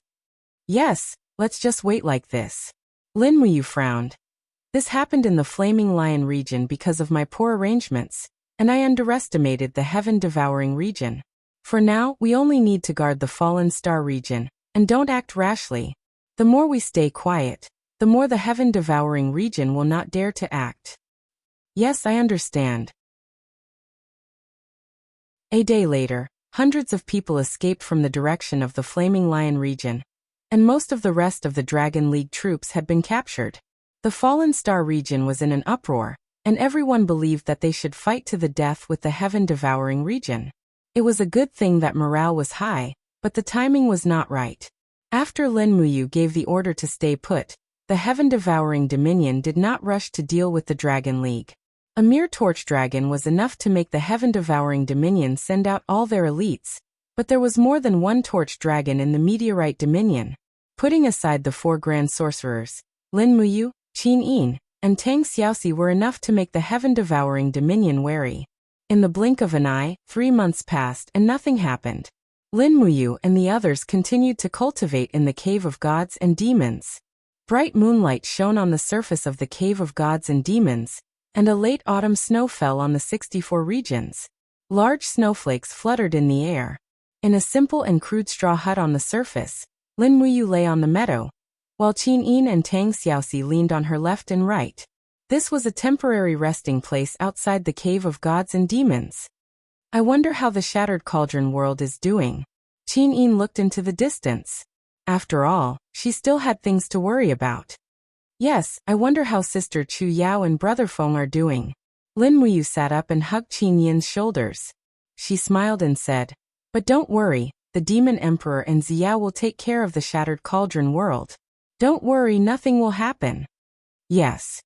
Yes, let's just wait like this. Lin Muyu frowned. This happened in the Flaming Lion region because of my poor arrangements, and I underestimated the heaven-devouring region. For now, we only need to guard the Fallen Star region, and don't act rashly. The more we stay quiet, the more the heaven-devouring region will not dare to act. Yes, I understand. A day later, hundreds of people escaped from the direction of the Flaming Lion region, and most of the rest of the Dragon League troops had been captured. The Fallen Star region was in an uproar, and everyone believed that they should fight to the death with the heaven-devouring region. It was a good thing that morale was high, but the timing was not right. After Lin Muyu gave the order to stay put, the heaven-devouring Dominion did not rush to deal with the Dragon League. A mere torch dragon was enough to make the heaven-devouring Dominion send out all their elites, but there was more than one torch dragon in the Meteorite Dominion. Putting aside the 4 grand sorcerers, Lin Muyu, Qin Yin, and Tang Xiaoxi were enough to make the heaven-devouring Dominion wary. In the blink of an eye, 3 months passed and nothing happened. Lin Muyu and the others continued to cultivate in the Cave of Gods and Demons. Bright moonlight shone on the surface of the Cave of Gods and Demons, and a late autumn snow fell on the 64 regions. Large snowflakes fluttered in the air. In a simple and crude straw hut on the surface, Lin Muyu lay on the meadow, while Qin Yin and Tang Xiaoxi leaned on her left and right. This was a temporary resting place outside the Cave of Gods and Demons. I wonder how the Shattered Cauldron world is doing. Qin Yin looked into the distance. After all, she still had things to worry about. Yes, I wonder how Sister Chu Yao and Brother Feng are doing. Lin Muyu sat up and hugged Qin Yin's shoulders. She smiled and said, but don't worry, the Demon Emperor and Xiao will take care of the Shattered Cauldron world. Don't worry, nothing will happen. Yes.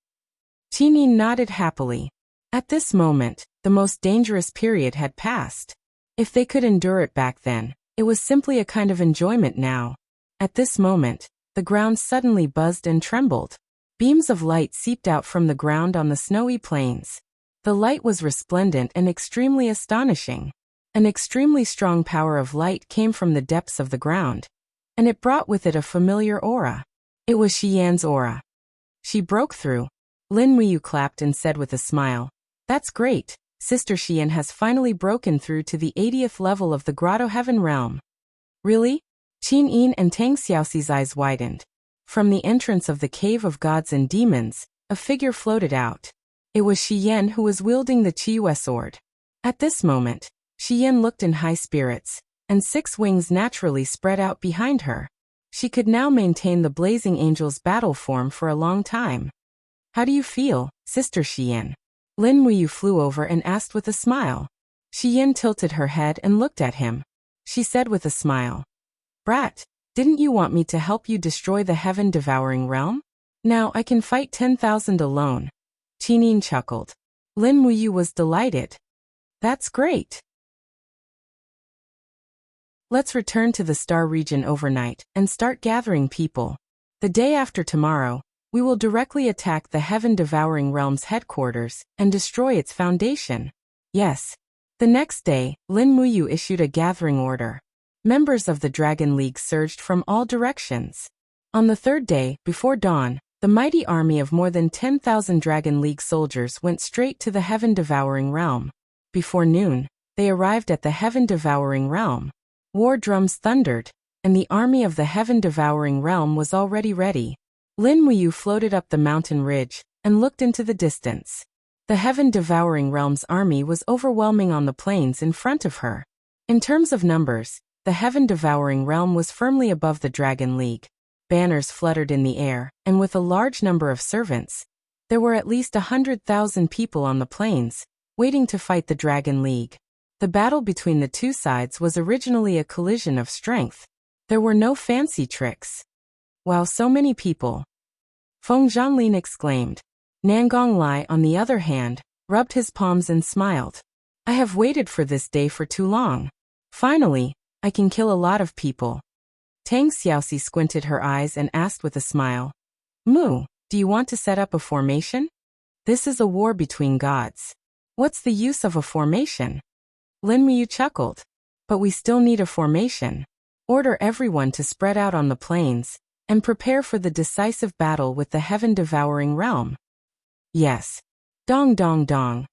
Qin Yin nodded happily. At this moment, the most dangerous period had passed. If they could endure it back then, it was simply a kind of enjoyment now. At this moment, the ground suddenly buzzed and trembled. Beams of light seeped out from the ground on the snowy plains. The light was resplendent and extremely astonishing. An extremely strong power of light came from the depths of the ground, and it brought with it a familiar aura. It was Xian's aura. She broke through. Lin Muyu clapped and said with a smile, that's great, Sister Xian has finally broken through to the 80th level of the Grotto Heaven realm. Really? Qin Yin and Tang Xiaoxi's eyes widened. From the entrance of the Cave of Gods and Demons, a figure floated out. It was Xian who was wielding the Qiyue sword. At this moment, Xian looked in high spirits, and 6 wings naturally spread out behind her. She could now maintain the Blazing Angel's battle form for a long time. How do you feel, Sister Xian? Lin Muyu flew over and asked with a smile. Xian tilted her head and looked at him. She said with a smile, Brat, didn't you want me to help you destroy the heaven-devouring realm? Now I can fight 10,000 alone. Qin Yin chuckled. Lin Muyu was delighted. That's great. Let's return to the Star region overnight and start gathering people. The day after tomorrow, we will directly attack the heaven-devouring realm's headquarters and destroy its foundation. Yes. The next day, Lin Muyu issued a gathering order. Members of the Dragon League surged from all directions. On the 3rd day, before dawn, the mighty army of more than 10,000 Dragon League soldiers went straight to the heaven-devouring realm. Before noon, they arrived at the heaven-devouring realm. War drums thundered, and the army of the heaven-devouring realm was already ready. Lin Muyu floated up the mountain ridge and looked into the distance. The heaven-devouring realm's army was overwhelming on the plains in front of her. In terms of numbers, the heaven-devouring realm was firmly above the Dragon League. Banners fluttered in the air, and with a large number of servants, there were at least 100,000 people on the plains, waiting to fight the Dragon League. The battle between the two sides was originally a collision of strength. There were no fancy tricks. Wow, so many people! Feng Zhanlin exclaimed. Nangong Lai, on the other hand, rubbed his palms and smiled. I have waited for this day for too long. Finally, I can kill a lot of people. Tang Xiaoxi squinted her eyes and asked with a smile, Mu, do you want to set up a formation? This is a war between gods. What's the use of a formation? Lin Muyu chuckled. But we still need a formation. Order everyone to spread out on the plains and prepare for the decisive battle with the heaven-devouring realm. Yes. Dong dong dong.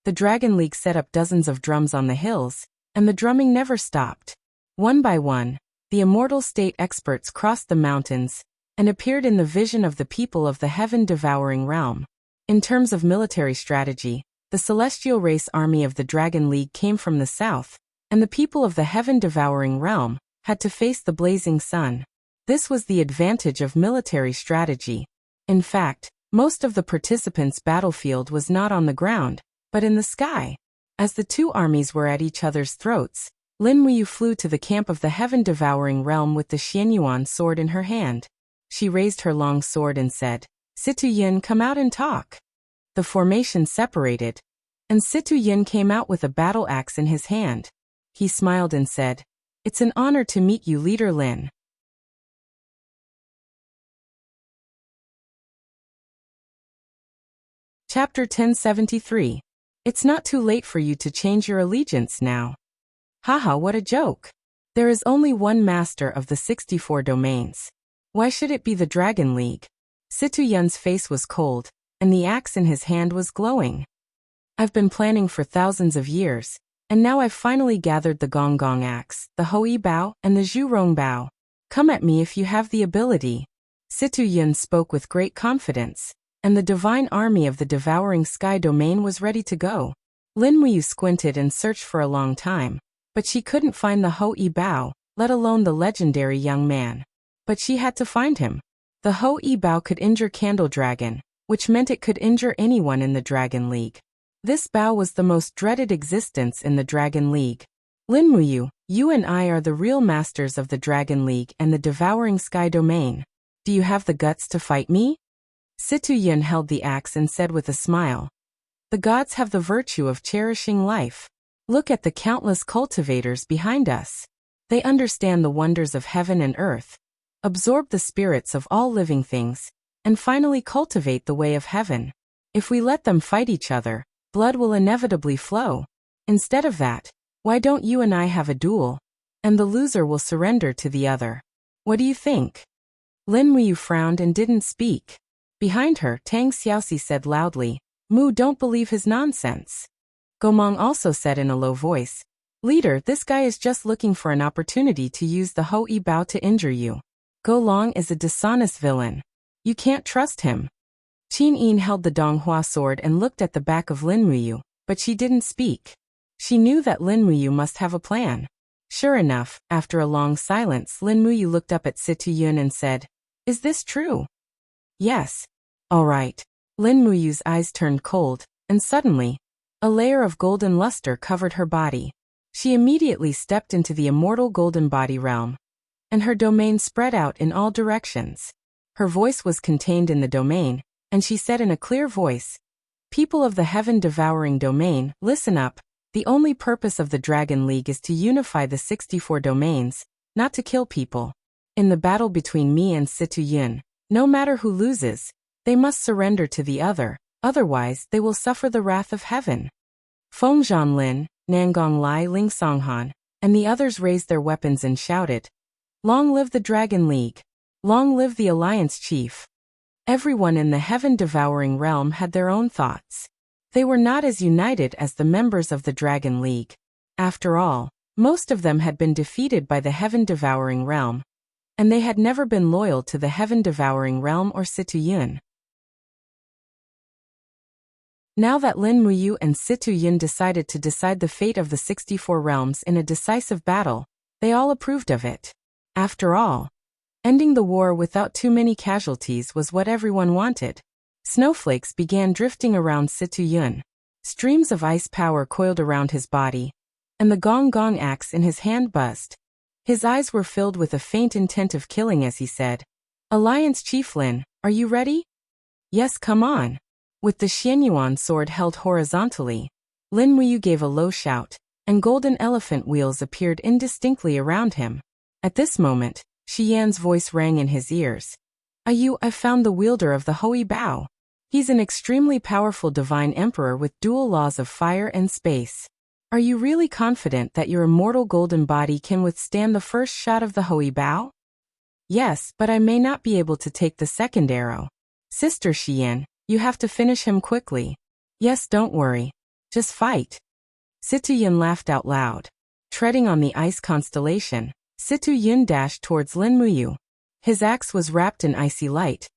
The Dragon League set up dozens of drums on the hills, and the drumming never stopped. One by one, the immortal state experts crossed the mountains and appeared in the vision of the people of the heaven-devouring realm. In terms of military strategy, the celestial race army of the Dragon League came from the south, and the people of the heaven-devouring realm had to face the blazing sun. This was the advantage of military strategy. In fact, most of the participants' battlefield was not on the ground, but in the sky. As the two armies were at each other's throats, Lin Muyu flew to the camp of the heaven-devouring realm with the Xianyuan sword in her hand. She raised her long sword and said, Situ Yin, come out and talk. The formation separated, and Situ Yin came out with a battle axe in his hand. He smiled and said, It's an honor to meet you, Leader Lin. Chapter 1073. It's not too late for you to change your allegiance now. Haha, what a joke. There is only one master of the 64 domains. Why should it be the Dragon League? Situ Yun's face was cold, and the axe in his hand was glowing. I've been planning for thousands of years, and now I've finally gathered the Gong Gong axe, the Hoi Bao, and the Zhurong Bao. Come at me if you have the ability. Situ Yun spoke with great confidence, and the divine army of the devouring sky domain was ready to go. Lin Muyu squinted and searched for a long time, but she couldn't find the Hou-yi Bao, let alone the legendary young man. But she had to find him. The Hou-yi Bao could injure Candle Dragon, which meant it could injure anyone in the Dragon League. This Bao was the most dreaded existence in the Dragon League. Lin Muyu, you and I are the real masters of the Dragon League and the Devouring Sky Domain. Do you have the guts to fight me? Situ Yun held the axe and said with a smile. The gods have the virtue of cherishing life. Look at the countless cultivators behind us. They understand the wonders of heaven and earth, absorb the spirits of all living things, and finally cultivate the way of heaven. If we let them fight each other, blood will inevitably flow. Instead of that, why don't you and I have a duel, and the loser will surrender to the other? What do you think? Lin Muyu frowned and didn't speak. Behind her, Tang Xiaoxi said loudly, Mu, don't believe his nonsense. Gomong also said in a low voice, Leader, this guy is just looking for an opportunity to use the Hou-yi Bao to injure you. Go Long is a dishonest villain. You can't trust him. Qin Yin held the Donghua sword and looked at the back of Lin Muyu, but she didn't speak. She knew that Lin Muyu must have a plan. Sure enough, after a long silence, Lin Muyu looked up at Situ Yun and said, Is this true? Yes. All right. Lin Muyu's eyes turned cold, and suddenly, a layer of golden luster covered her body. She immediately stepped into the immortal golden body realm, and her domain spread out in all directions. Her voice was contained in the domain, and she said in a clear voice, People of the heaven-devouring domain, listen up. The only purpose of the Dragon League is to unify the 64 domains, not to kill people. In the battle between me and Situ Yun, no matter who loses, they must surrender to the other, otherwise they will suffer the wrath of heaven. Feng Zhanlin, Nangong Lai Ling Songhan, and the others raised their weapons and shouted, Long live the Dragon League! Long live the Alliance Chief! Everyone in the heaven-devouring realm had their own thoughts. They were not as united as the members of the Dragon League. After all, most of them had been defeated by the heaven-devouring realm, and they had never been loyal to the heaven-devouring realm or Situ Yun. Now that Lin Muyu and Situ Yun decided to decide the fate of the 64 realms in a decisive battle, they all approved of it. After all, ending the war without too many casualties was what everyone wanted. Snowflakes began drifting around Situ Yun. Streams of ice power coiled around his body, and the gong gong axe in his hand buzzed. His eyes were filled with a faint intent of killing as he said, Alliance Chief Lin, are you ready? Yes, come on. With the Xianyuan sword held horizontally, Lin Muyu gave a low shout, and golden elephant wheels appeared indistinctly around him. At this moment, Shi Yan's voice rang in his ears. I've found the wielder of the Hou-yi Bao. He's an extremely powerful divine emperor with dual laws of fire and space. Are you really confident that your immortal golden body can withstand the first shot of the Hou-yi Bao? Yes, but I may not be able to take the second arrow. Sister Xian, you have to finish him quickly. Yes, don't worry. Just fight. Situ Yun laughed out loud. Treading on the ice constellation, Situ Yun dashed towards Lin Muyu. His axe was wrapped in icy light,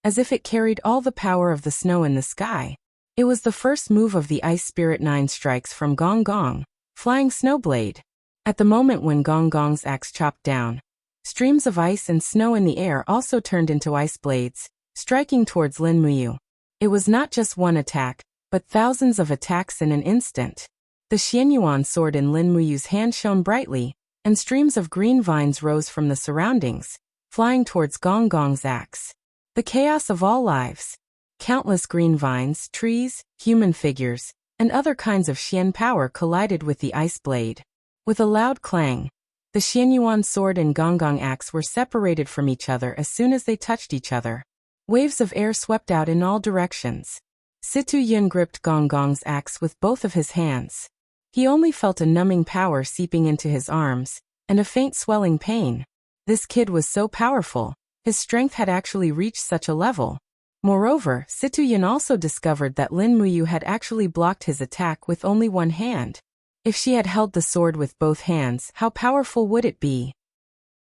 as if it carried all the power of the snow in the sky. It was the first move of the Ice Spirit 9 strikes from Gong Gong, Flying Snowblade. At the moment when Gong Gong's axe chopped down, streams of ice and snow in the air also turned into ice blades, striking towards Lin Muyu. It was not just one attack, but thousands of attacks in an instant. The Xianyuan sword in Lin Muyu's hand shone brightly, and streams of green vines rose from the surroundings, flying towards Gong Gong's axe. The chaos of all lives. Countless green vines, trees, human figures, and other kinds of Xian power collided with the ice blade. With a loud clang, the Xianyuan sword and Gong Gong axe were separated from each other as soon as they touched each other. Waves of air swept out in all directions. Situ Yun gripped Gong Gong's axe with both of his hands. He only felt a numbing power seeping into his arms, and a faint swelling pain. This kid was so powerful, his strength had actually reached such a level. Moreover, Situ Yun also discovered that Lin Muyu had actually blocked his attack with only one hand. If she had held the sword with both hands, how powerful would it be?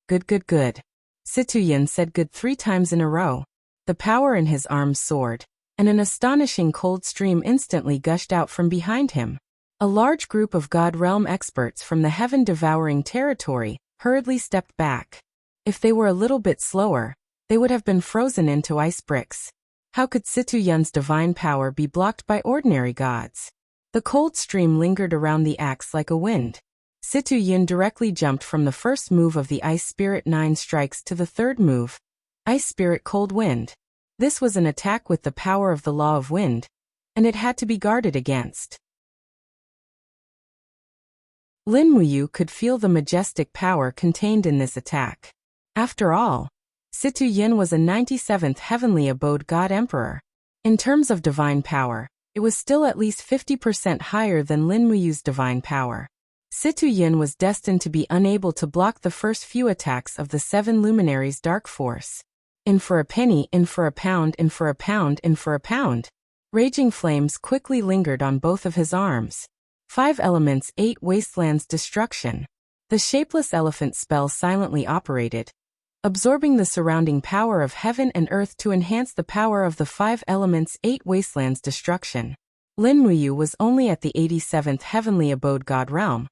Good, good, good. Situ Yun said good 3 times in a row. The power in his arms soared, and an astonishing cold stream instantly gushed out from behind him. A large group of God realm experts from the heaven-devouring territory hurriedly stepped back. If they were a little bit slower, they would have been frozen into ice bricks. How could Situ Yun's divine power be blocked by ordinary gods? The cold stream lingered around the axe like a wind. Situ Yun directly jumped from the first move of the Ice Spirit 9 strikes to the third move, Ice Spirit Cold Wind. This was an attack with the power of the law of wind, and it had to be guarded against. Lin Muyu could feel the majestic power contained in this attack. After all, Situ Yin was a 97th heavenly abode god emperor. In terms of divine power, it was still at least 50% higher than Lin Muyu's divine power. Situ Yin was destined to be unable to block the first few attacks of the 7 luminaries' dark force. In for a penny, in for a pound, in for a pound, in for a pound. Raging flames quickly lingered on both of his arms. 5 elements, 8 wastelands destruction. The shapeless elephant spell silently operated, absorbing the surrounding power of heaven and earth to enhance the power of the 5 elements, 8 wastelands destruction. Lin Muyu was only at the 87th heavenly abode god realm,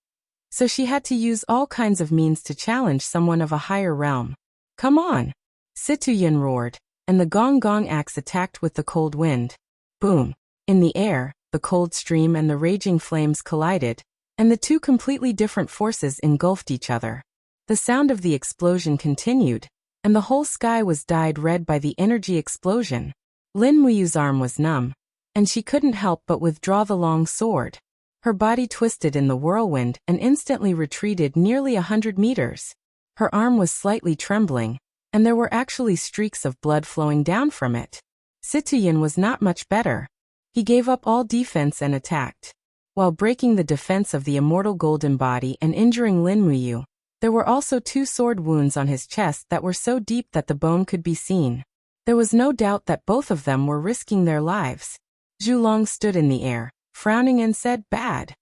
so she had to use all kinds of means to challenge someone of a higher realm. Come on! Situ Yin roared, and the gong axe attacked with the cold wind. Boom! In the air, the cold stream and the raging flames collided, and the two completely different forces engulfed each other. The sound of the explosion continued, and the whole sky was dyed red by the energy explosion. Lin Muyu's arm was numb, and she couldn't help but withdraw the long sword. Her body twisted in the whirlwind and instantly retreated nearly 100 meters. Her arm was slightly trembling, and there were actually streaks of blood flowing down from it. Situ Yin was not much better. He gave up all defense and attacked. While breaking the defense of the immortal golden body and injuring Lin Muyu, there were also 2 sword wounds on his chest that were so deep that the bone could be seen. There was no doubt that both of them were risking their lives. Zhu Long stood in the air, frowning and said, "Bad."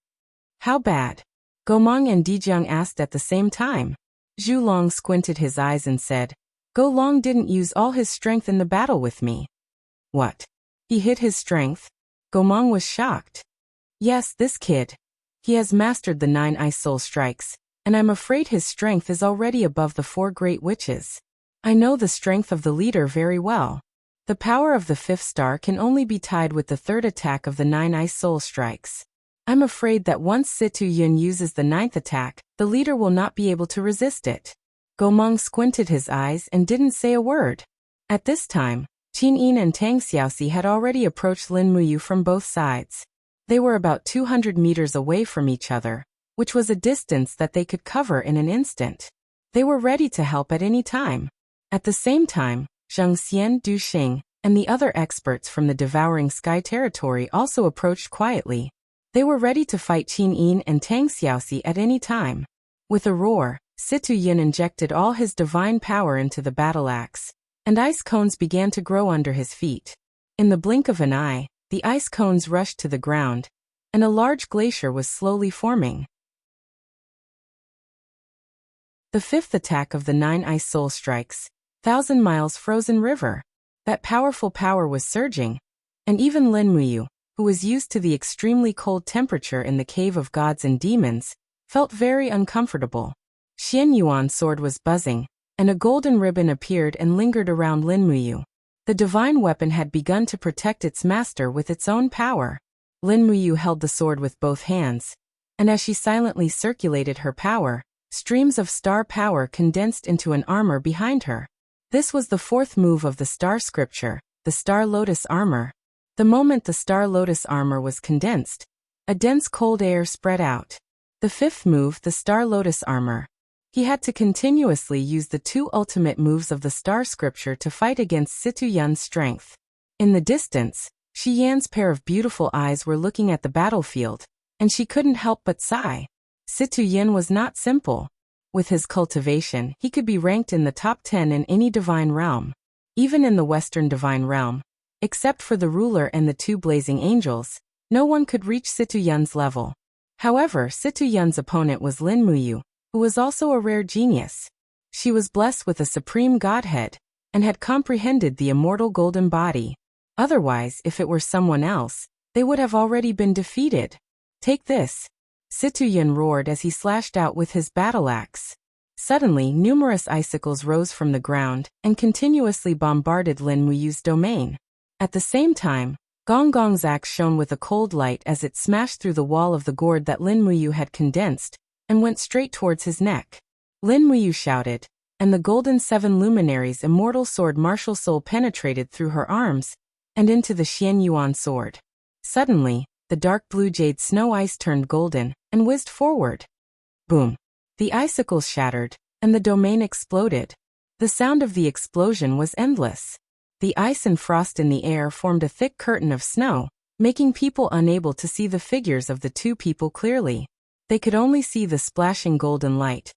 "How bad?" Gomang and Dijiang asked at the same time. Zhu Long squinted his eyes and said, "Go Long didn't use all his strength in the battle with me." "What? He hid his strength?" Gomang was shocked. "Yes, this kid. He has mastered the 9 ice soul strikes, and I'm afraid his strength is already above the 4 great witches. I know the strength of the leader very well. The power of the 5th star can only be tied with the 3rd attack of the 9 ice soul strikes. I'm afraid that once Situ Yun uses the 9th attack, the leader will not be able to resist it." Gomang squinted his eyes and didn't say a word. At this time, Qin Yin and Tang Xiaoxi had already approached Lin Muyu from both sides. They were about 200 meters away from each other, which was a distance that they could cover in an instant. They were ready to help at any time. At the same time, Zheng Xian, Du Xing, and the other experts from the Devouring Sky territory also approached quietly. They were ready to fight Qin Yin and Tang Xiaoxi at any time. With a roar, Situ Yin injected all his divine power into the battle axe, and ice cones began to grow under his feet. In the blink of an eye, the ice cones rushed to the ground, and a large glacier was slowly forming. The 5th attack of the 9 ice soul strikes, 1,000 miles frozen river. That powerful power was surging, and even Lin Muyu, who was used to the extremely cold temperature in the cave of gods and demons, felt very uncomfortable. Xian Yuan's sword was buzzing, and a golden ribbon appeared and lingered around Lin Muyu. The divine weapon had begun to protect its master with its own power. Lin Muyu held the sword with both hands, and as she silently circulated her power, streams of star power condensed into an armor behind her. This was the 4th move of the star scripture, the Star Lotus armor. The moment the Star Lotus armor was condensed, a dense cold air spread out. The 5th move, the Star Lotus armor. He had to continuously use the 2 ultimate moves of the star scripture to fight against Situ Yun's strength. In the distance, Shi Yan's pair of beautiful eyes were looking at the battlefield, and she couldn't help but sigh. Situ Yin was not simple. With his cultivation, he could be ranked in the top 10 in any divine realm. Even in the Western divine realm, except for the ruler and the 2 blazing angels, no one could reach Situ Yun's level. However, Situ Yun's opponent was Lin Muyu, who was also a rare genius. She was blessed with a supreme godhead, and had comprehended the immortal golden body. Otherwise, if it were someone else, they would have already been defeated. Take this! Situyun roared as he slashed out with his battle axe. Suddenly, numerous icicles rose from the ground and continuously bombarded Lin Muyu's domain. At the same time, Gong Gong's axe shone with a cold light as it smashed through the wall of the gourd that Lin Muyu had condensed and went straight towards his neck. Lin Muyu shouted, and the golden seven luminaries' immortal sword martial soul penetrated through her arms and into the Xian Yuan sword. Suddenly, the dark blue jade snow ice turned golden and whizzed forward. Boom! The icicles shattered, and the domain exploded. The sound of the explosion was endless. The ice and frost in the air formed a thick curtain of snow, making people unable to see the figures of the two people clearly. They could only see the splashing golden light.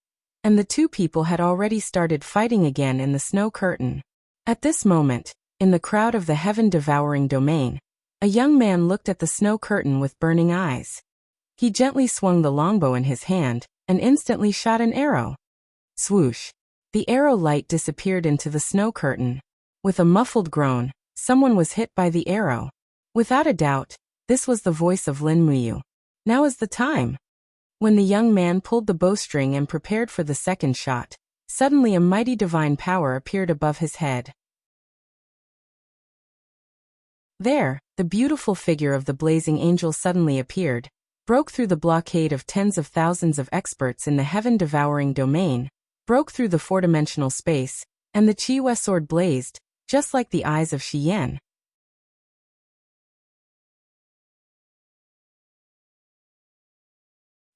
And the two people had already started fighting again in the snow curtain. At this moment, in the crowd of the heaven-devouring domain, a young man looked at the snow curtain with burning eyes. He gently swung the longbow in his hand and instantly shot an arrow. Swoosh! The arrow light disappeared into the snow curtain. With a muffled groan, someone was hit by the arrow. Without a doubt, this was the voice of Lin Muyu. Now is the time. When the young man pulled the bowstring and prepared for the second shot, suddenly a mighty divine power appeared above his head. There, the beautiful figure of the blazing angel suddenly appeared, broke through the blockade of tens of thousands of experts in the heaven-devouring domain, broke through the four-dimensional space, and the Qi sword blazed, just like the eyes of Shi Yan.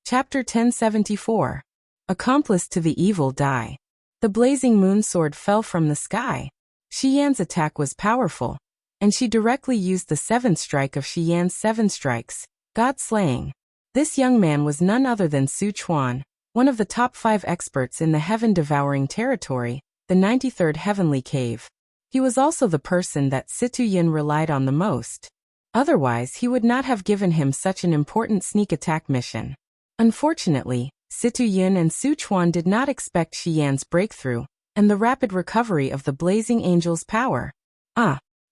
Chapter 1074. Accomplice to the Evil Die. The blazing moon sword fell from the sky. Shi Yan's attack was powerful, and she directly used the seventh strike of Shi Yan's seven strikes, God-slaying. This young man was none other than Su Chuan, one of the top 5 experts in the heaven-devouring territory, the 93rd heavenly cave. He was also the person that Situyun relied on the most. Otherwise, he would not have given him such an important sneak attack mission. Unfortunately, Situyun and Su Chuan did not expect Shi Yan's breakthrough and the rapid recovery of the blazing angel's power.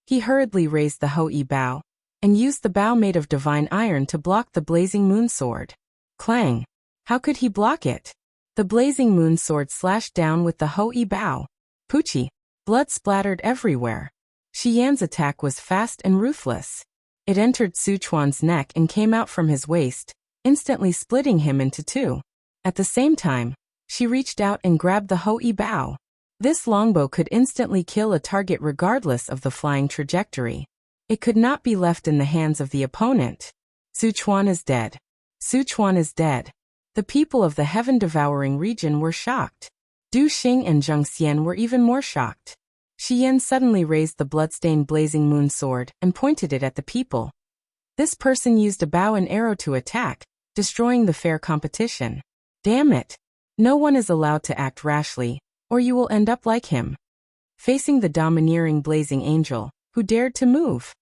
He hurriedly raised the Hou-Yi bow and used the bow made of divine iron to block the blazing moon sword. Clang! How could he block it? The blazing moon sword slashed down with the Hou-Yi bow. Poochie! Blood splattered everywhere. Shi Yan's attack was fast and ruthless. It entered Su Chuan's neck and came out from his waist, instantly splitting him into two. At the same time, she reached out and grabbed the Hou-Yi bow. This longbow could instantly kill a target regardless of the flying trajectory. It could not be left in the hands of the opponent. Su Chuan is dead. Su Chuan is dead. The people of the heaven-devouring region were shocked. Du Xing and Zheng Xian were even more shocked. Shi Yan suddenly raised the bloodstained blazing moon sword and pointed it at the people. This person used a bow and arrow to attack, destroying the fair competition. Damn it! No one is allowed to act rashly, or you will end up like him. Facing the domineering blazing angel, who dared to move.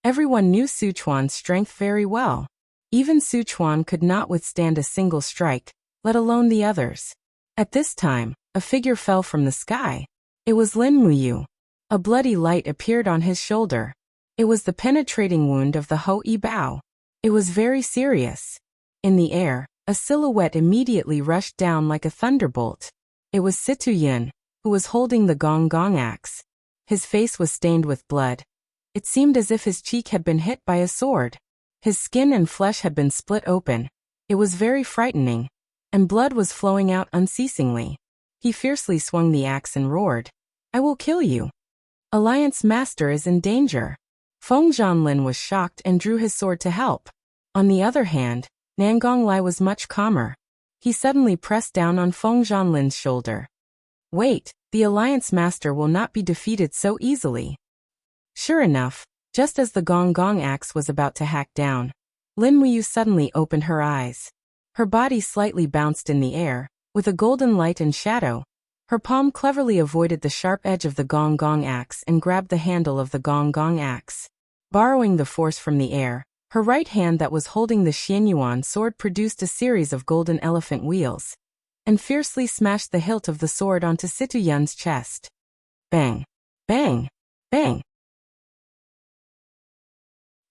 Everyone knew Su Chuan's strength very well. Even Su Chuan could not withstand a single strike, let alone the others. At this time, a figure fell from the sky. It was Lin Muyu. A bloody light appeared on his shoulder. It was the penetrating wound of the Hou-Yi bow. It was very serious. In the air, a silhouette immediately rushed down like a thunderbolt. It was Situyun, who was holding the Gong Gong axe. His face was stained with blood. It seemed as if his cheek had been hit by a sword. His skin and flesh had been split open. It was very frightening, and blood was flowing out unceasingly. He fiercely swung the axe and roared, "I will kill you. Alliance Master is in danger." Feng Zhanlin was shocked and drew his sword to help. On the other hand, Nangong Lai was much calmer. He suddenly pressed down on Feng Zhanlin's shoulder. "Wait, the Alliance Master will not be defeated so easily." Sure enough, just as the Gong Gong axe was about to hack down, Lin Muyu suddenly opened her eyes. Her body slightly bounced in the air, with a golden light and shadow. Her palm cleverly avoided the sharp edge of the Gong Gong axe and grabbed the handle of the Gong Gong axe. Borrowing the force from the air, her right hand that was holding the Xianyuan sword produced a series of golden elephant wheels, and fiercely smashed the hilt of the sword onto Situyun's chest. Bang! Bang! Bang!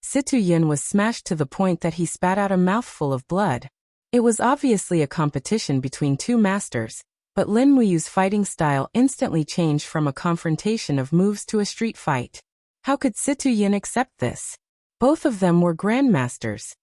Situ Yin was smashed to the point that he spat out a mouthful of blood. It was obviously a competition between two masters, but Lin Muyu's fighting style instantly changed from a confrontation of moves to a street fight. How could Situ Yin accept this? Both of them were grandmasters.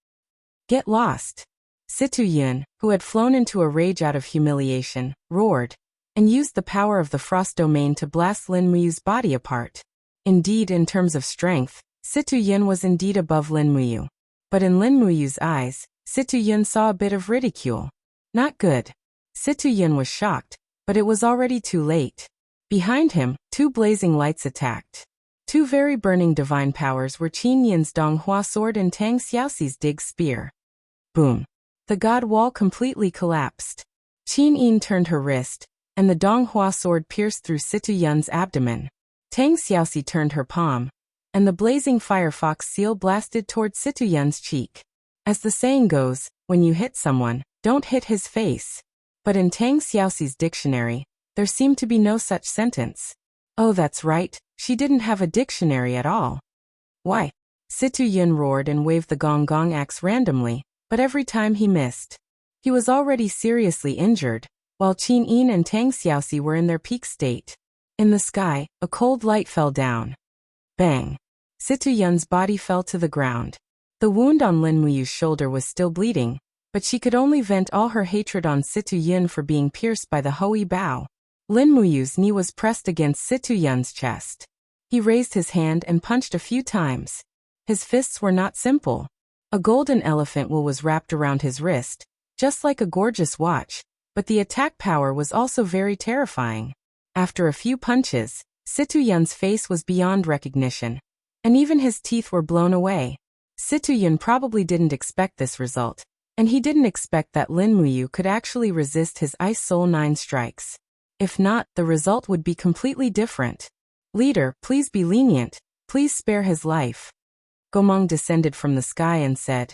Get lost. Situ Yin, who had flown into a rage out of humiliation, roared, and used the power of the frost domain to blast Lin Muyu's body apart. Indeed, in terms of strength, Situ Yin was indeed above Lin Muyu. But in Lin Muyu's eyes, Situ Yin saw a bit of ridicule. Not good. Situ Yin was shocked, but it was already too late. Behind him, two blazing lights attacked. Two very burning divine powers were Qin Yin's Donghua sword and Tang Xiaoxi's Dig spear. Boom. The god wall completely collapsed. Qin Yin turned her wrist, and the Donghua sword pierced through Situ Yin's abdomen. Tang Xiaoxi turned her palm, and the blazing firefox seal blasted toward Situ Yin's cheek. As the saying goes, when you hit someone, don't hit his face. But in Tang Xiaoxi's dictionary, there seemed to be no such sentence. Oh, that's right, she didn't have a dictionary at all. Why? Situ Yin roared and waved the gong axe randomly, but every time he missed. He was already seriously injured, while Qin Yin and Tang Xiaoxi were in their peak state. In the sky, a cold light fell down. Bang! Situ Yin's body fell to the ground. The wound on Lin Muyu's shoulder was still bleeding, but she could only vent all her hatred on Situ Yin for being pierced by the Hui Bao. Lin Muyu's knee was pressed against Situ Yin's chest. He raised his hand and punched a few times. His fists were not simple. A golden elephant wool was wrapped around his wrist, just like a gorgeous watch, but the attack power was also very terrifying. After a few punches, Situ Yin's face was beyond recognition, and even his teeth were blown away. Situ Yin probably didn't expect this result, and he didn't expect that Lin Muyu could actually resist his Ice Soul 9 strikes. If not, the result would be completely different. Leader, please be lenient, please spare his life. Gomang descended from the sky and said,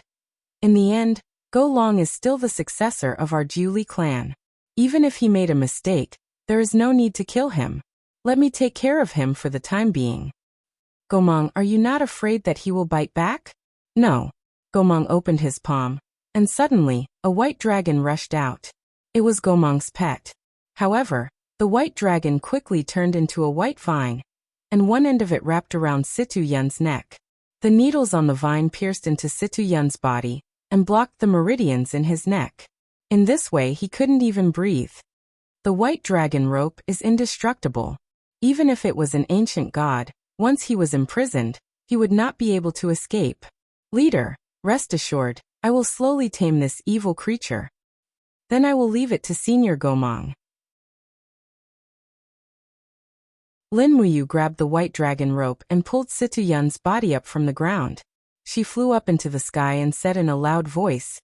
in the end, Go Long is still the successor of our Jiuli clan. Even if he made a mistake, there is no need to kill him. Let me take care of him for the time being. Gomang, are you not afraid that he will bite back? No. Gomang opened his palm, and suddenly, a white dragon rushed out. It was Gomang's pet. However, the white dragon quickly turned into a white vine, and one end of it wrapped around Situ Yin's neck. The needles on the vine pierced into Situ Yin's body, and blocked the meridians in his neck. In this way he couldn't even breathe. The white dragon rope is indestructible. Even if it was an ancient god, once he was imprisoned, he would not be able to escape. Leader, rest assured, I will slowly tame this evil creature. Then I will leave it to Senior Gomang. Lin Muyu grabbed the white dragon rope and pulled Situ Yin's body up from the ground. She flew up into the sky and said in a loud voice,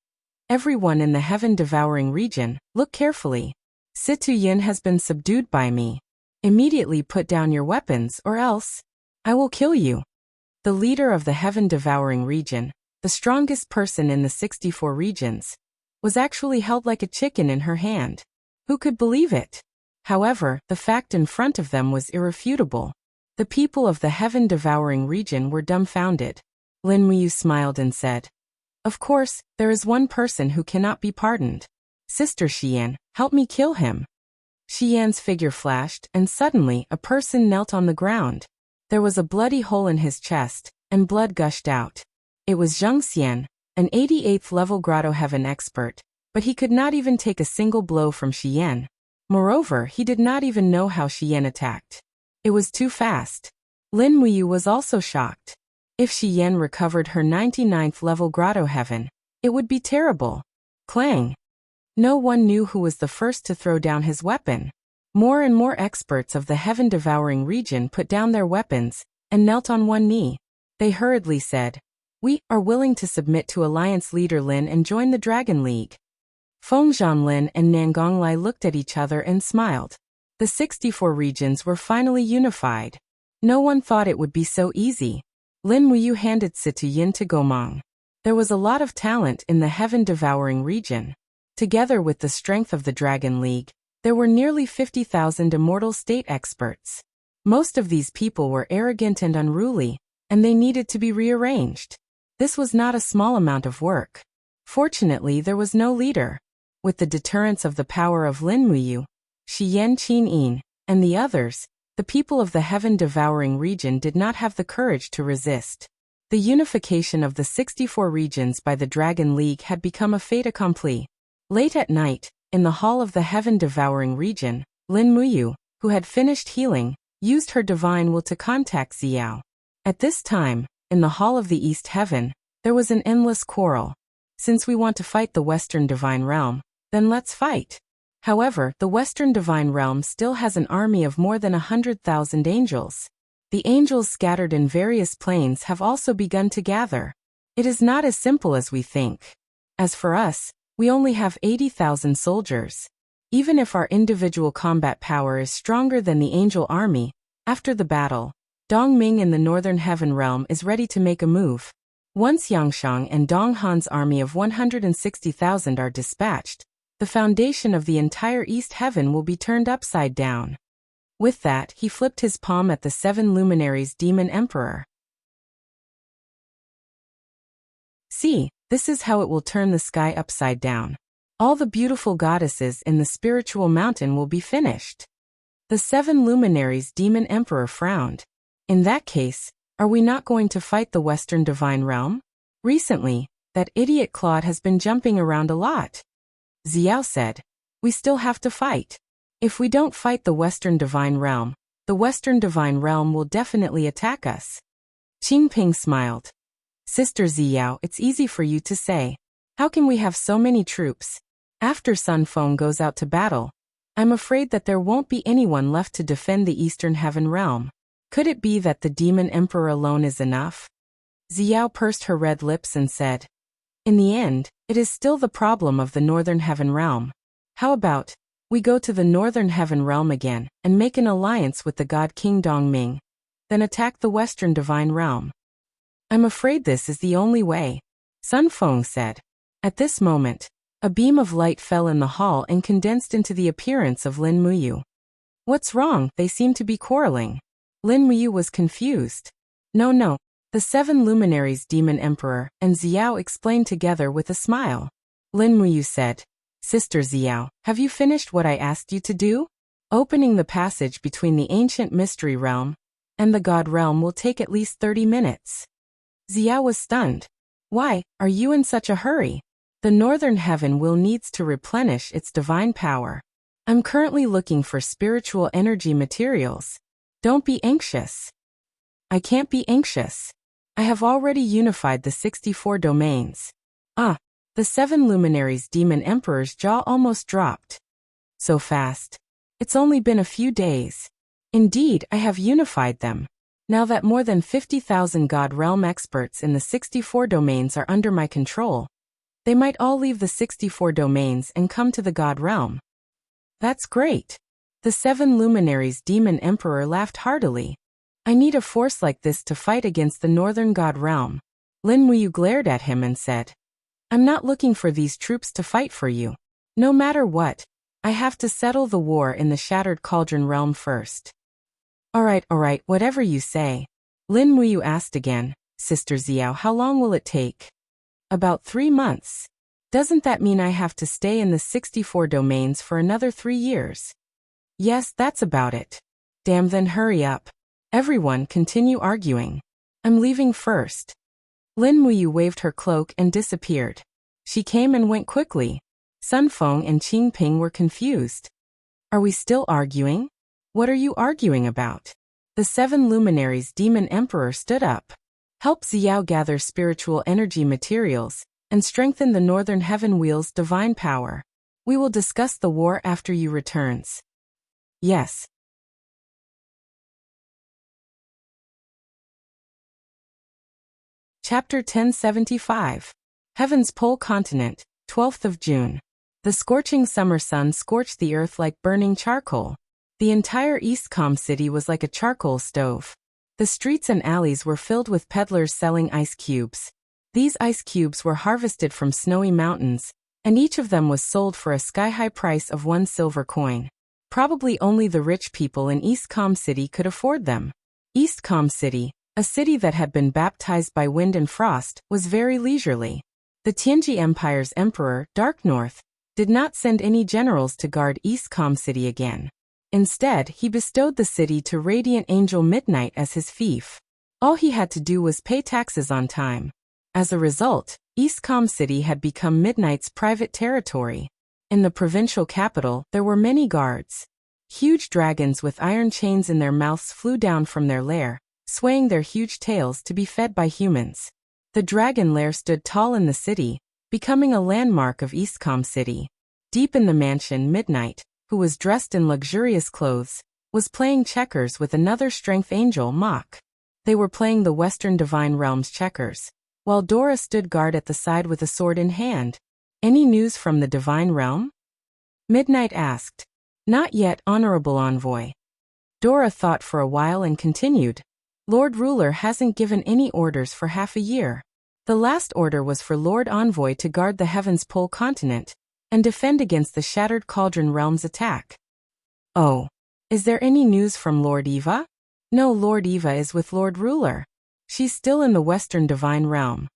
Everyone in the heaven-devouring region, look carefully. Situ Yin has been subdued by me. Immediately put down your weapons or else I will kill you. The leader of the heaven-devouring region, the strongest person in the 64 regions, was actually held like a chicken in her hand. Who could believe it? However, the fact in front of them was irrefutable. The people of the heaven-devouring region were dumbfounded. Lin Muyu smiled and said, Of course, there is one person who cannot be pardoned. Sister Xian, help me kill him. Xian's figure flashed, and suddenly a person knelt on the ground. There was a bloody hole in his chest, and blood gushed out. It was Zheng Xian, an 88th level Grotto Heaven expert, but he could not even take a single blow from Xian. Moreover, he did not even know how Xian attacked. It was too fast. Lin Muyu was also shocked. If Xian recovered her 99th level Grotto Heaven, it would be terrible. Clang! No one knew who was the first to throw down his weapon. More and more experts of the heaven-devouring region put down their weapons and knelt on one knee. They hurriedly said, We are willing to submit to Alliance Leader Lin and join the Dragon League. Fengzhan Lin and Nangonglai looked at each other and smiled. The 64 regions were finally unified. No one thought it would be so easy. Lin Muyu handed Situ Yin to Gomang. There was a lot of talent in the heaven-devouring region. Together with the strength of the Dragon League, there were nearly 50,000 immortal state experts. Most of these people were arrogant and unruly, and they needed to be rearranged. This was not a small amount of work. Fortunately, there was no leader. With the deterrence of the power of Lin Muyu, Shi Yan Qin Yin, and the others, the people of the heaven-devouring region did not have the courage to resist. The unification of the 64 regions by the Dragon League had become a fait accompli. Late at night, in the hall of the heaven-devouring region, Lin Muyu, who had finished healing, used her divine will to contact Xiao. At this time, in the hall of the East Heaven, there was an endless quarrel. Since we want to fight the Western Divine Realm, then let's fight. However, the Western Divine Realm still has an army of more than 100,000 angels. The angels scattered in various planes have also begun to gather. It is not as simple as we think. As for us, we only have 80,000 soldiers. Even if our individual combat power is stronger than the angel army, after the battle, Dongming in the Northern Heaven Realm is ready to make a move. Once Yangshang and Donghan's army of 160,000 are dispatched, the foundation of the entire East Heaven will be turned upside down. With that, he flipped his palm at the 7 luminaries Demon Emperor. See, this is how it will turn the sky upside down. All the beautiful goddesses in the spiritual mountain will be finished. The 7 luminaries Demon Emperor frowned. In that case, are we not going to fight the Western Divine Realm? Recently, that idiot Claude has been jumping around a lot. Xiao said, we still have to fight. If we don't fight the Western Divine Realm, the Western Divine Realm will definitely attack us. Qingping smiled. Sister Xiao, it's easy for you to say. How can we have so many troops? After Sun Feng goes out to battle, I'm afraid that there won't be anyone left to defend the Eastern Heaven Realm. Could it be that the Demon Emperor alone is enough? Xiao pursed her red lips and said, in the end, it is still the problem of the Northern Heaven Realm. How about, we go to the Northern Heaven Realm again, and make an alliance with the God King Dongming, then attack the Western Divine Realm? I'm afraid this is the only way, Sun Feng said. At this moment, a beam of light fell in the hall and condensed into the appearance of Lin Muyu. What's wrong? They seem to be quarreling. Lin Muyu was confused. No, the 7 luminaries Demon Emperor and Xiao explained together with a smile. Lin Muyu said, Sister Xiao, have you finished what I asked you to do? Opening the passage between the ancient mystery realm and the God realm will take at least 30 minutes. Xiao was stunned. Why, are you in such a hurry? The Northern Heaven will needs to replenish its divine power. I'm currently looking for spiritual energy materials. Don't be anxious. I can't be anxious. I have already unified the 64 domains. The 7 luminaries Demon Emperor's jaw almost dropped. So fast. It's only been a few days. Indeed, I have unified them. Now that more than 50,000 God Realm experts in the 64 domains are under my control, they might all leave the 64 domains and come to the God Realm. That's great. The 7 luminaries Demon Emperor laughed heartily. I need a force like this to fight against the Northern God Realm. Lin Muyu glared at him and said, I'm not looking for these troops to fight for you. No matter what, I have to settle the war in the Shattered Cauldron Realm first. Alright, whatever you say. Lin Muyu asked again, Sister Xiao, how long will it take? About 3 months. Doesn't that mean I have to stay in the 64 domains for another 3 years? Yes, that's about it. Damn, then hurry up. Everyone continue arguing. I'm leaving first. Lin Muyu waved her cloak and disappeared. She came and went quickly. Sun Feng and Qingping were confused. Are we still arguing? What are you arguing about? The 7 luminaries Demon Emperor stood up. Help Xiao gather spiritual energy materials and strengthen the Northern Heaven Wheel's divine power. We will discuss the war after you returns. Yes. Chapter 1075. Heaven's Pole Continent, 12th of June. The scorching summer sun scorched the earth like burning charcoal. The entire Eastcom city was like a charcoal stove. The streets and alleys were filled with peddlers selling ice cubes. These ice cubes were harvested from snowy mountains, and each of them was sold for a sky-high price of 1 silver coin. Probably only the rich people in Eastcom City could afford them. Eastcom City, A city that had been baptized by wind and frost was very leisurely. The Tianji Empire's emperor, Dark North, did not send any generals to guard East Calm City again. Instead, he bestowed the city to Radiant Angel Midnight as his fief. All he had to do was pay taxes on time. As a result, East Calm City had become Midnight's private territory. In the provincial capital, there were many guards. Huge dragons with iron chains in their mouths flew down from their lair, swaying their huge tails to be fed by humans. The dragon lair stood tall in the city, becoming a landmark of East Calm City. Deep in the mansion, Midnight, who was dressed in luxurious clothes, was playing checkers with another strength angel, Mach. They were playing the Western Divine Realms checkers, while Dora stood guard at the side with a sword in hand. Any news from the Divine Realm? Midnight asked. Not yet, Honorable Envoy. Dora thought for a while and continued. Lord Ruler hasn't given any orders for half a year. The last order was for Lord Envoy to guard the Heaven's Pole continent and defend against the Shattered Cauldron Realm's attack. Oh. Is there any news from Lord Eva? No, Lord Eva is with Lord Ruler. She's still in the Western Divine Realm.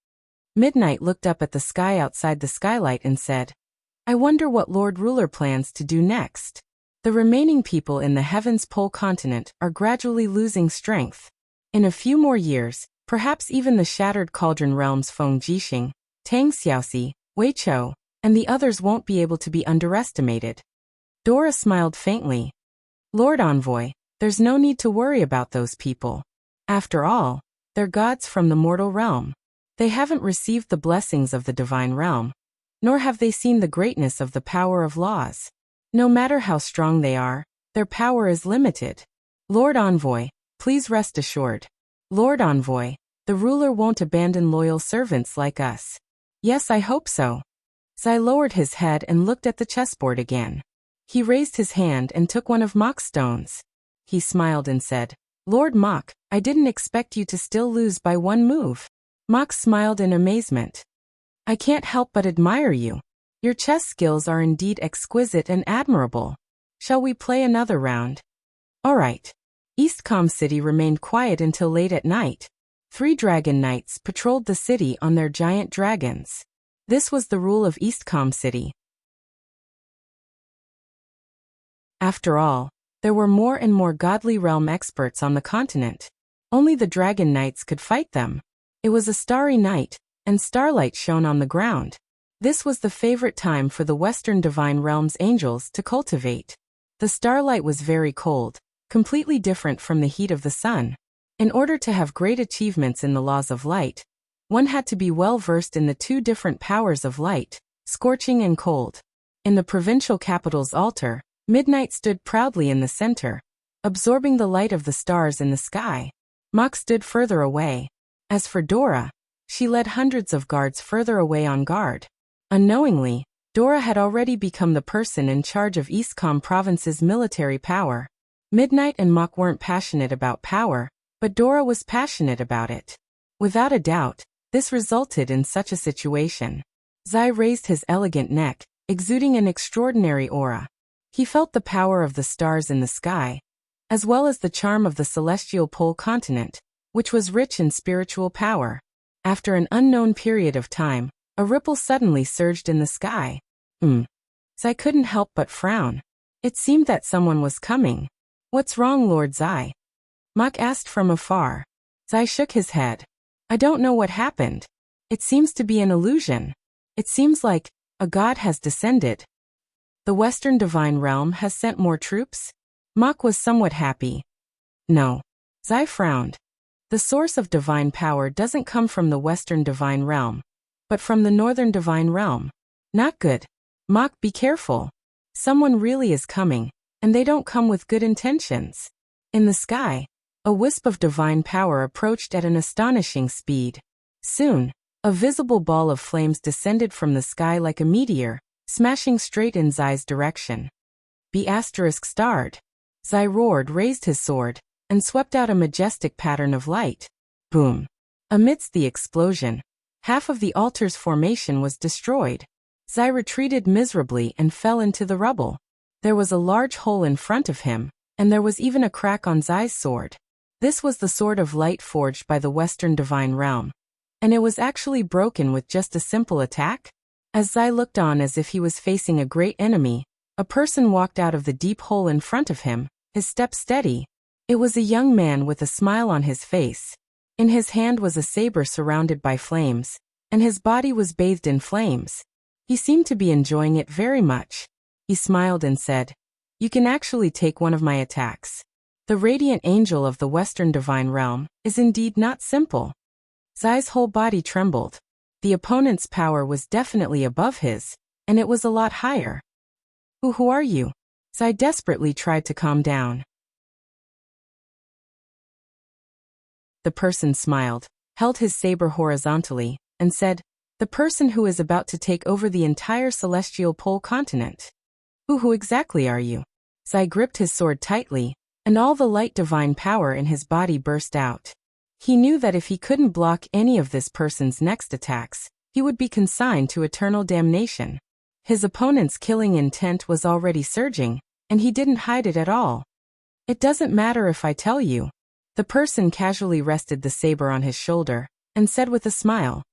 Midnight looked up at the sky outside the skylight and said, I wonder what Lord Ruler plans to do next. The remaining people in the Heaven's Pole continent are gradually losing strength. In a few more years, perhaps even the Shattered Cauldron Realm's Feng Jixing, Tang Xiaoxi, Wei Chou, and the others won't be able to be underestimated. Dora smiled faintly. Lord Envoy, there's no need to worry about those people. After all, they're gods from the mortal realm. They haven't received the blessings of the divine realm, nor have they seen the greatness of the power of laws. No matter how strong they are, their power is limited. Lord Envoy, please rest assured. Lord Envoy, the ruler won't abandon loyal servants like us. Yes, I hope so. Zai lowered his head and looked at the chessboard again. He raised his hand and took one of Mach's stones. He smiled and said, Lord Mach, I didn't expect you to still lose by one move. Mach smiled in amazement. I can't help but admire you. Your chess skills are indeed exquisite and admirable. Shall we play another round? All right. East Calm City remained quiet until late at night. 3 dragon knights patrolled the city on their giant dragons. This was the rule of East Calm City. After all, there were more and more godly realm experts on the continent. Only the dragon knights could fight them. It was a starry night, and starlight shone on the ground. This was the favorite time for the Western Divine Realms angels to cultivate. The starlight was very cold, completely different from the heat of the sun. In order to have great achievements in the laws of light, one had to be well versed in the 2 different powers of light, scorching and cold. In the provincial capital's altar, Midnight stood proudly in the center, absorbing the light of the stars in the sky. Mach stood further away. As for Dora, she led hundreds of guards further away on guard. Unknowingly, Dora had already become the person in charge of East Calm Province's military power. Midnight and Mach weren't passionate about power, but Dora was passionate about it. Without a doubt, this resulted in such a situation. Zai raised his elegant neck, exuding an extraordinary aura. He felt the power of the stars in the sky, as well as the charm of the celestial pole continent, which was rich in spiritual power. After an unknown period of time, a ripple suddenly surged in the sky. Zai couldn't help but frown. It seemed that someone was coming. What's wrong, Lord Zai? Mach asked from afar. Zai shook his head. I don't know what happened. It seems to be an illusion. It seems like a god has descended. The Western Divine Realm has sent more troops? Mach was somewhat happy. No. Zai frowned. The source of divine power doesn't come from the Western Divine Realm, but from the Northern Divine Realm. Not good. Mach, be careful. Someone really is coming, and they don't come with good intentions. In the sky, a wisp of divine power approached at an astonishing speed. Soon, a visible ball of flames descended from the sky like a meteor, smashing straight in Zai's direction. Be asterisk starred. Zai roared, raised his sword, and swept out a majestic pattern of light. Boom. Amidst the explosion, half of the altar's formation was destroyed. Zai retreated miserably and fell into the rubble. There was a large hole in front of him, and there was even a crack on Zai's sword. This was the sword of light forged by the Western divine realm. And it was actually broken with just a simple attack? As Zai looked on as if he was facing a great enemy, a person walked out of the deep hole in front of him, his step steady. It was a young man with a smile on his face. In his hand was a saber surrounded by flames, and his body was bathed in flames. He seemed to be enjoying it very much. He smiled and said, "You can actually take one of my attacks. The radiant angel of the Western divine realm is indeed not simple." Zai's whole body trembled. The opponent's power was definitely above his, and it was a lot higher. Who are you?" Zai desperately tried to calm down. The person smiled, held his saber horizontally, and said, "The person who is about to take over the entire celestial pole continent." Who exactly are you?" Zai gripped his sword tightly, and all the light divine power in his body burst out. He knew that if he couldn't block any of this person's next attacks, he would be consigned to eternal damnation. His opponent's killing intent was already surging, and he didn't hide it at all. "It doesn't matter if I tell you." The person casually rested the saber on his shoulder, and said with a smile,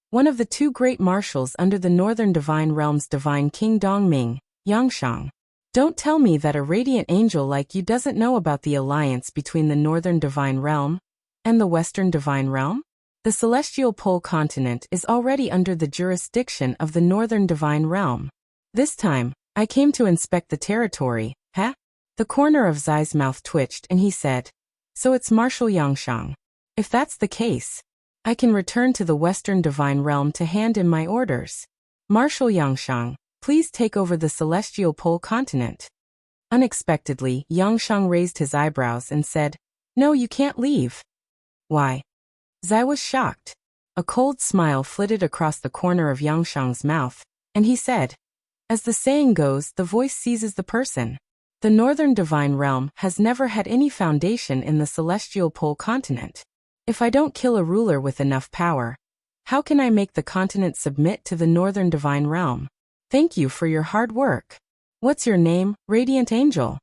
"One of the two great marshals under the Northern Divine Realm's Divine King Dongming, Yangshang. Don't tell me that a radiant angel like you doesn't know about the alliance between the Northern Divine Realm and the Western Divine Realm? The Celestial Pole continent is already under the jurisdiction of the Northern Divine Realm. This time, I came to inspect the territory, huh?" The corner of Zai's mouth twitched and he said, "So it's Marshal Yangshang. If that's the case, I can return to the Western Divine Realm to hand in my orders. Marshal Yangshang, please take over the Celestial Pole continent." Unexpectedly, Yangshang raised his eyebrows and said, "No, you can't leave." "Why?" Zai was shocked. A cold smile flitted across the corner of Yangshang's mouth, and he said, "As the saying goes, the voice seizes the person. The Northern Divine Realm has never had any foundation in the Celestial Pole continent. If I don't kill a ruler with enough power, how can I make the continent submit to the Northern Divine Realm? Thank you for your hard work. What's your name, Radiant Angel?"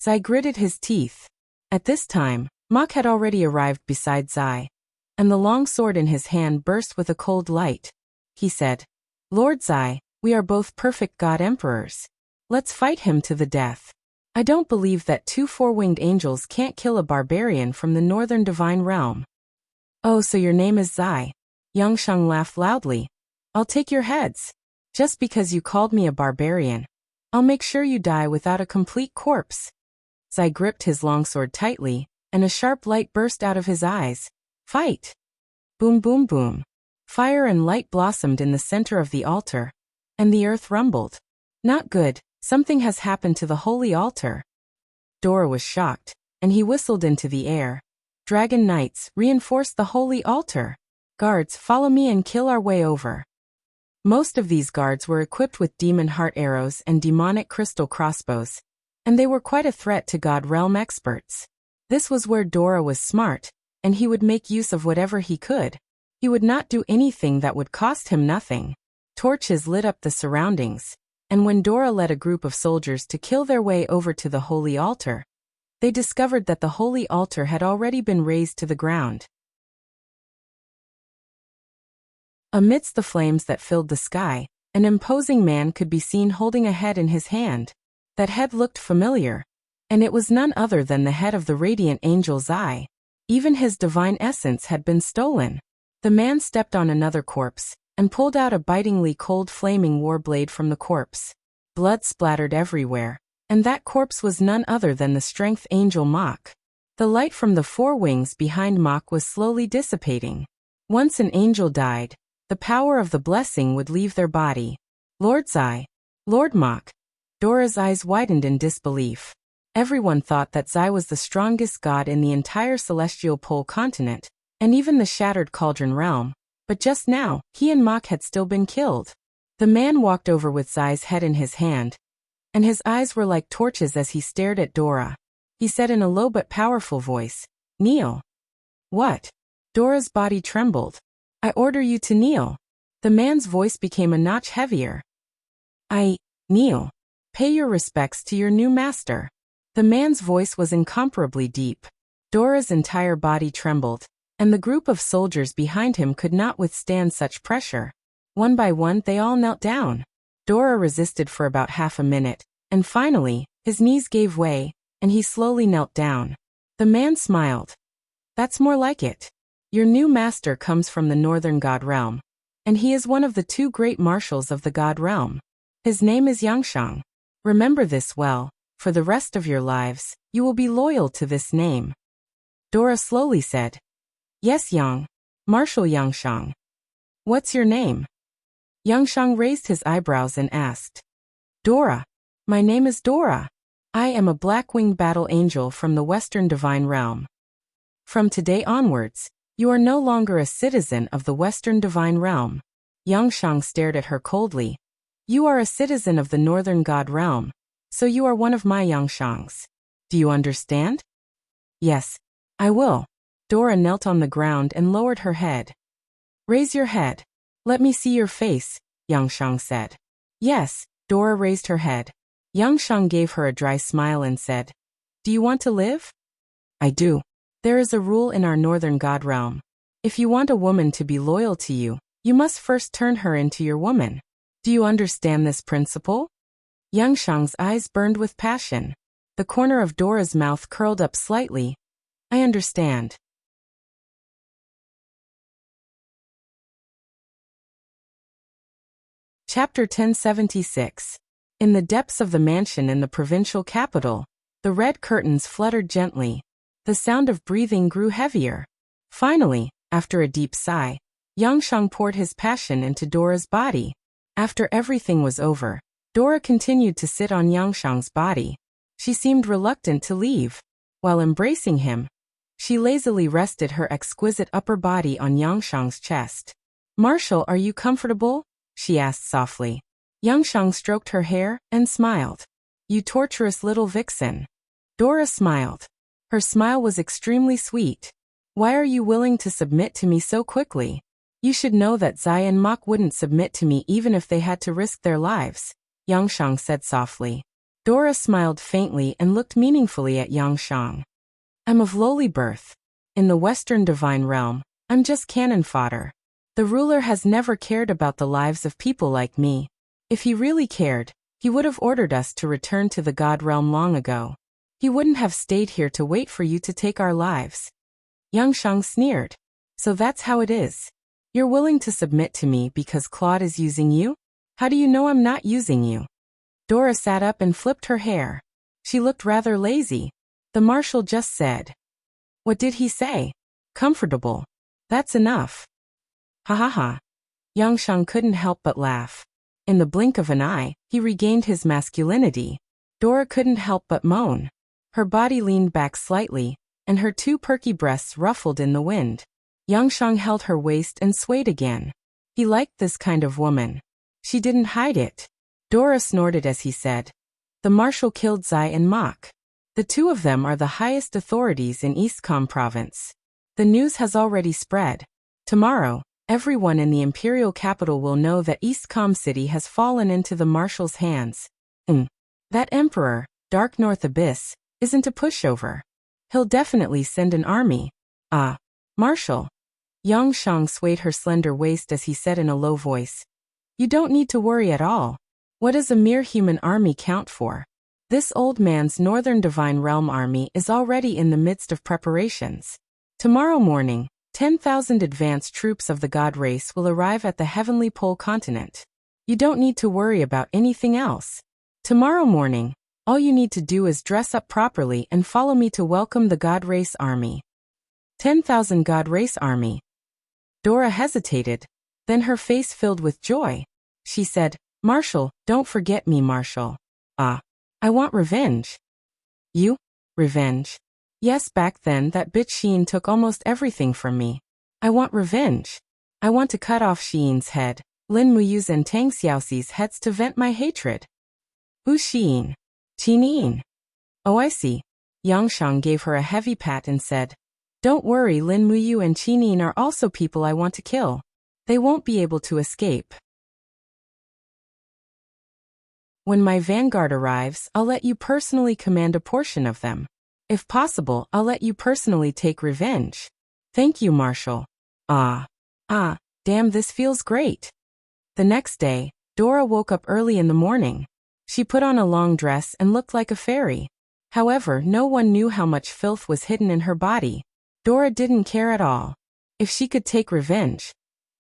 Zai gritted his teeth. At this time, Mok had already arrived beside Zai, and the long sword in his hand burst with a cold light. He said, "Lord Zai, we are both perfect God Emperors. Let's fight him to the death. I don't believe that two four-winged angels can't kill a barbarian from the Northern Divine Realm." "Oh, so your name is Zai?" Yangshang laughed loudly. "I'll take your heads. Just because you called me a barbarian, I'll make sure you die without a complete corpse." Zai gripped his longsword tightly, and a sharp light burst out of his eyes. "Fight!" Boom, boom, boom. Fire and light blossomed in the center of the altar, and the earth rumbled. "Not good. Something has happened to the holy altar." Dora was shocked, and he whistled into the air. "Dragon Knights, reinforce the holy altar. Guards, follow me and kill our way over." Most of these guards were equipped with demon heart arrows and demonic crystal crossbows, and they were quite a threat to God Realm experts. This was where Dora was smart, and he would make use of whatever he could. He would not do anything that would cost him nothing. Torches lit up the surroundings, and when Dora led a group of soldiers to kill their way over to the holy altar, they discovered that the holy altar had already been razed to the ground. Amidst the flames that filled the sky, an imposing man could be seen holding a head in his hand. That head looked familiar, and it was none other than the head of the radiant angel Zai. Even his divine essence had been stolen. The man stepped on another corpse, and pulled out a bitingly cold flaming war blade from the corpse. Blood splattered everywhere, and that corpse was none other than the strength angel Mok. The light from the four wings behind Mok was slowly dissipating. Once an angel died, the power of the blessing would leave their body. "Lord Zai, Lord Mok." Dora's eyes widened in disbelief. Everyone thought that Zai was the strongest god in the entire Celestial Pole continent, and even the Shattered Cauldron realm. But just now, he and Mok had still been killed. The man walked over with Zai's head in his hand, and his eyes were like torches as he stared at Dora. He said in a low but powerful voice, "Kneel." "What?" Dora's body trembled. "I order you to kneel." The man's voice became a notch heavier. "I kneel. Pay your respects to your new master." The man's voice was incomparably deep. Dora's entire body trembled, and the group of soldiers behind him could not withstand such pressure. One by one they all knelt down. Dora resisted for about half a minute, and finally, his knees gave way, and he slowly knelt down. The man smiled. That's more like it. Your new master comes from the northern god realm, and he is one of the two great marshals of the god realm. His name is Yangshang. Remember this well. For the rest of your lives, you will be loyal to this name. Dora slowly said, Yes, Marshal Yangshang. What's your name? Yangshang raised his eyebrows and asked. Dora. My name is Dora. I am a black-winged battle angel from the Western Divine Realm. From today onwards, you are no longer a citizen of the Western Divine Realm. Yangshang stared at her coldly. You are a citizen of the Northern God Realm, so you are one of my Yangshangs. Do you understand? Yes, I will. Dora knelt on the ground and lowered her head. Raise your head. Let me see your face, Yangshang said. Yes, Dora raised her head. Yangshang gave her a dry smile and said, Do you want to live? I do. There is a rule in our northern god realm. If you want a woman to be loyal to you, you must first turn her into your woman. Do you understand this principle? Yangshang's eyes burned with passion. The corner of Dora's mouth curled up slightly. I understand. Chapter 1076. In the depths of the mansion in the provincial capital, the red curtains fluttered gently. The sound of breathing grew heavier. Finally, after a deep sigh, Yangshang poured his passion into Dora's body. After everything was over, Dora continued to sit on Yangshang's body. She seemed reluctant to leave. While embracing him, she lazily rested her exquisite upper body on Yangshang's chest. Marshal, are you comfortable? She asked softly. Yangshang stroked her hair and smiled. You torturous little vixen. Dora smiled. Her smile was extremely sweet. Why are you willing to submit to me so quickly? You should know that Zai and Mok wouldn't submit to me even if they had to risk their lives, Yangshang said softly. Dora smiled faintly and looked meaningfully at Yangshang. I'm of lowly birth. In the Western Divine Realm, I'm just cannon fodder. The ruler has never cared about the lives of people like me. If he really cared, he would have ordered us to return to the God Realm long ago. He wouldn't have stayed here to wait for you to take our lives. Yangshang sneered. So that's how it is. You're willing to submit to me because Claude is using you? How do you know I'm not using you? Dora sat up and flipped her hair. She looked rather lazy. The marshal just said. What did he say? Comfortable. That's enough. Ha ha ha. Yangshang couldn't help but laugh. In the blink of an eye, he regained his masculinity. Dora couldn't help but moan. Her body leaned back slightly, and her two perky breasts ruffled in the wind. Yangshang held her waist and swayed again. He liked this kind of woman. She didn't hide it. Dora snorted as he said, The marshal killed Zai and Mok. The two of them are the highest authorities in Eastcom province. The news has already spread. Tomorrow, everyone in the imperial capital will know that Eastcom City has fallen into the marshal's hands. That emperor, Dark North Abyss, isn't a pushover. He'll definitely send an army. Marshal. Yangshang swayed her slender waist as he said in a low voice. You don't need to worry at all. What does a mere human army count for? This old man's Northern Divine Realm army is already in the midst of preparations. Tomorrow morning, 10,000 advanced troops of the God race will arrive at the Heavenly Pole continent. You don't need to worry about anything else. Tomorrow morning, all you need to do is dress up properly and follow me to welcome the God race army. 10,000 God race army. Dora hesitated, then her face filled with joy. She said, Marshal, don't forget me, Marshal. I want revenge. You? Revenge? Yes, back then that bitch Sheen took almost everything from me. I want revenge. I want to cut off Sheen's head, Lin Muyu's and Tang Xiaoxi's heads to vent my hatred. Who's Sheen? Qinin. Oh, I see. Yangshang gave her a heavy pat and said, Don't worry, Lin Muyu and Qinin are also people I want to kill. They won't be able to escape. When my vanguard arrives, I'll let you personally command a portion of them. If possible, I'll let you personally take revenge. Thank you, Marshal. Damn, this feels great. The next day, Dora woke up early in the morning. She put on a long dress and looked like a fairy. However, no one knew how much filth was hidden in her body. Dora didn't care at all. If she could take revenge,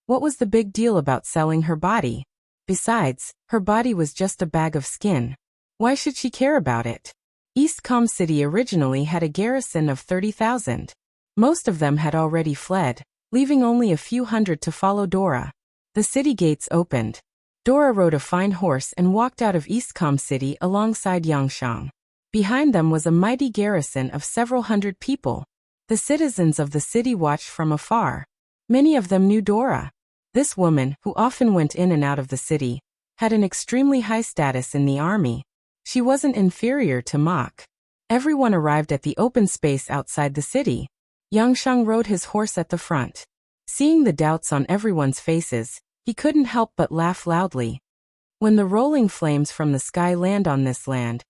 what was the big deal about selling her body? Besides, her body was just a bag of skin. Why should she care about it? Eastcom City originally had a garrison of 30,000. Most of them had already fled, leaving only a few hundred to follow Dora. The city gates opened. Dora rode a fine horse and walked out of Eastcom City alongside Yangshang. Behind them was a mighty garrison of several hundred people. The citizens of the city watched from afar. Many of them knew Dora. This woman, who often went in and out of the city, had an extremely high status in the army. She wasn't inferior to Mok. Everyone arrived at the open space outside the city. Yangshang rode his horse at the front. Seeing the doubts on everyone's faces, he couldn't help but laugh loudly. When the rolling flames from the sky land on this land,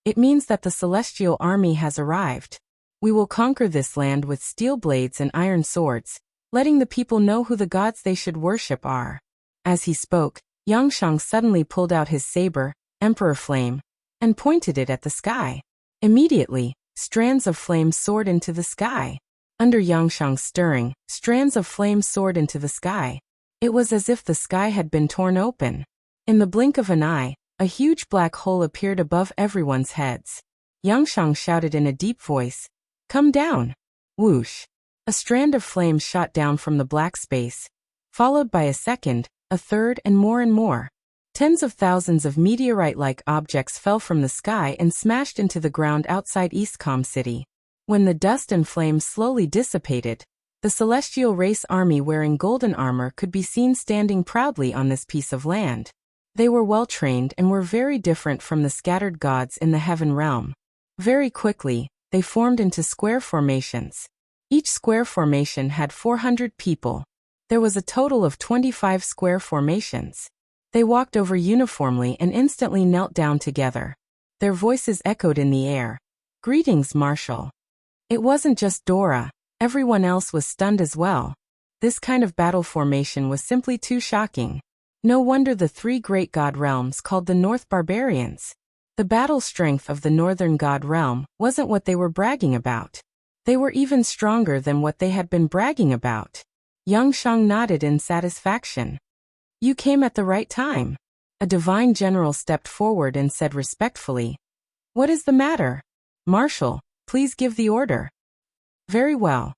it means that the celestial army has arrived. We will conquer this land with steel blades and iron swords, letting the people know who the gods they should worship are. As he spoke, Yangshang suddenly pulled out his saber, Emperor Flame, and pointed it at the sky. Immediately, strands of flame soared into the sky. Under Yangshang's stirring, strands of flame soared into the sky. It was as if the sky had been torn open. In the blink of an eye, a huge black hole appeared above everyone's heads. Yangshang shouted in a deep voice, "Come down!" Whoosh! A strand of flame shot down from the black space, followed by a second, a third, and more. Tens of thousands of meteorite-like objects fell from the sky and smashed into the ground outside Eastcom City. When the dust and flames slowly dissipated, the celestial race army wearing golden armor could be seen standing proudly on this piece of land. They were well-trained and were very different from the scattered gods in the heaven realm. Very quickly, they formed into square formations. Each square formation had 400 people. There was a total of 25 square formations. They walked over uniformly and instantly knelt down together. Their voices echoed in the air. "Greetings, Marshal." It wasn't just Dora. Everyone else was stunned as well. This kind of battle formation was simply too shocking. No wonder the three great god realms called the North barbarians. The battle strength of the Northern god realm wasn't what they were bragging about. They were even stronger than what they had been bragging about. Yangshang nodded in satisfaction. "You came at the right time." A divine general stepped forward and said respectfully, "What is the matter? Marshal, please give the order." "Very well."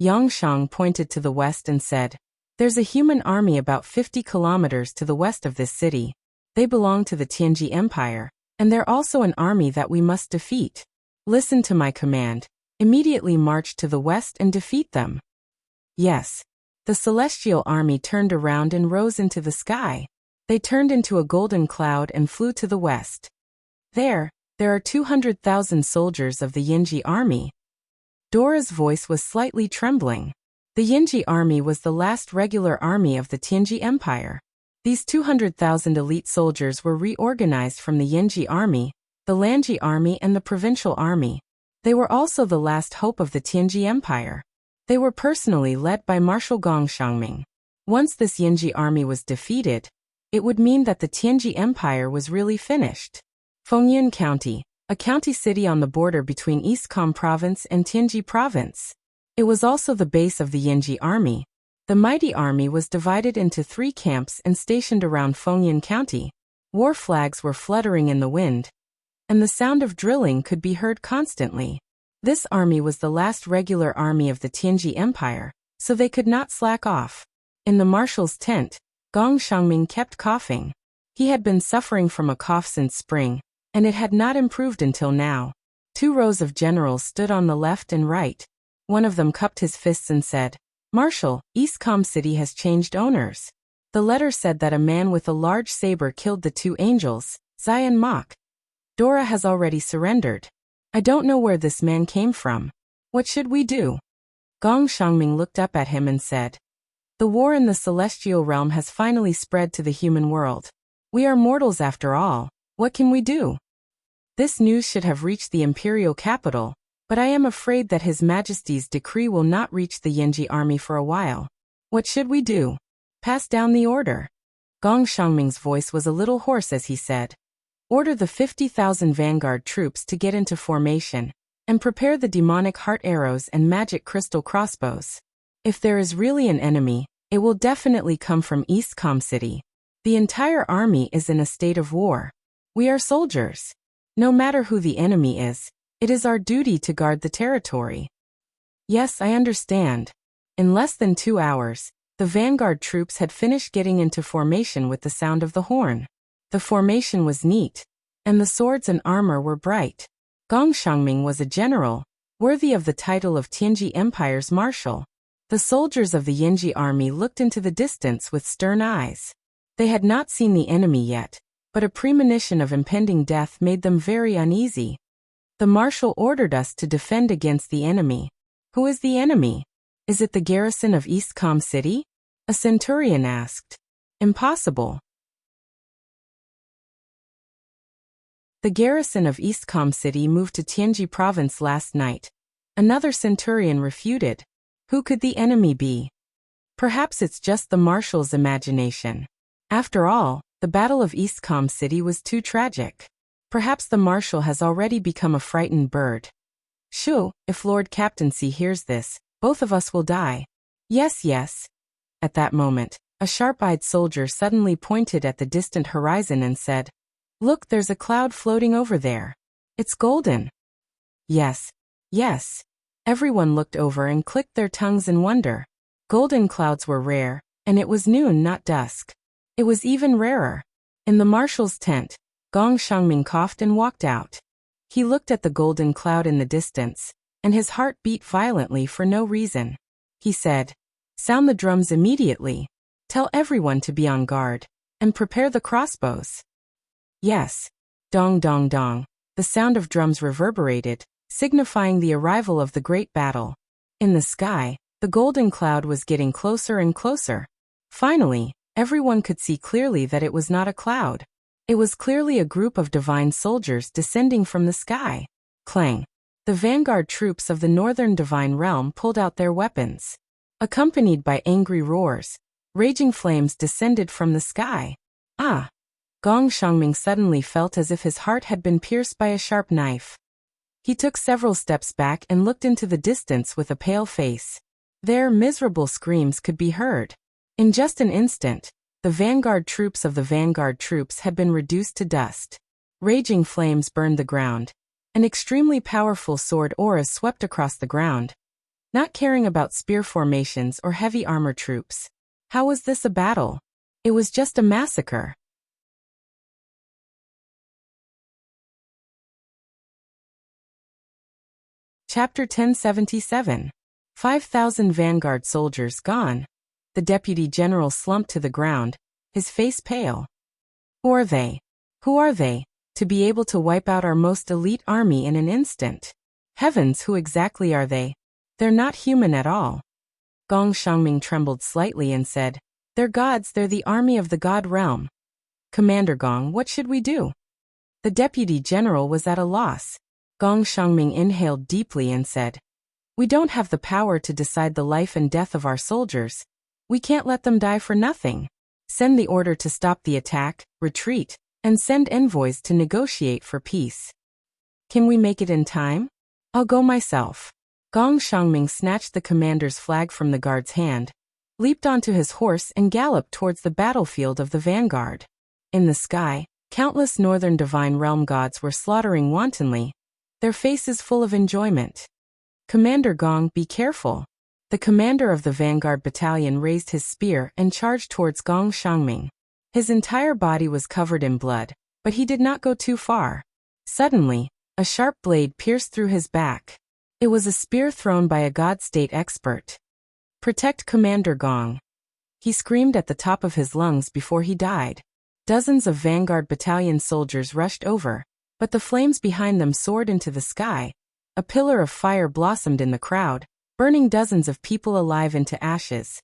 Yangshang pointed to the west and said, "There's a human army about 50 kilometers to the west of this city. They belong to the Tianji Empire, and they're also an army that we must defeat. Listen to my command. Immediately march to the west and defeat them." Yes. The celestial army turned around and rose into the sky. They turned into a golden cloud and flew to the west. There are 200,000 soldiers of the Yinji army. Dora's voice was slightly trembling. The Yinji army was the last regular army of the Tianji Empire. These 200,000 elite soldiers were reorganized from the Yinji army, the Lanji army, and the provincial army. They were also the last hope of the Tianji Empire. They were personally led by Marshal Gong Shangming. Once this Yinji army was defeated, it would mean that the Tianji Empire was really finished. Fengyun County, a county city on the border between Eastcom Province and Tianji Province. It was also the base of the Yinji army. The mighty army was divided into 3 camps and stationed around Fengyun County. War flags were fluttering in the wind, and the sound of drilling could be heard constantly. This army was the last regular army of the Tianji Empire, so they could not slack off. In the marshal's tent, Gong Shangming kept coughing. He had been suffering from a cough since spring, and it had not improved until now. 2 rows of generals stood on the left and right. One of them cupped his fists and said, "Marshal, Eastcom City has changed owners." The letter said that a man with a large saber killed the 2 angels, Zai and Mok. Dora has already surrendered. I don't know where this man came from. What should we do? Gong Shangming looked up at him and said, "The war in the celestial realm has finally spread to the human world. We are mortals after all. What can we do?" This news should have reached the imperial capital, but I am afraid that His Majesty's decree will not reach the Yanji army for a while. What should we do? Pass down the order. Gong Xiangming's voice was a little hoarse as he said, order the 50,000 vanguard troops to get into formation, and prepare the demonic heart arrows and magic crystal crossbows. If there is really an enemy, it will definitely come from East Com City. The entire army is in a state of war. We are soldiers. No matter who the enemy is, it is our duty to guard the territory. Yes, I understand. In less than 2 hours, the vanguard troops had finished getting into formation with the sound of the horn. The formation was neat, and the swords and armor were bright. Gong Xiangming was a general, worthy of the title of Tianji Empire's marshal. The soldiers of the Yanji army looked into the distance with stern eyes. They had not seen the enemy yet, but a premonition of impending death made them very uneasy. The marshal ordered us to defend against the enemy. Who is the enemy? Is it the garrison of East Com City? A centurion asked. Impossible. The garrison of East Com City moved to Tianji province last night. Another centurion refuted. Who could the enemy be? Perhaps it's just the marshal's imagination. After all, the Battle of East Com City was too tragic. Perhaps the marshal has already become a frightened bird. Shoo, if Lord Captaincy hears this, both of us will die. Yes, yes. At that moment, a sharp-eyed soldier suddenly pointed at the distant horizon and said, look, there's a cloud floating over there. It's golden. Yes, yes. Everyone looked over and clicked their tongues in wonder. Golden clouds were rare, and it was noon, not dusk. It was even rarer. In the marshal's tent, Gong Xiangming coughed and walked out. He looked at the golden cloud in the distance, and his heart beat violently for no reason. He said, sound the drums immediately. Tell everyone to be on guard, and prepare the crossbows. Yes. Dong dong dong. The sound of drums reverberated, signifying the arrival of the great battle. In the sky, the golden cloud was getting closer and closer. Finally, everyone could see clearly that it was not a cloud. It was clearly a group of divine soldiers descending from the sky. Clang. The vanguard troops of the northern divine realm pulled out their weapons. Accompanied by angry roars, raging flames descended from the sky. Ah! Gong Xiangming suddenly felt as if his heart had been pierced by a sharp knife. He took several steps back and looked into the distance with a pale face. There, miserable screams could be heard. In just an instant, the vanguard troops of the vanguard troops had been reduced to dust. Raging flames burned the ground. An extremely powerful sword aura swept across the ground, not caring about spear formations or heavy armor troops. How was this a battle? It was just a massacre. Chapter 1077. 5,000 vanguard soldiers gone. The deputy general slumped to the ground, his face pale. Who are they? Who are they, to be able to wipe out our most elite army in an instant? Heavens, who exactly are they? They're not human at all. Gong Xiangming trembled slightly and said, they're gods, they're the army of the god realm. Commander Gong, what should we do? The deputy general was at a loss. Gong Xiangming inhaled deeply and said, we don't have the power to decide the life and death of our soldiers. We can't let them die for nothing. Send the order to stop the attack, retreat, and send envoys to negotiate for peace. Can we make it in time? I'll go myself. Gong Xiangming snatched the commander's flag from the guard's hand, leaped onto his horse and galloped towards the battlefield of the vanguard. In the sky, countless northern divine realm gods were slaughtering wantonly, their faces full of enjoyment. Commander Gong, be careful. The commander of the vanguard battalion raised his spear and charged towards Gong Xiangming. His entire body was covered in blood, but he did not go too far. Suddenly, a sharp blade pierced through his back. It was a spear thrown by a god state expert. Protect Commander Gong. He screamed at the top of his lungs before he died. Dozens of vanguard battalion soldiers rushed over, but the flames behind them soared into the sky. A pillar of fire blossomed in the crowd, burning dozens of people alive into ashes.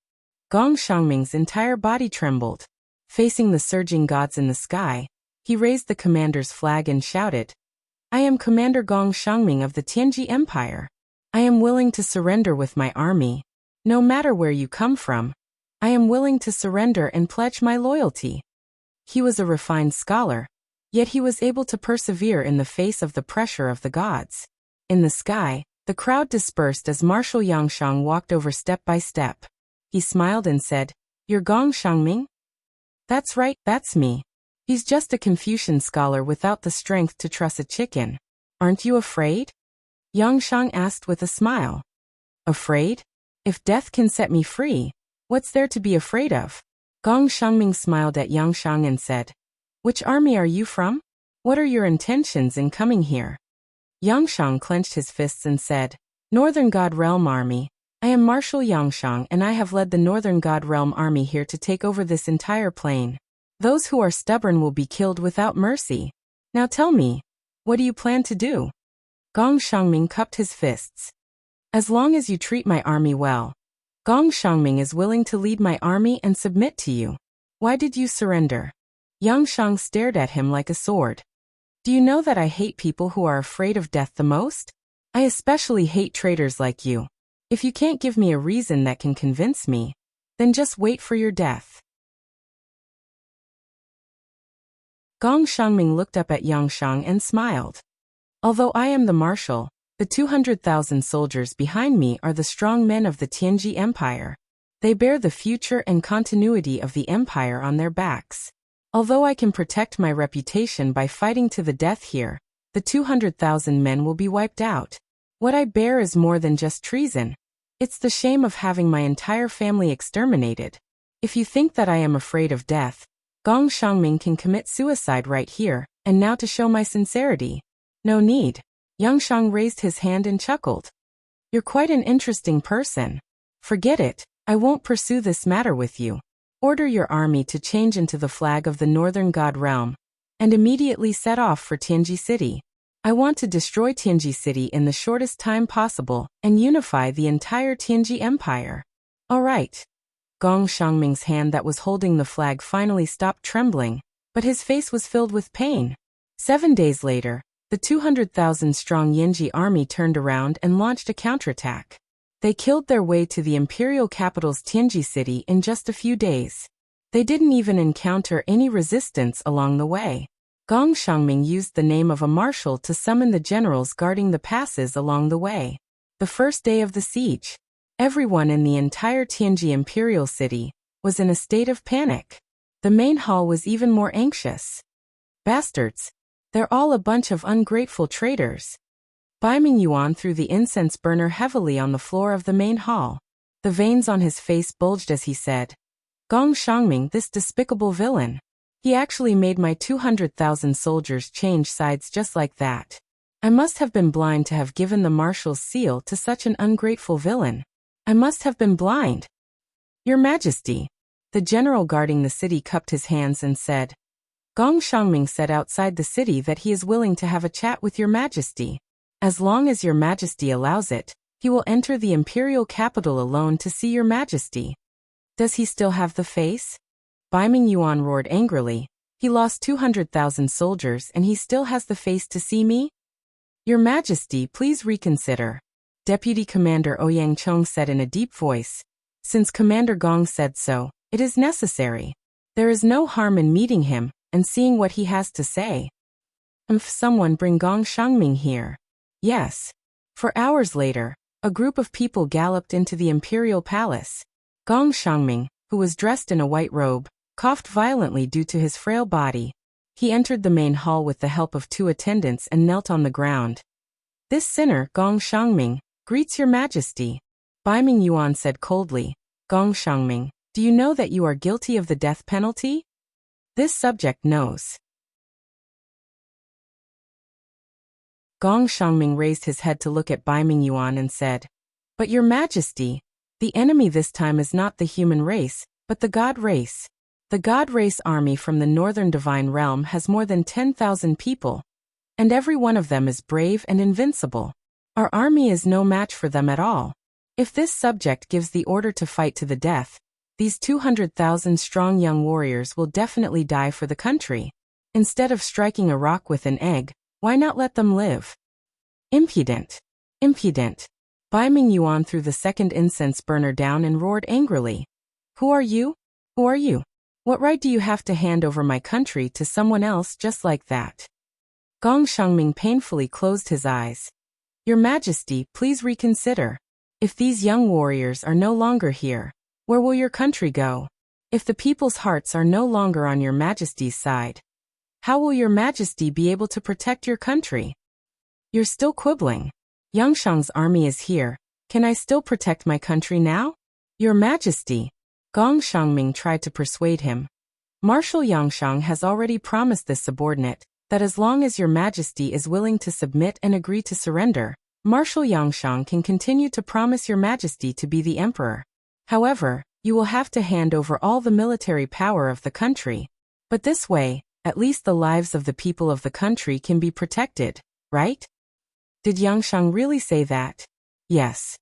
Gong Xiangming's entire body trembled. Facing the surging gods in the sky, he raised the commander's flag and shouted, I am Commander Gong Shangming of the Tianji Empire. I am willing to surrender with my army. No matter where you come from, I am willing to surrender and pledge my loyalty. He was a refined scholar, yet he was able to persevere in the face of the pressure of the gods. In the sky, the crowd dispersed as Marshal Yangshang walked over step by step. He smiled and said, "You're Gong Shangming?" "That's right, that's me." He's just a Confucian scholar without the strength to truss a chicken. "Aren't you afraid?" Yangshang asked with a smile. "Afraid? If death can set me free, what's there to be afraid of?" Gong Shangming smiled at Yangshang and said, "Which army are you from? What are your intentions in coming here?" Yangshang clenched his fists and said, "Northern God Realm Army. I am Marshal Yangshang and I have led the Northern God Realm Army here to take over this entire plain. Those who are stubborn will be killed without mercy. Now tell me, what do you plan to do?" Gong Shangming cupped his fists. "As long as you treat my army well, Gong Shangming is willing to lead my army and submit to you. Why did you surrender?" Yangshang stared at him like a sword. "Do you know that I hate people who are afraid of death the most? I especially hate traitors like you. If you can't give me a reason that can convince me, then just wait for your death." Gong Shangming looked up at Yangshang and smiled. "Although I am the marshal, the 200,000 soldiers behind me are the strong men of the Tianji Empire. They bear the future and continuity of the empire on their backs. Although I can protect my reputation by fighting to the death here, the 200,000 men will be wiped out. What I bear is more than just treason. It's the shame of having my entire family exterminated. If you think that I am afraid of death, Gong Shangming can commit suicide right here, and now to show my sincerity. No need." Yangshang raised his hand and chuckled. "You're quite an interesting person. Forget it, I won't pursue this matter with you. Order your army to change into the flag of the Northern God Realm, and immediately set off for Tianji City. I want to destroy Tianji City in the shortest time possible and unify the entire Tianji Empire." "All right." Gong Shangming's hand that was holding the flag finally stopped trembling, but his face was filled with pain. 7 days later, the 200,000-strong Yanji army turned around and launched a counterattack. They killed their way to the imperial capital's Tianji City in just a few days. They didn't even encounter any resistance along the way. Gong Shangming used the name of a marshal to summon the generals guarding the passes along the way. The first day of the siege, everyone in the entire Tianji imperial city was in a state of panic. The main hall was even more anxious. "Bastards! They're all a bunch of ungrateful traitors." Bai Mingyuan threw the incense burner heavily on the floor of the main hall. The veins on his face bulged as he said, "Gong Shangming, this despicable villain. He actually made my 200,000 soldiers change sides just like that. I must have been blind to have given the marshal's seal to such an ungrateful villain. I must have been blind." "Your Majesty." The general guarding the city cupped his hands and said, "Gong Shangming said outside the city that he is willing to have a chat with your Majesty. As long as your Majesty allows it, he will enter the imperial capital alone to see your Majesty." "Does he still have the face?" Bai Mingyuan roared angrily. "He lost 200,000 soldiers and he still has the face to see me? Your Majesty, please reconsider." Deputy Commander Ouyang Chong said in a deep voice. "Since Commander Gong said so, it is necessary. There is no harm in meeting him and seeing what he has to say." Someone bring Gong Shangming here." "Yes." For hours later, a group of people galloped into the imperial palace. Gong Shangming, who was dressed in a white robe, coughed violently due to his frail body. He entered the main hall with the help of 2 attendants and knelt on the ground. "This sinner, Gong Shangming, greets your Majesty." Bai Mingyuan said coldly, "Gong Shangming, do you know that you are guilty of the death penalty?" "This subject knows." Gong Shangming raised his head to look at Bai Mingyuan and said, "But your Majesty, the enemy this time is not the human race, but the god race. The god race army from the Northern Divine Realm has more than 10,000 people, and every one of them is brave and invincible. Our army is no match for them at all. If this subject gives the order to fight to the death, these 200,000 strong young warriors will definitely die for the country. Instead of striking a rock with an egg, Why not let them live? Impudent! Impudent! Bai Mingyuan threw the second incense burner down and roared angrily. Who are you? Who are you? What right do you have to hand over my country to someone else just like that? Gong Shangming painfully closed his eyes. Your Majesty, please reconsider. If these young warriors are no longer here, where will your country go? If the people's hearts are no longer on your Majesty's side, how will your Majesty be able to protect your country? You're still quibbling. Yangshang's army is here. Can I still protect my country now? Your Majesty. Gong Shangming tried to persuade him. Marshal Yangshang has already promised this subordinate that as long as your Majesty is willing to submit and agree to surrender, Marshal Yangshang can continue to promise your Majesty to be the emperor. However, you will have to hand over all the military power of the country. But this way, at least the lives of the people of the country can be protected, right? Did Yangshang really say that? Yes.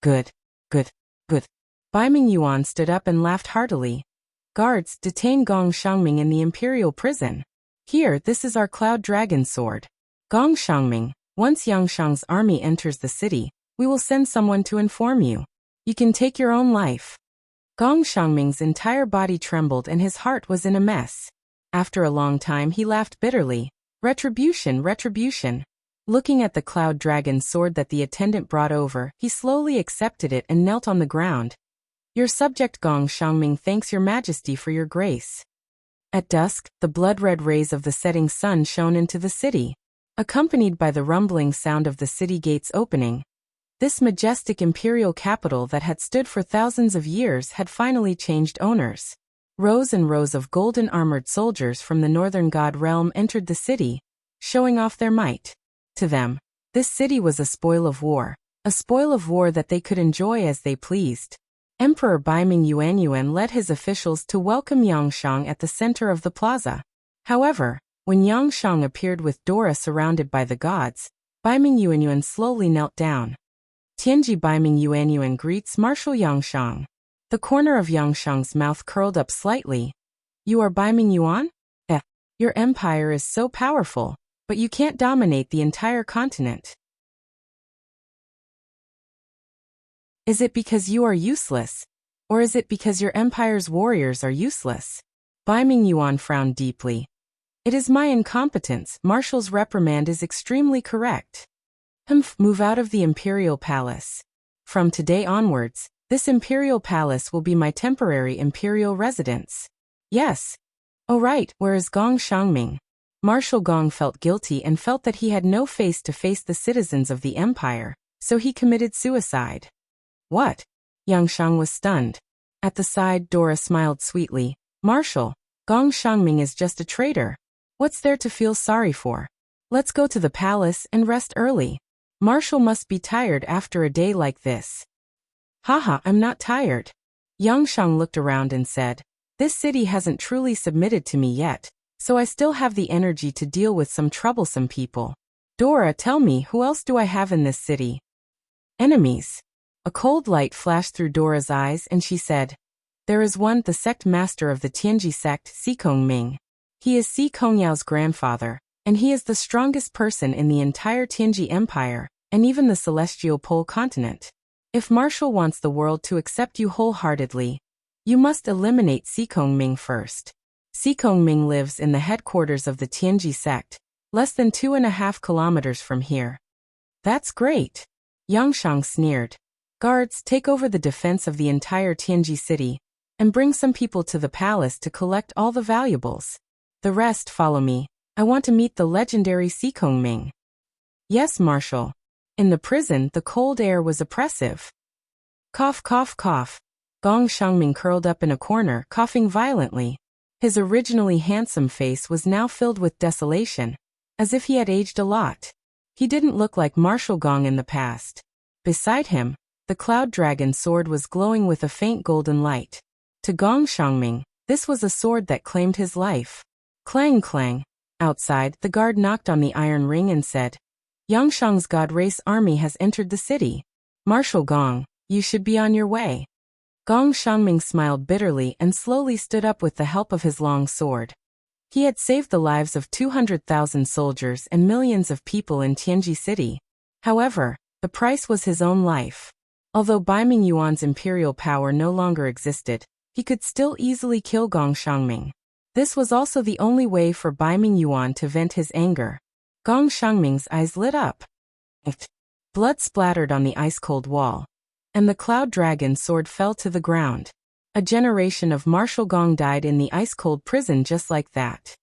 Good. Good. Good. Bai Mingyuan stood up and laughed heartily. Guards, detain Gong Shangming in the imperial prison. Here, this is our Cloud Dragon sword. Gong Shangming, once Yangshang's army enters the city, we will send someone to inform you. You can take your own life. Gong Shangming's entire body trembled and his heart was in a mess. After a long time he laughed bitterly. Retribution, retribution. Looking at the Cloud Dragon sword that the attendant brought over, he slowly accepted it and knelt on the ground. Your subject Gong Shangming thanks your Majesty for your grace. At dusk, the blood-red rays of the setting sun shone into the city, accompanied by the rumbling sound of the city gates opening. This majestic imperial capital that had stood for thousands of years had finally changed owners. Rows and rows of golden armored soldiers from the northern god realm entered the city, showing off their might. To them, this city was a spoil of war that they could enjoy as they pleased. Emperor Bai Mingyuan led his officials to welcome Yangshang at the center of the plaza. However, when Yangshang appeared with Dora surrounded by the gods, Bai Mingyuan slowly knelt down. Tianji Bai Mingyuan greets Marshal Yangshang. The corner of Yangshang's mouth curled up slightly. You are Bai Mingyuan? Your empire is so powerful, but you can't dominate the entire continent. Is it because you are useless? Or is it because your empire's warriors are useless? Bai Mingyuan frowned deeply. It is my incompetence. Marshal's reprimand is extremely correct. Move out of the imperial palace. From today onwards, this imperial palace will be my temporary imperial residence. Yes. Oh right, where is Gong Shangming? Marshal Gong felt guilty and felt that he had no face to face the citizens of the empire, so he committed suicide. What? Yangshang was stunned. At the side, Dora smiled sweetly. Marshal, Gong Shangming is just a traitor. What's there to feel sorry for? Let's go to the palace and rest early. Marshal must be tired after a day like this. Haha, I'm not tired. Yangshang looked around and said, this city hasn't truly submitted to me yet, so I still have the energy to deal with some troublesome people. Dora, tell me, who else do I have in this city? Enemies. A cold light flashed through Dora's eyes and she said, there is one, the sect master of the Tianji sect, Si Kongming. He is Si Kongyao's grandfather, and he is the strongest person in the entire Tianji Empire, and even the celestial pole continent. If Marshal wants the world to accept you wholeheartedly, you must eliminate Si Kongming first. Si Kongming lives in the headquarters of the Tianji sect, less than 2.5 kilometers from here. That's great. Yangshang sneered. Guards, take over the defense of the entire Tianji city, and bring some people to the palace to collect all the valuables. The rest follow me. I want to meet the legendary Si Kongming. Yes, Marshal. In the prison, the cold air was oppressive. Cough, cough, cough. Gong Shangming curled up in a corner, coughing violently. His originally handsome face was now filled with desolation, as if he had aged a lot. He didn't look like Marshal Gong in the past. Beside him, the Cloud Dragon sword was glowing with a faint golden light. To Gong Shangming, this was a sword that claimed his life. Clang clang. Outside, the guard knocked on the iron ring and said, Yangshang's God Race army has entered the city. Marshal Gong, you should be on your way. Gong Shangming smiled bitterly and slowly stood up with the help of his long sword. He had saved the lives of 200,000 soldiers and millions of people in Tianji City. However, the price was his own life. Although Bai Mingyuan's imperial power no longer existed, he could still easily kill Gong Shangming. This was also the only way for Bai Mingyuan to vent his anger. Gong Shangming's eyes lit up. Blood splattered on the ice-cold wall, and the cloud dragon sword fell to the ground. A generation of Marshal Gong died in the ice-cold prison just like that.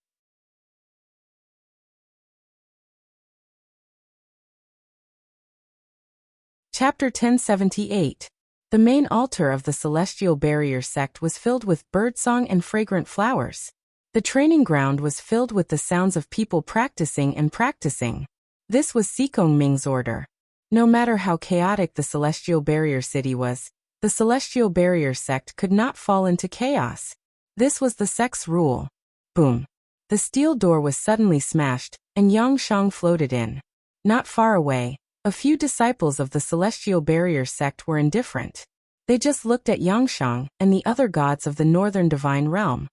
Chapter 1078. The main altar of the Celestial Barrier sect was filled with birdsong and fragrant flowers. The training ground was filled with the sounds of people practicing and practicing. This was Sikong Ming's order. No matter how chaotic the Celestial Barrier City was, the Celestial Barrier sect could not fall into chaos. This was the sect's rule. Boom. The steel door was suddenly smashed, and Yang Shang floated in. Not far away, a few disciples of the Celestial Barrier sect were indifferent. They just looked at Yangshang and the other gods of the Northern Divine Realm.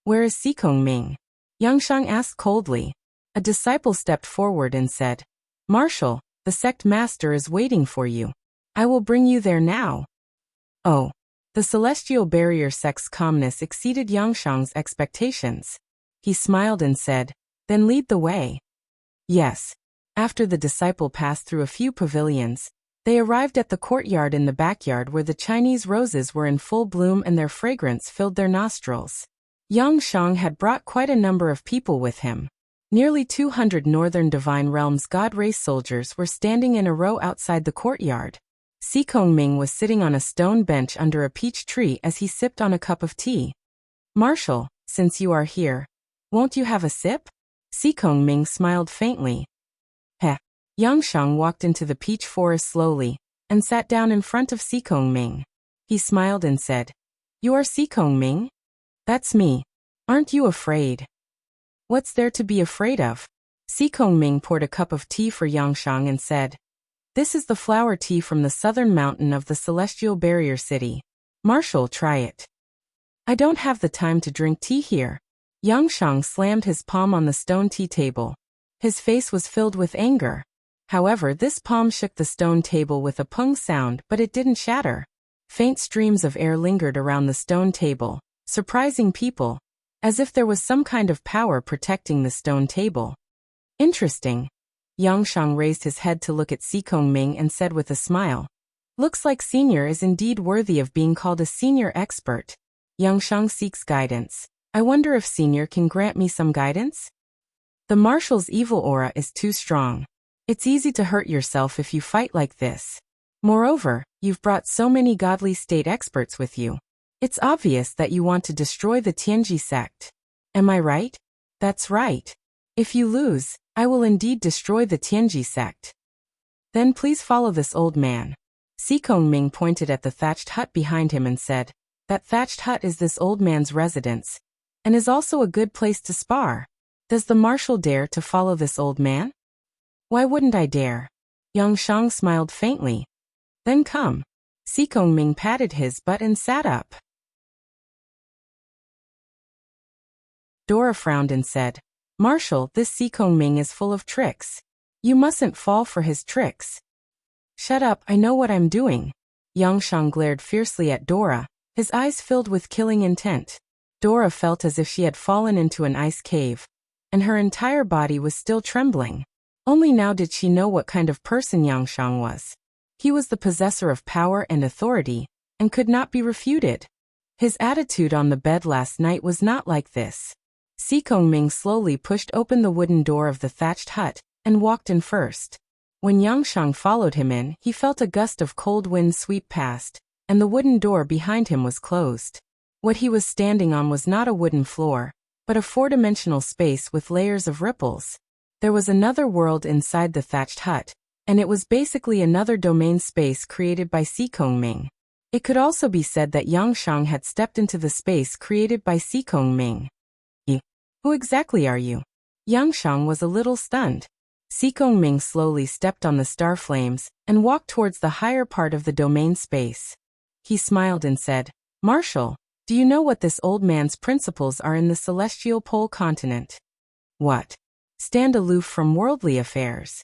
Where is Sikong Ming? Yangshang asked coldly. A disciple stepped forward and said, Marshal, the sect master is waiting for you. I will bring you there now. Oh. The Celestial Barrier sect's calmness exceeded Yangshang's expectations. He smiled and said, Then lead the way. Yes. After the disciple passed through a few pavilions, they arrived at the courtyard in the backyard where the Chinese roses were in full bloom and their fragrance filled their nostrils. Yang Shang had brought quite a number of people with him. Nearly 200 Northern Divine Realms God race soldiers were standing in a row outside the courtyard. Sikong Ming was sitting on a stone bench under a peach tree as he sipped on a cup of tea. Marshal, since you are here, won't you have a sip? Sikong Ming smiled faintly. Heh. Yang Shang walked into the peach forest slowly and sat down in front of Sikong Ming. He smiled and said, You are Sikong Ming? That's me. Aren't you afraid? What's there to be afraid of? Sikong Ming poured a cup of tea for Yang Shang and said, This is the flower tea from the southern mountain of the Celestial Barrier City. Marshal, try it. I don't have the time to drink tea here. Yang Shang slammed his palm on the stone tea table. His face was filled with anger. However, this palm shook the stone table with a pung sound, but it didn't shatter. Faint streams of air lingered around the stone table, surprising people, as if there was some kind of power protecting the stone table. Interesting. Yang Shang raised his head to look at Sikong Ming and said with a smile, Looks like Senior is indeed worthy of being called a senior expert. Yang Shang seeks guidance. I wonder if Senior can grant me some guidance? The Marshal's evil aura is too strong. It's easy to hurt yourself if you fight like this. Moreover, you've brought so many godly state experts with you. It's obvious that you want to destroy the Tianji sect. Am I right? That's right. If you lose, I will indeed destroy the Tianji sect. Then please follow this old man. Sikong Ming pointed at the thatched hut behind him and said, That thatched hut is this old man's residence, and is also a good place to spar. Does the Marshal dare to follow this old man? Why wouldn't I dare? Yang Shang smiled faintly. Then come. Sikong Ming patted his butt and sat up. Dora frowned and said, Marshal, this Sikong Ming is full of tricks. You mustn't fall for his tricks. Shut up, I know what I'm doing. Yang Shang glared fiercely at Dora, his eyes filled with killing intent. Dora felt as if she had fallen into an ice cave, and her entire body was still trembling. Only now did she know what kind of person Yang Shang was. He was the possessor of power and authority, and could not be refuted. His attitude on the bed last night was not like this. Sikong Ming slowly pushed open the wooden door of the thatched hut, and walked in first. When Yang Shang followed him in, he felt a gust of cold wind sweep past, and the wooden door behind him was closed. What he was standing on was not a wooden floor, but a four-dimensional space with layers of ripples. There was another world inside the thatched hut, and it was basically another domain space created by Sikong Ming. It could also be said that Yang Shang had stepped into the space created by Sikong Ming. Who exactly are you? Yang Shang was a little stunned. Sikong Ming slowly stepped on the star flames and walked towards the higher part of the domain space. He smiled and said, Marshal, Do you know what this old man's principles are in the celestial pole continent? What? Stand aloof from worldly affairs.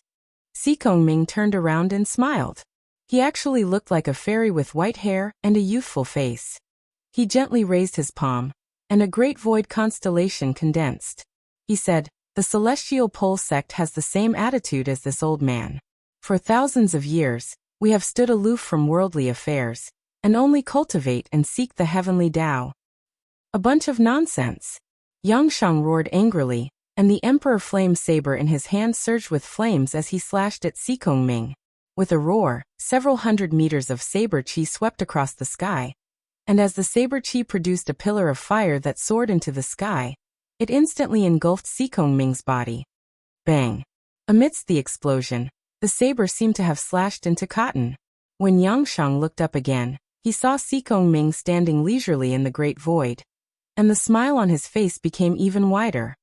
Si Kongming turned around and smiled. He actually looked like a fairy with white hair and a youthful face. He gently raised his palm, and a great void constellation condensed. He said, "The celestial pole sect has the same attitude as this old man. For thousands of years, we have stood aloof from worldly affairs, and only cultivate and seek the heavenly Tao." A bunch of nonsense. Yangshang roared angrily, and the Emperor Flame Saber in his hand surged with flames as he slashed at Si Kongming. With a roar, several hundred meters of saber chi swept across the sky, and as the saber chi produced a pillar of fire that soared into the sky, it instantly engulfed Si Kongming's body. Bang! Amidst the explosion, the saber seemed to have slashed into cotton. When Yangshang looked up again, he saw Si Kongming standing leisurely in the great void, and the smile on his face became even wider.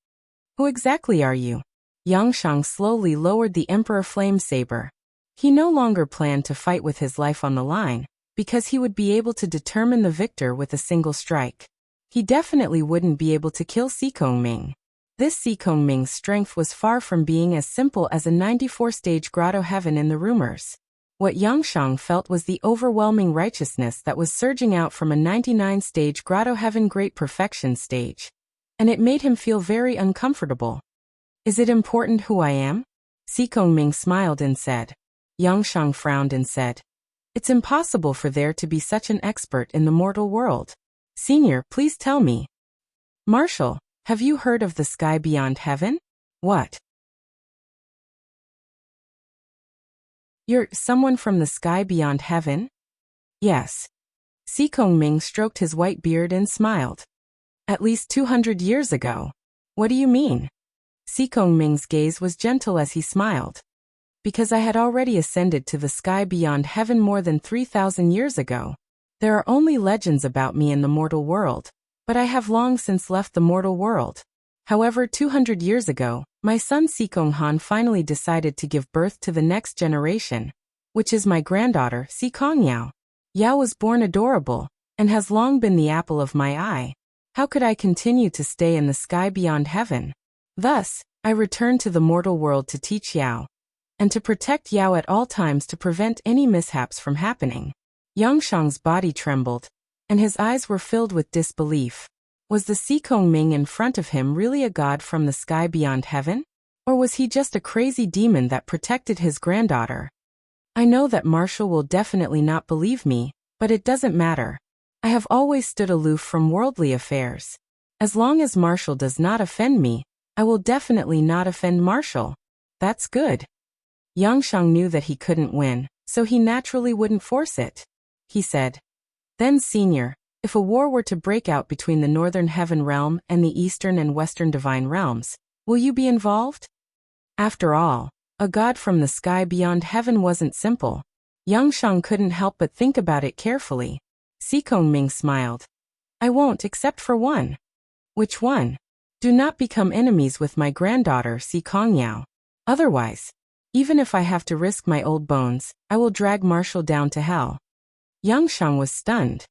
"Who exactly are you?" Yangshang slowly lowered the Emperor Flame Saber. He no longer planned to fight with his life on the line, because he would be able to determine the victor with a single strike. He definitely wouldn't be able to kill Si Kongming. This Si Kongming's strength was far from being as simple as a 94-stage grotto heaven in the rumors. What Yangshang felt was the overwhelming righteousness that was surging out from a 99-stage grotto heaven great perfection stage. And it made him feel very uncomfortable. "Is it important who I am?" Si Kongming smiled and said. Yangshang frowned and said, "It's impossible for there to be such an expert in the mortal world. Senior, please tell me. Marshal, have you heard of the sky beyond heaven?" "What? You're someone from the sky beyond heaven?" "Yes." Si Kongming stroked his white beard and smiled. "At least 200 years ago." "What do you mean?" Si Kongming's gaze was gentle as he smiled. "Because I had already ascended to the sky beyond heaven more than 3,000 years ago. There are only legends about me in the mortal world, but I have long since left the mortal world. However, 200 years ago, my son Si Konghan finally decided to give birth to the next generation, which is my granddaughter, Si Kongyao. Yao was born adorable, and has long been the apple of my eye. How could I continue to stay in the sky beyond heaven? Thus, I returned to the mortal world to teach Yao, and to protect Yao at all times to prevent any mishaps from happening." Yangshang's body trembled, and his eyes were filled with disbelief. Was the Si Kongming in front of him really a god from the sky beyond heaven? Or was he just a crazy demon that protected his granddaughter? "I know that Marshall will definitely not believe me, but it doesn't matter. I have always stood aloof from worldly affairs. As long as Marshall does not offend me, I will definitely not offend Marshall." "That's good." Yangshang knew that he couldn't win, so he naturally wouldn't force it. He said, "Then Senior, if a war were to break out between the Northern Heaven Realm and the Eastern and Western Divine Realms, will you be involved?" After all, a god from the sky beyond heaven wasn't simple. Yangshang couldn't help but think about it carefully. Si Kongming smiled. "I won't except for one." "Which one?" "Do not become enemies with my granddaughter Si Kongyao. Otherwise, even if I have to risk my old bones, I will drag Marshall down to hell." Yangshang was stunned.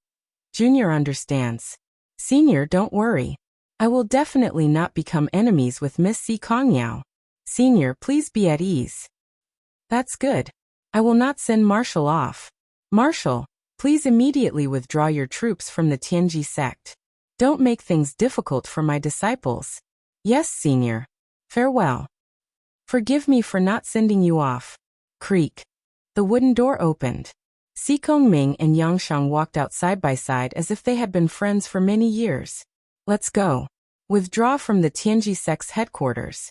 "Junior understands. Senior, don't worry. I will definitely not become enemies with Miss Si Kongyao. Senior, please be at ease." "That's good. I will not send Marshall off. Marshall, please immediately withdraw your troops from the Tianji sect. Don't make things difficult for my disciples." "Yes, Senior. Farewell." "Forgive me for not sending you off." Creak. The wooden door opened. Si Kongming and Yangshang walked out side by side as if they had been friends for many years. "Let's go. Withdraw from the Tianji sect's headquarters."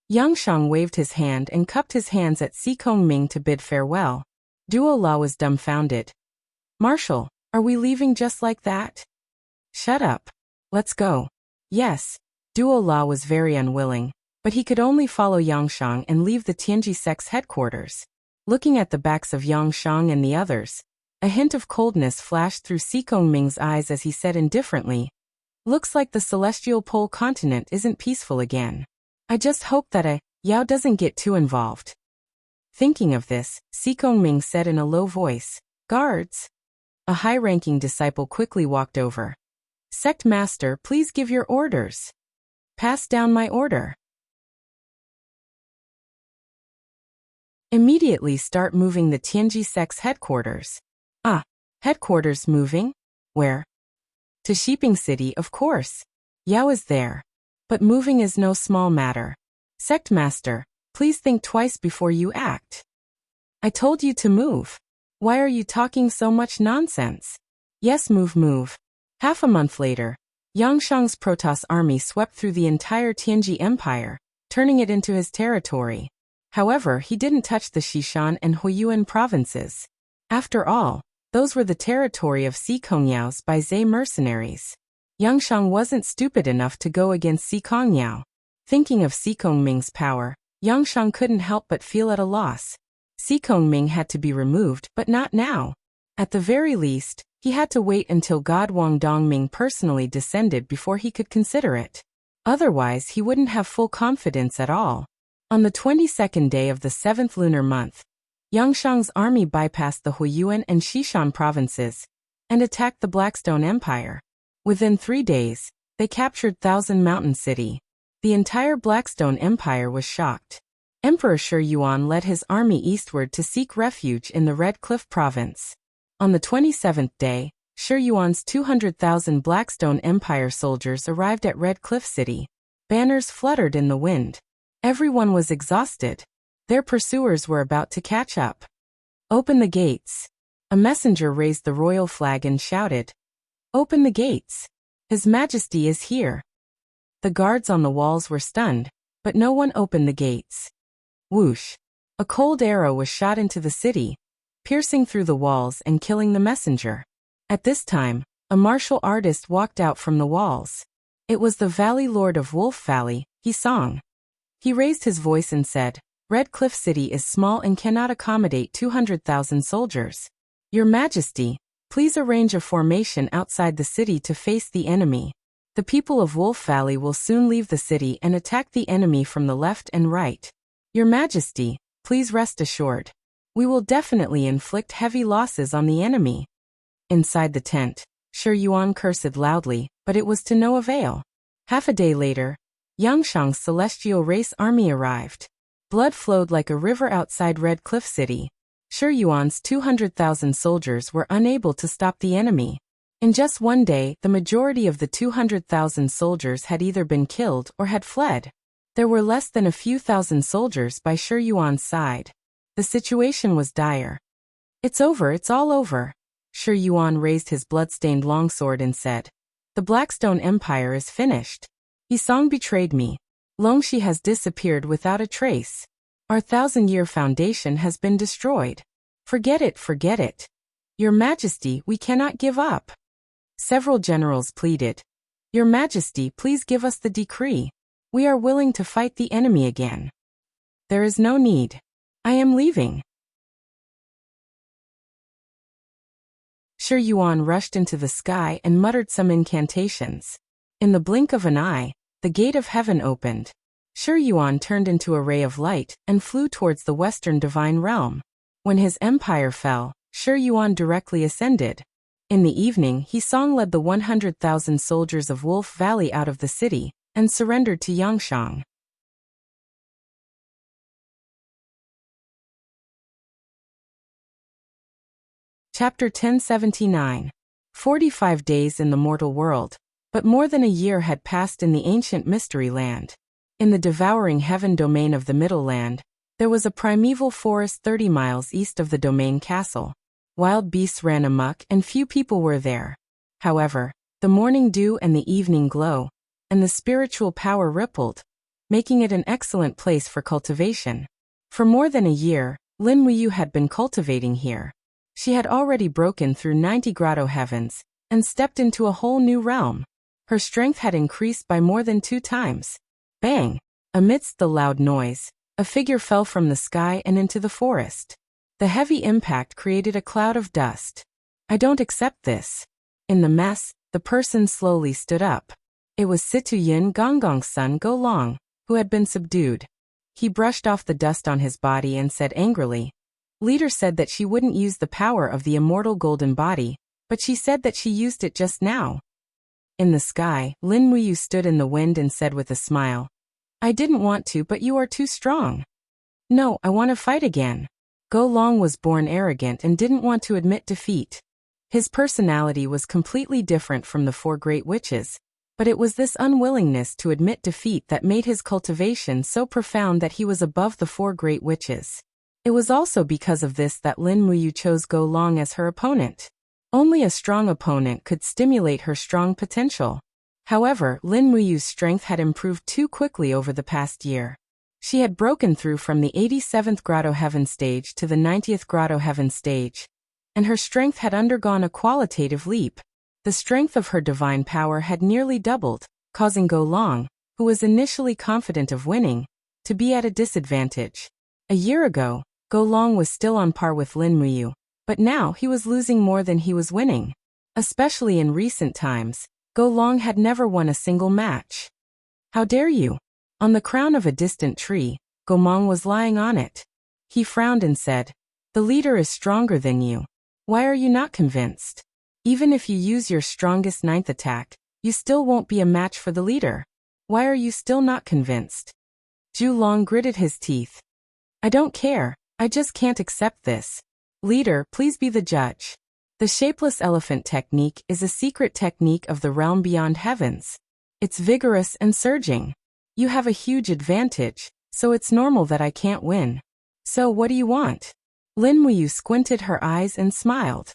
Yangshang waved his hand and cupped his hands at Si Kongming to bid farewell. Duo La was dumbfounded. "Marshal, are we leaving just like that?" "Shut up. Let's go." "Yes." Duo La was very unwilling, but he could only follow Yangshang and leave the Tianji sect's headquarters. Looking at the backs of Yangshang and the others, a hint of coldness flashed through Si Kongming's eyes as he said indifferently, "Looks like the celestial pole continent isn't peaceful again. I just hope that Yao doesn't get too involved." Thinking of this, Si Kongming said in a low voice, "Guards." A high-ranking disciple quickly walked over. Sect Master, please give your orders. Pass down my order. Immediately start moving the Tianji sect's headquarters. Ah, headquarters moving? Where? To Shiping City, of course. Yao is there. But moving is no small matter. Sect Master, please think twice before you act. I told you to move. Why are you talking so much nonsense? Yes, move. Half a month later, Yangshang's Protoss army swept through the entire Tianji Empire, turning it into his territory. However, he didn't touch the Xishan and Huiyuan provinces. After all, those were the territory of Si Kongyao's Baizhe mercenaries. Yangshang wasn't stupid enough to go against Si Kongyao. Thinking of Si Kongming's power, Yangshang couldn't help but feel at a loss. Si Kongming had to be removed, but not now. At the very least, he had to wait until God Wang Dongming personally descended before he could consider it. Otherwise, he wouldn't have full confidence at all. On the 22nd day of the 7th lunar month, Yangshang's army bypassed the Huiyuan and Xishan provinces and attacked the Blackstone Empire. Within 3 days, they captured Thousand Mountain City. The entire Blackstone Empire was shocked. Emperor Shi Yuan led his army eastward to seek refuge in the Red Cliff province. On the 27th day, Shi Yuan's 200,000 Blackstone Empire soldiers arrived at Red Cliff City. Banners fluttered in the wind. Everyone was exhausted. Their pursuers were about to catch up. Open the gates. A messenger raised the royal flag and shouted, Open the gates. His Majesty is here. The guards on the walls were stunned, but no one opened the gates. Whoosh! A cold arrow was shot into the city, piercing through the walls and killing the messenger. At this time, a martial artist walked out from the walls. It was the Valley Lord of Wolf Valley, He Song. He raised his voice and said, Red Cliff City is small and cannot accommodate 200,000 soldiers. Your Majesty, please arrange a formation outside the city to face the enemy. The people of Wolf Valley will soon leave the city and attack the enemy from the left and right. Your Majesty, please rest assured. We will definitely inflict heavy losses on the enemy. Inside the tent, Shi Yuan cursed loudly, but it was to no avail. Half a day later, Yangshang's celestial race army arrived. Blood flowed like a river outside Red Cliff City. Shi Yuan's 200,000 soldiers were unable to stop the enemy. In just one day, the majority of the 200,000 soldiers had either been killed or had fled. There were less than a few thousand soldiers by Shi Yuan's side. The situation was dire. It's over, it's all over. Shi Yuan raised his blood-stained longsword and said, The Blackstone Empire is finished. He Song betrayed me. Longxi has disappeared without a trace. Our 1,000-year foundation has been destroyed. Forget it. Your Majesty, we cannot give up. Several generals pleaded. Your Majesty, please give us the decree. We are willing to fight the enemy again. There is no need. I am leaving. Shi Yuan rushed into the sky and muttered some incantations. In the blink of an eye, the gate of heaven opened. Shi Yuan turned into a ray of light and flew towards the western divine realm. When his empire fell, Shi Yuan directly ascended. In the evening, He Song led the 100,000 soldiers of Wolf Valley out of the city and surrendered to Yangshang. Chapter 1079. 45 days in the mortal world. But more than a year had passed in the ancient mystery land. In the devouring heaven domain of the Middle Land, there was a primeval forest 30 miles east of the domain castle. Wild beasts ran amok and few people were there. However, the morning dew and the evening glow, and the spiritual power rippled, making it an excellent place for cultivation. For more than a year, Lin Wuyu had been cultivating here. She had already broken through 90 grotto heavens and stepped into a whole new realm. Her strength had increased by more than 2 times. Bang! Amidst the loud noise, a figure fell from the sky and into the forest. The heavy impact created a cloud of dust. I don't accept this. In the mess, the person slowly stood up. It was Situ Yin Gonggong's son Go Long, who had been subdued. He brushed off the dust on his body and said angrily, Leader said that she wouldn't use the power of the immortal golden body, but she said that she used it just now. In the sky, Lin Muyu stood in the wind and said with a smile, I didn't want to, but you are too strong. No, I want to fight again. Go Long was born arrogant and didn't want to admit defeat. His personality was completely different from the four great witches, but it was this unwillingness to admit defeat that made his cultivation so profound that he was above the four great witches. It was also because of this that Lin Muyu chose Go Long as her opponent. Only a strong opponent could stimulate her strong potential. However, Lin Muyu's strength had improved too quickly over the past year. She had broken through from the 87th Grotto Heaven stage to the 90th Grotto Heaven stage, and her strength had undergone a qualitative leap. The strength of her divine power had nearly doubled, causing Go Long, who was initially confident of winning, to be at a disadvantage. A year ago, Go Long was still on par with Lin Muyu, but now he was losing more than he was winning. Especially in recent times, Go Long had never won a single match. How dare you? On the crown of a distant tree, Go Long was lying on it. He frowned and said, The leader is stronger than you. Why are you not convinced? Even if you use your strongest ninth attack, you still won't be a match for the leader. Why are you still not convinced? Zhu Long gritted his teeth. I don't care, I just can't accept this. Leader, please be the judge. The shapeless elephant technique is a secret technique of the realm beyond heavens. It's vigorous and surging. You have a huge advantage, so it's normal that I can't win. So what do you want? Lin Muyu squinted her eyes and smiled.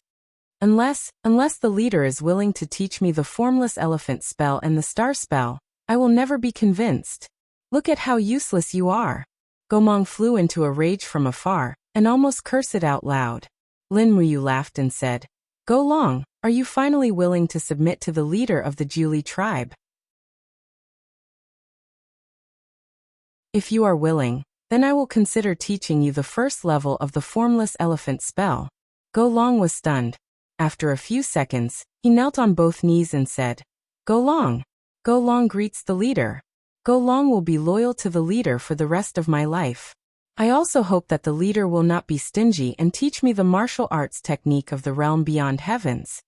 Unless the leader is willing to teach me the formless elephant spell and the star spell, I will never be convinced. Look at how useless you are. Gomong flew into a rage from afar, and almost cursed it out loud. Lin Muyu laughed and said, Go Long, are you finally willing to submit to the leader of the Juli tribe? If you are willing, then I will consider teaching you the first level of the formless elephant spell. Go Long was stunned. After a few seconds, he knelt on both knees and said, Go Long. Go Long greets the leader. Go Long will be loyal to the leader for the rest of my life. I also hope that the leader will not be stingy and teach me the martial arts technique of the realm beyond heavens.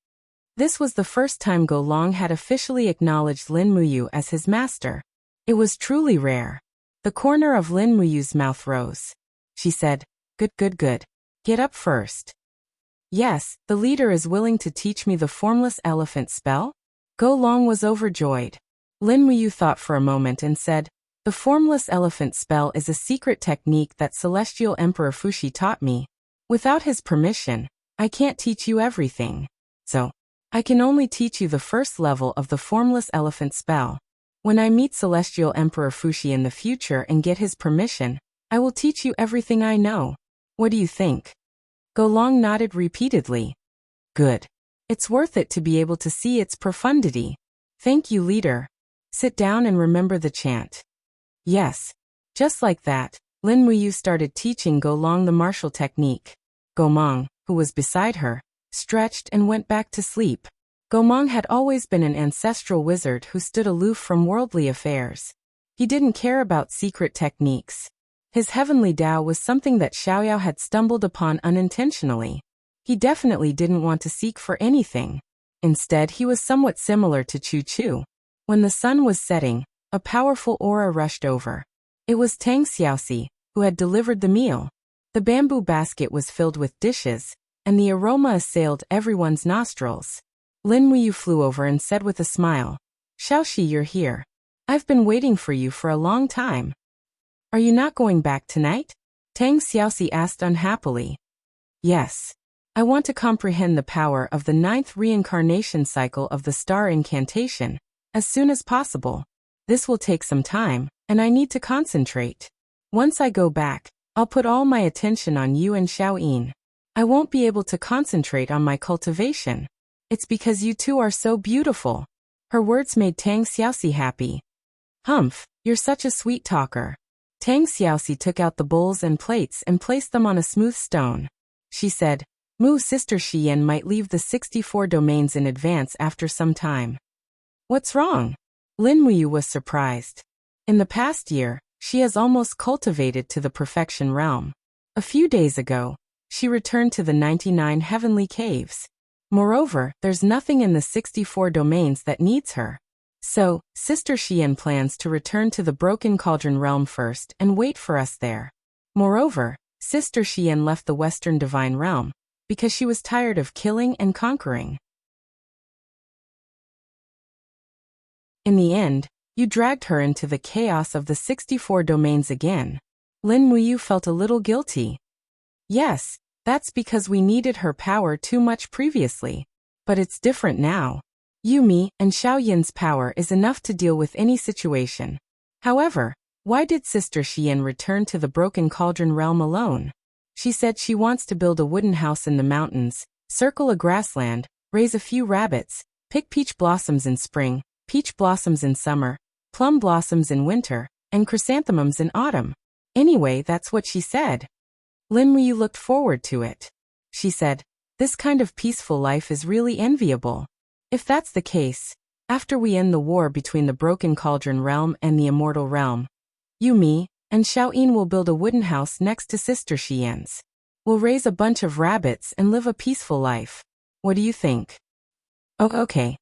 This was the first time Go Long had officially acknowledged Lin Muyu as his master. It was truly rare. The corner of Lin Muyu's mouth rose. She said, Good. Get up first. Yes, the leader is willing to teach me the formless elephant spell? Go Long was overjoyed. Lin Muyu thought for a moment and said, The formless elephant spell is a secret technique that Celestial Emperor Fuxi taught me. Without his permission, I can't teach you everything. So, I can only teach you the first level of the formless elephant spell. When I meet Celestial Emperor Fuxi in the future and get his permission, I will teach you everything I know. What do you think? Go Long nodded repeatedly. Good. It's worth it to be able to see its profundity. Thank you, leader. Sit down and remember the chant. Yes. Just like that, Lin Muyu started teaching Go Long the martial technique. Gomong, who was beside her, stretched and went back to sleep. Gomong had always been an ancestral wizard who stood aloof from worldly affairs. He didn't care about secret techniques. His heavenly Tao was something that Xiaoyao had stumbled upon unintentionally. He definitely didn't want to seek for anything. Instead, he was somewhat similar to Chu Chu. When the sun was setting, a powerful aura rushed over. It was Tang Xiaoxi, who had delivered the meal. The bamboo basket was filled with dishes, and the aroma assailed everyone's nostrils. Lin Muyu flew over and said with a smile, Xiaoxi, you're here. I've been waiting for you for a long time. Are you not going back tonight? Tang Xiaoxi asked unhappily. Yes. I want to comprehend the power of the 9th reincarnation cycle of the star incantation, as soon as possible. This will take some time, and I need to concentrate. Once I go back, I'll put all my attention on you and Xiaoyin. I won't be able to concentrate on my cultivation. It's because you two are so beautiful. Her words made Tang Xiaoxi happy. Humph, you're such a sweet talker. Tang Xiaoxi took out the bowls and plates and placed them on a smooth stone. She said, Mu's sister Xiyan might leave the 64 domains in advance after some time. What's wrong? Lin Muyu was surprised. In the past year, she has almost cultivated to the perfection realm. A few days ago, she returned to the 99 heavenly caves. Moreover, there's nothing in the 64 domains that needs her. So, Sister Xian plans to return to the Broken Cauldron realm first and wait for us there. Moreover, Sister Xian left the Western Divine Realm because she was tired of killing and conquering. In the end, you dragged her into the chaos of the 64 domains again. Lin Muyu felt a little guilty. Yes, that's because we needed her power too much previously. But it's different now. Yumi and Xiaoyin's power is enough to deal with any situation. However, why did Sister Xian return to the Broken Cauldron realm alone? She said she wants to build a wooden house in the mountains, circle a grassland, raise a few rabbits, pick peach blossoms in spring, peach blossoms in summer, plum blossoms in winter, and chrysanthemums in autumn. Anyway, that's what she said. Lin Muyu looked forward to it. She said, "This kind of peaceful life is really enviable. If that's the case, after we end the war between the Broken Cauldron realm and the Immortal realm, Yumi and Xiaoyin will build a wooden house next to Sister Xian's. We'll raise a bunch of rabbits and live a peaceful life. What do you think?" "Oh, okay."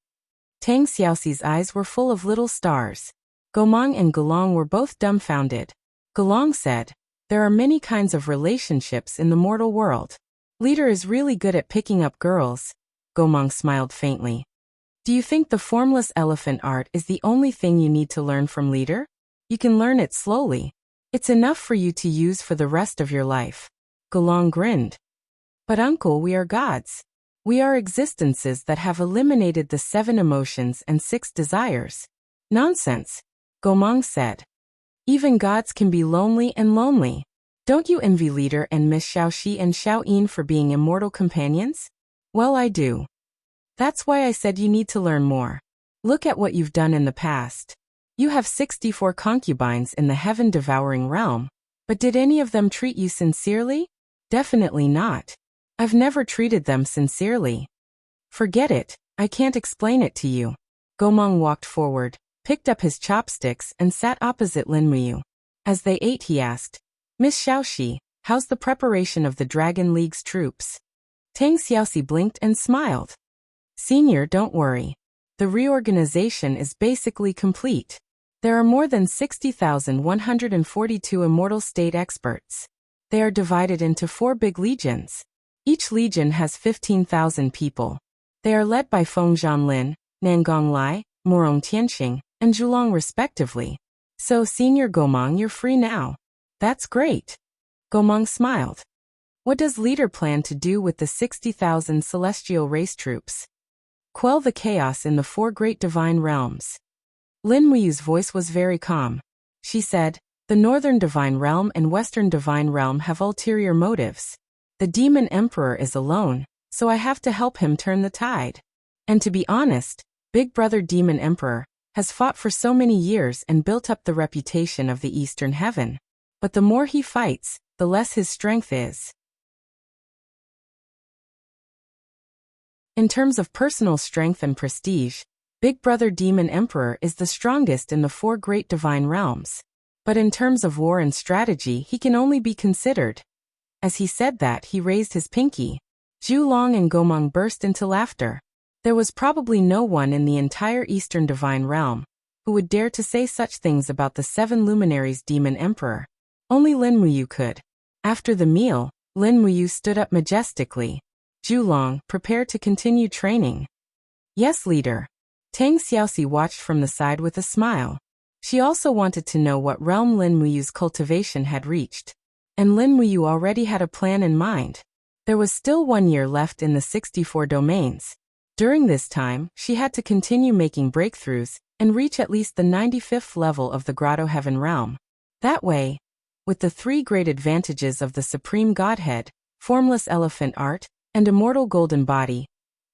Tang Xiaoxi's eyes were full of little stars. Gomang and Gelong were both dumbfounded. Gelong said, "There are many kinds of relationships in the mortal world. Leader is really good at picking up girls." Gomang smiled faintly. "Do you think the formless elephant art is the only thing you need to learn from Leader? You can learn it slowly. It's enough for you to use for the rest of your life." Gelong grinned. "But uncle, we are gods. We are existences that have eliminated the 7 emotions and 6 desires." "Nonsense," Gomang said. "Even gods can be lonely and lonely. Don't you envy Leader and Miss Xiaoxi and Xiaoyin for being immortal companions?" "Well, I do. That's why I said you need to learn more. Look at what you've done in the past. You have 64 concubines in the heaven-devouring realm, but did any of them treat you sincerely? Definitely not. I've never treated them sincerely." "Forget it, I can't explain it to you." Gomang walked forward, picked up his chopsticks and sat opposite Lin Muyu. As they ate, he asked, "Miss Xiaoxi, how's the preparation of the Dragon League's troops?" Tang Xiaoxi blinked and smiled. "Senior, don't worry. The reorganization is basically complete. There are more than 60,142 immortal state experts. They are divided into 4 big legions. Each legion has 15,000 people. They are led by Feng Zhanlin, Nangong Lai, Morong Tianxing, and Zhulong respectively. So, Senior Gomang, you're free now." "That's great." Gomang smiled. "What does Leader plan to do with the 60,000 celestial race troops?" "Quell the chaos in the 4 great divine realms." Lin Muyu's voice was very calm. She said, "The Northern Divine Realm and Western Divine Realm have ulterior motives. The Demon Emperor is alone, so I have to help him turn the tide. And to be honest, Big Brother Demon Emperor has fought for so many years and built up the reputation of the Eastern Heaven. But the more he fights, the less his strength is. In terms of personal strength and prestige, Big Brother Demon Emperor is the strongest in the 4 great divine realms. But in terms of war and strategy, he can only be considered." As he said that, he raised his pinky. Zhulong and Gomang burst into laughter. There was probably no one in the entire Eastern Divine Realm who would dare to say such things about the 7 luminaries Demon Emperor. Only Lin Muyu could. After the meal, Lin Muyu stood up majestically. "Zhulong, prepare to continue training." "Yes, Leader." Tang Xiaoxi watched from the side with a smile. She also wanted to know what realm Lin Muyu's cultivation had reached. And Lin Muyu already had a plan in mind. There was still 1 year left in the 64 domains. During this time, she had to continue making breakthroughs and reach at least the 95th level of the Grotto Heaven realm. That way, with the 3 great advantages of the Supreme Godhead, formless elephant art, and immortal golden body,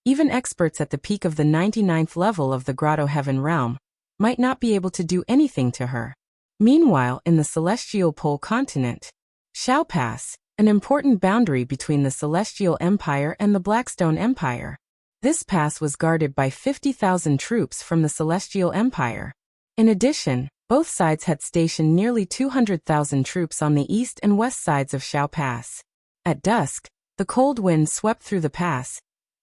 even experts at the peak of the 99th level of the Grotto Heaven realm might not be able to do anything to her. Meanwhile, in the Celestial Pole continent, Xiao Pass, an important boundary between the Celestial Empire and the Blackstone Empire. This pass was guarded by 50,000 troops from the Celestial Empire. In addition, both sides had stationed nearly 200,000 troops on the east and west sides of Xiao Pass. At dusk, the cold wind swept through the pass,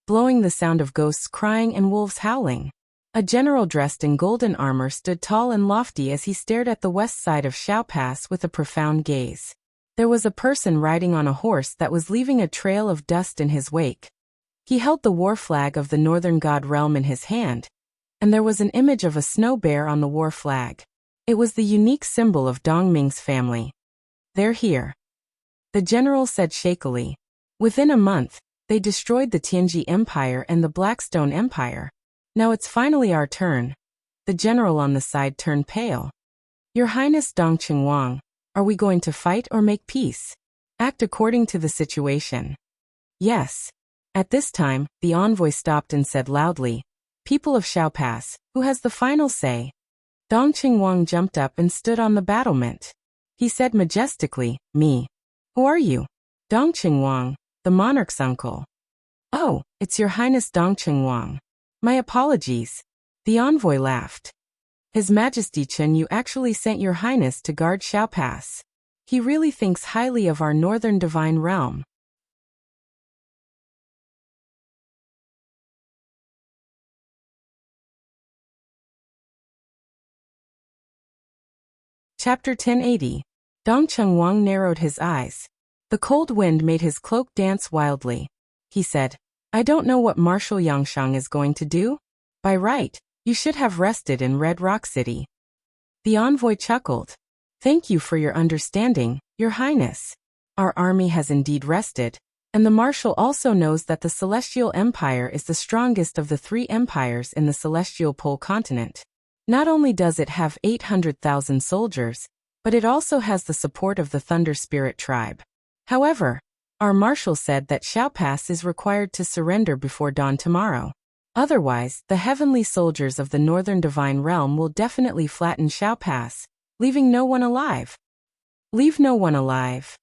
blowing the sound of ghosts crying and wolves howling. A general dressed in golden armor stood tall and lofty as he stared at the west side of Shao Pass with a profound gaze. There was a person riding on a horse that was leaving a trail of dust in his wake. He held the war flag of the northern god realm in his hand, and there was an image of a snow bear on the war flag. It was the unique symbol of Dongming's family. "They're here," the general said shakily. "Within a month, they destroyed the Tianji Empire and the Blackstone Empire. Now it's finally our turn." The general on the side turned pale. "Your Highness Dongqing Wang, are we going to fight or make peace? Act according to the situation." "Yes." At this time, the envoy stopped and said loudly, "People of Shao Pass, who has the final say?" Dongqing Wang jumped up and stood on the battlement. He said majestically, "Me." "Who are you?" "Dongqing Wang, the monarch's uncle." "Oh, it's your Highness Dongqing Wang. My apologies." The envoy laughed. "His Majesty Chen Yu actually sent your Highness to guard Shao Pass. He really thinks highly of our northern divine realm." Chapter 1080. Dongqing Wang narrowed his eyes. The cold wind made his cloak dance wildly. He said, "I don't know what Marshal Yangshang is going to do. By right, you should have rested in Red Rock City." The envoy chuckled. "Thank you for your understanding, Your Highness. Our army has indeed rested, and the Marshal also knows that the Celestial Empire is the strongest of the 3 empires in the Celestial Pole continent. Not only does it have 800,000 soldiers, but it also has the support of the Thunder Spirit tribe. However, our Marshal said that Shao Pass is required to surrender before dawn tomorrow. Otherwise, the heavenly soldiers of the Northern Divine Realm will definitely flatten Shao Pass, leaving no one alive." "Leave no one alive."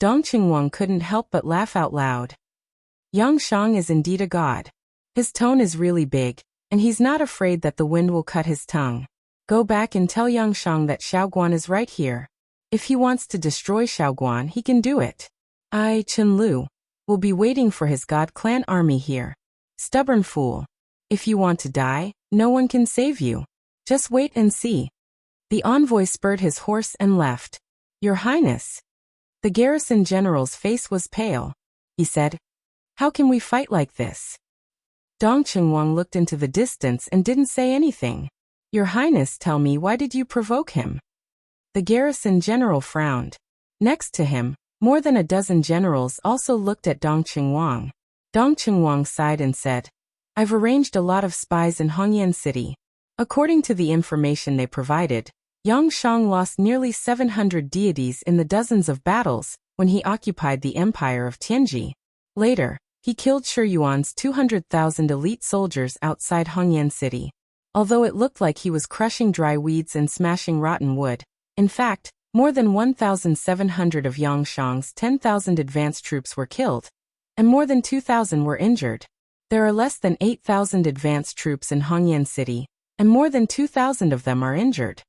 Dongqing Wang couldn't help but laugh out loud. Yangshang is indeed a god. His tone is really big, and he's not afraid that the wind will cut his tongue. Go back and tell Yangshang that Shaoguan is right here. If he wants to destroy Shaoguan, he can do it. I, Chen Lu, will be waiting for his god clan army here. Stubborn fool. If you want to die, no one can save you. Just wait and see." The envoy spurred his horse and left. "Your Highness." The garrison general's face was pale. He said, "How can we fight like this?" Dongqing Wang looked into the distance and didn't say anything. "Your Highness, tell me, why did you provoke him?" The garrison general frowned. Next to him, more than a dozen generals also looked at Dongqing Wang. Dongqing Wang sighed and said, "I've arranged a lot of spies in Hongyan City. According to the information they provided, Yangshang lost nearly 700 deities in the dozens of battles when he occupied the empire of Tianji. Later, he killed Shi Yuan's 200,000 elite soldiers outside Hongyan City. Although it looked like he was crushing dry weeds and smashing rotten wood, in fact, more than 1,700 of Yangshang's 10,000 advanced troops were killed, and more than 2,000 were injured. There are less than 8,000 advanced troops in Hongyan City, and more than 2,000 of them are injured."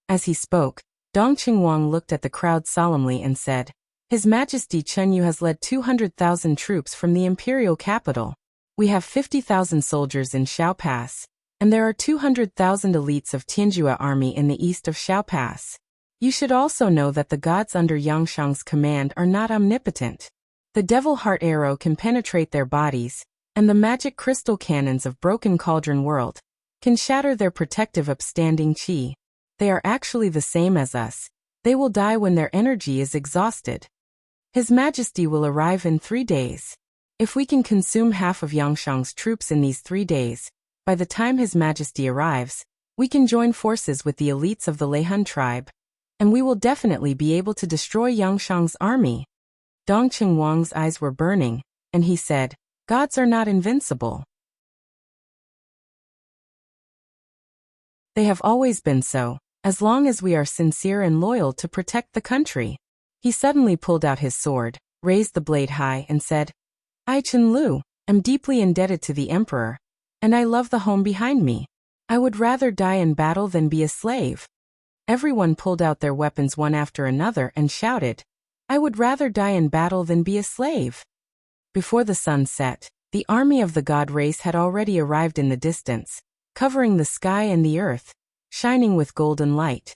As he spoke, Dongqing Wang looked at the crowd solemnly and said, "His Majesty Chen Yu has led 200,000 troops from the imperial capital. We have 50,000 soldiers in Shao Pass, and there are 200,000 elites of Tianjua army in the east of Shao Pass. You should also know that the gods under Yangshang's command are not omnipotent. The devil heart arrow can penetrate their bodies, and the magic crystal cannons of Broken Cauldron World can shatter their protective upstanding chi. They are actually the same as us. They will die when their energy is exhausted. His Majesty will arrive in 3 days. If we can consume half of Yangshang's troops in these 3 days, by the time His Majesty arrives, we can join forces with the elites of the Leihun tribe, and we will definitely be able to destroy Yangshang's army." Dongqing Wang's eyes were burning, and he said, "Gods are not invincible. They have always been so, as long as we are sincere and loyal to protect the country." He suddenly pulled out his sword, raised the blade high, and said, "I, Chen Lu, am deeply indebted to the Emperor, and I love the home behind me. I would rather die in battle than be a slave." Everyone pulled out their weapons one after another and shouted, "I would rather die in battle than be a slave." Before the sun set, The army of the god race had already arrived in the distance, covering the sky and the earth, shining with golden light.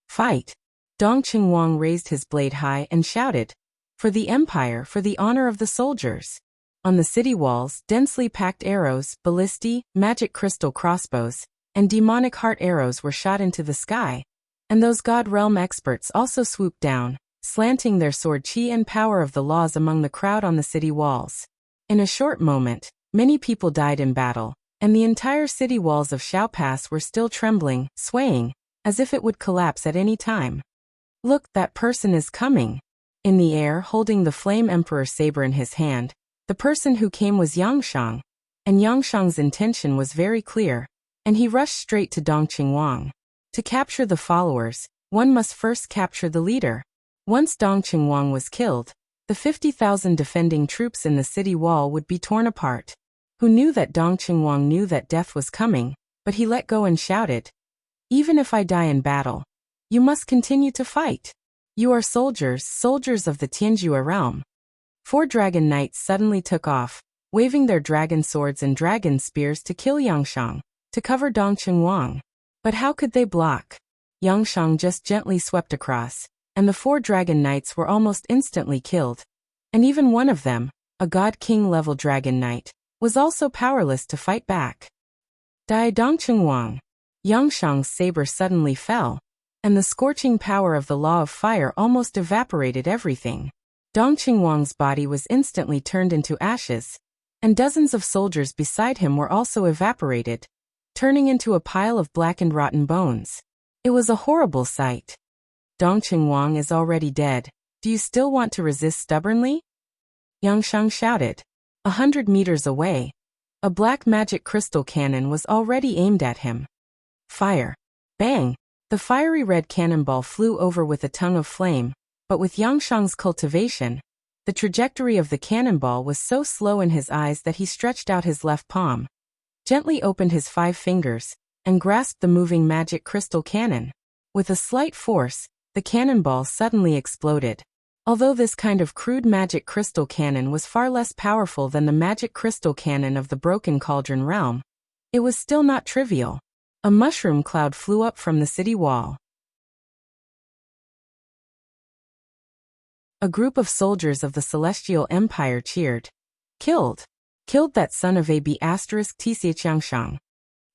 Fight! Dong Qingwang raised his blade high and shouted, "For the empire, for the honor of the soldiers!" On the city walls, densely packed arrows, ballistae, magic crystal crossbows, and demonic heart arrows were shot into the sky, and those god realm experts also swooped down, slanting their sword chi and power of the laws among the crowd on the city walls. In a short moment, many people died in battle, and the entire city walls of Xiao Pass were still trembling, swaying, as if it would collapse at any time. "Look, that person is coming." In the air, holding the Flame Emperor saber in his hand, the person who came was Yangshang, and Yangshang's intention was very clear, and he rushed straight to Dong Qingwang. To capture the followers, one must first capture the leader. Once Dong Qingwang was killed, the 50,000 defending troops in the city wall would be torn apart. Who knew that Dong Qingwang knew that death was coming, but he let go and shouted, "Even if I die in battle, you must continue to fight. You are soldiers, soldiers of the Tianjue realm." 4 dragon knights suddenly took off, waving their dragon swords and dragon spears to kill Yangshang, to cover Dong Qingwang. But how could they block? Yangshang just gently swept across, and the 4 dragon knights were almost instantly killed. And even one of them, a god king level dragon knight, was also powerless to fight back. Die Dong Qingwang. Yangshang's saber suddenly fell, and the scorching power of the law of fire almost evaporated everything. Dong Qingwang's body was instantly turned into ashes, and dozens of soldiers beside him were also evaporated, turning into a pile of blackened rotten bones. It was a horrible sight. "Dong Qingwang is already dead. Do you still want to resist stubbornly?" Yangshang shouted. 100 meters away, a black magic crystal cannon was already aimed at him. Fire! Bang! The fiery red cannonball flew over with a tongue of flame, but with Yangshang's cultivation, the trajectory of the cannonball was so slow in his eyes that he stretched out his left palm, gently opened his 5 fingers, and grasped the moving magic crystal cannon. With a slight force, the cannonball suddenly exploded. Although this kind of crude magic crystal cannon was far less powerful than the magic crystal cannon of the Broken Cauldron realm, it was still not trivial. A mushroom cloud flew up from the city wall. A group of soldiers of the Celestial Empire cheered. Killed! Killed that son of AB** Yangshang.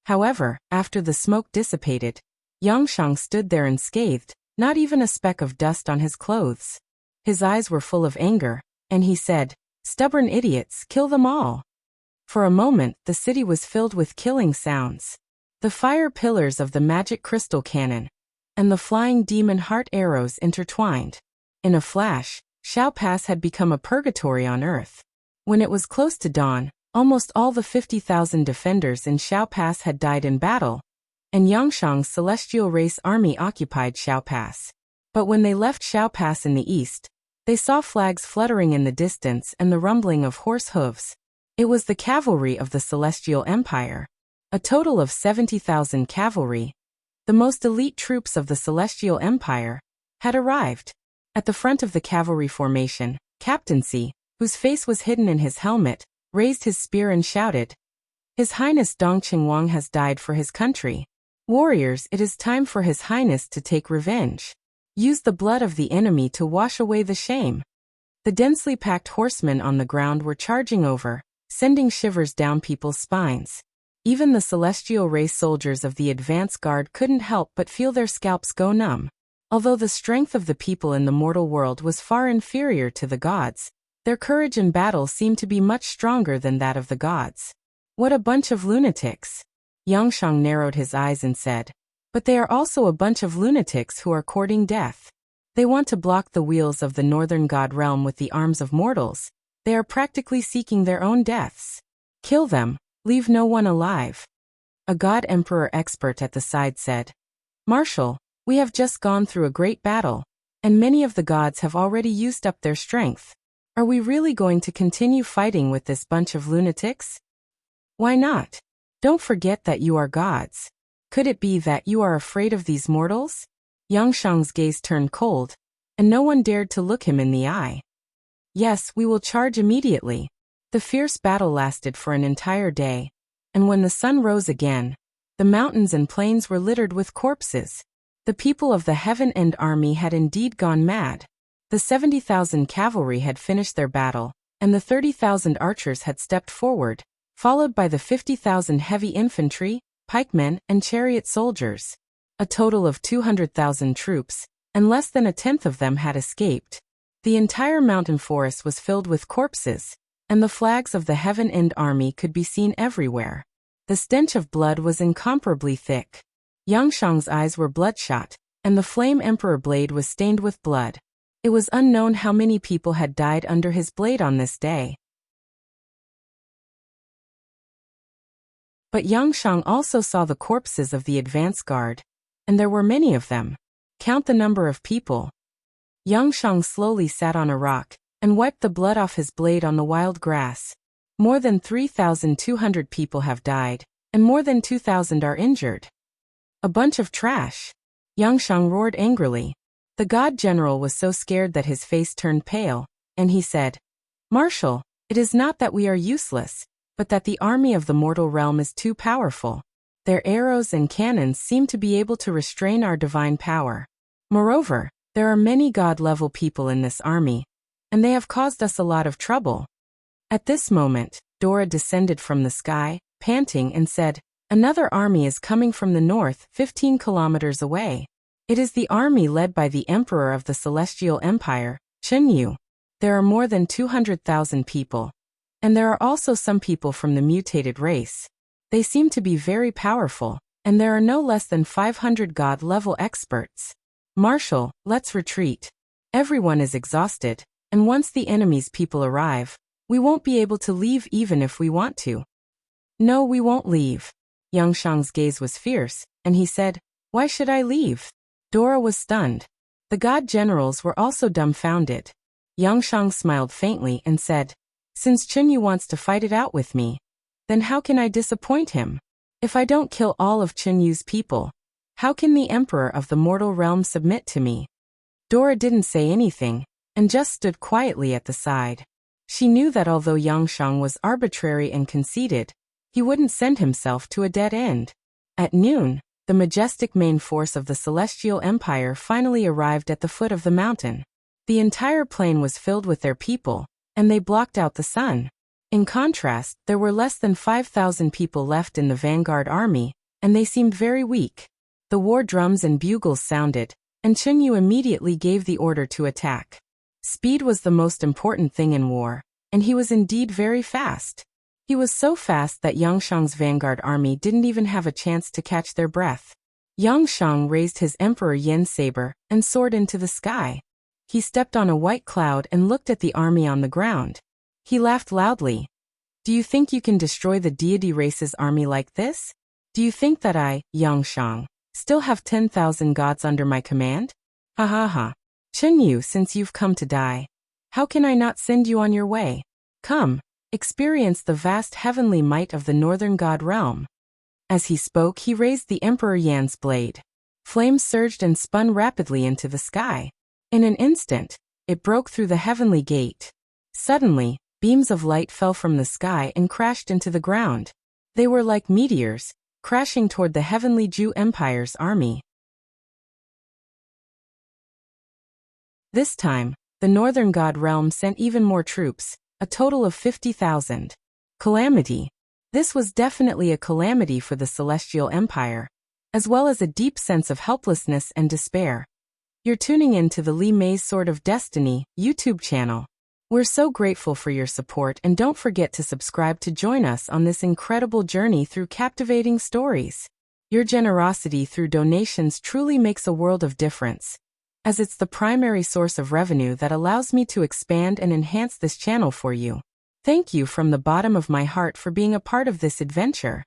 However, after the smoke dissipated, Yangshang stood there unscathed, not even a speck of dust on his clothes. His eyes were full of anger, and he said, "Stubborn idiots, kill them all." For a moment, the city was filled with killing sounds. The fire pillars of the magic crystal cannon and the flying demon heart arrows intertwined. In a flash, Xiao Pass had become a purgatory on earth. When it was close to dawn, almost all the 50,000 defenders in Xiao Pass had died in battle, and Yangshang's celestial race army occupied Xiao Pass. But when they left Xiao Pass in the east, they saw flags fluttering in the distance and the rumbling of horse hooves. It was the cavalry of the Celestial Empire. A total of 70,000 cavalry, the most elite troops of the Celestial Empire, had arrived. At the front of the cavalry formation, Captain C, whose face was hidden in his helmet, raised his spear and shouted, "His Highness Dong Qingwang has died for his country. Warriors, it is time for His Highness to take revenge. Use the blood of the enemy to wash away the shame." The densely packed horsemen on the ground were charging over, sending shivers down people's spines. Even the celestial race soldiers of the advance guard couldn't help but feel their scalps go numb. Although the strength of the people in the mortal world was far inferior to the gods, their courage in battle seemed to be much stronger than that of the gods. "What a bunch of lunatics!" Yangshang narrowed his eyes and said, "But they are also a bunch of lunatics who are courting death. They want to block the wheels of the northern god realm with the arms of mortals. They are practically seeking their own deaths. Kill them, leave no one alive." A god emperor expert at the side said, "Marshal, we have just gone through a great battle, and many of the gods have already used up their strength. Are we really going to continue fighting with this bunch of lunatics? Why not? Don't forget that you are gods. Could it be that you are afraid of these mortals?" Yangshang's gaze turned cold, and no one dared to look him in the eye. "Yes, we will charge immediately." The fierce battle lasted for an entire day, and when the sun rose again, the mountains and plains were littered with corpses. The people of the Heaven End army had indeed gone mad. The 70,000 cavalry had finished their battle, and the 30,000 archers had stepped forward, followed by the 50,000 heavy infantry, pikemen, and chariot soldiers. A total of 200,000 troops, and less than a tenth of them had escaped. The entire mountain forest was filled with corpses, and the flags of the Heaven End army could be seen everywhere. The stench of blood was incomparably thick. Yangshang's eyes were bloodshot, and the flame emperor blade was stained with blood. It was unknown how many people had died under his blade on this day. But Yangshang also saw the corpses of the advance guard, and there were many of them. Count the number of people. Yangshang slowly sat on a rock, and wiped the blood off his blade on the wild grass. More than 3,200 people have died, and more than 2,000 are injured. A bunch of trash. Yangshang roared angrily. The god general was so scared that his face turned pale, and he said, "Marshal, it is not that we are useless, but that the army of the mortal realm is too powerful. Their arrows and cannons seem to be able to restrain our divine power. Moreover, there are many god-level people in this army, and they have caused us a lot of trouble." At this moment, Dora descended from the sky, panting, and said, "Another army is coming from the north, 15 kilometers away. It is the army led by the Emperor of the Celestial Empire, Chen Yu. There are more than 200,000 people. And there are also some people from the mutated race. They seem to be very powerful, and there are no less than 500 god-level experts. Marshal, let's retreat. Everyone is exhausted, and once the enemy's people arrive, we won't be able to leave even if we want to." "No, we won't leave." Yangshang's gaze was fierce, and he said, "Why should I leave?" Dora was stunned. The god generals were also dumbfounded. Yangshang smiled faintly and said, "Since Chen Yu wants to fight it out with me, then how can I disappoint him? If I don't kill all of Chen Yu's people, how can the Emperor of the mortal realm submit to me?" Dora didn't say anything, and just stood quietly at the side. She knew that although Yangshang was arbitrary and conceited, he wouldn't send himself to a dead end. At noon, the majestic main force of the Celestial Empire finally arrived at the foot of the mountain. The entire plain was filled with their people, and they blocked out the sun. In contrast, there were less than 5,000 people left in the vanguard army, and they seemed very weak. The war drums and bugles sounded, and Chen Yu immediately gave the order to attack. Speed was the most important thing in war, and he was indeed very fast. He was so fast that Yangshang's vanguard army didn't even have a chance to catch their breath. Yangshang raised his Emperor Yin saber and soared into the sky. He stepped on a white cloud and looked at the army on the ground. He laughed loudly. "Do you think you can destroy the deity race's army like this? Do you think that I, Yangshang, still have 10,000 gods under my command? Ha ha ha. Chen Yu, since you've come to die, how can I not send you on your way? Come. Experience the vast heavenly might of the northern god realm." As he spoke, he raised the Emperor Yan's blade. Flames surged and spun rapidly into the sky. In an instant, it broke through the heavenly gate. Suddenly, beams of light fell from the sky and crashed into the ground. They were like meteors, crashing toward the heavenly Ju Empire's army. This time, the northern god realm sent even more troops, a total of 50,000. Calamity. This was definitely a calamity for the Celestial Empire, as well as a deep sense of helplessness and despair. You're tuning in to the Li Mei's Sword of Destiny YouTube channel. We're so grateful for your support, and don't forget to subscribe to join us on this incredible journey through captivating stories. Your generosity through donations truly makes a world of difference, as it's the primary source of revenue that allows me to expand and enhance this channel for you. Thank you from the bottom of my heart for being a part of this adventure.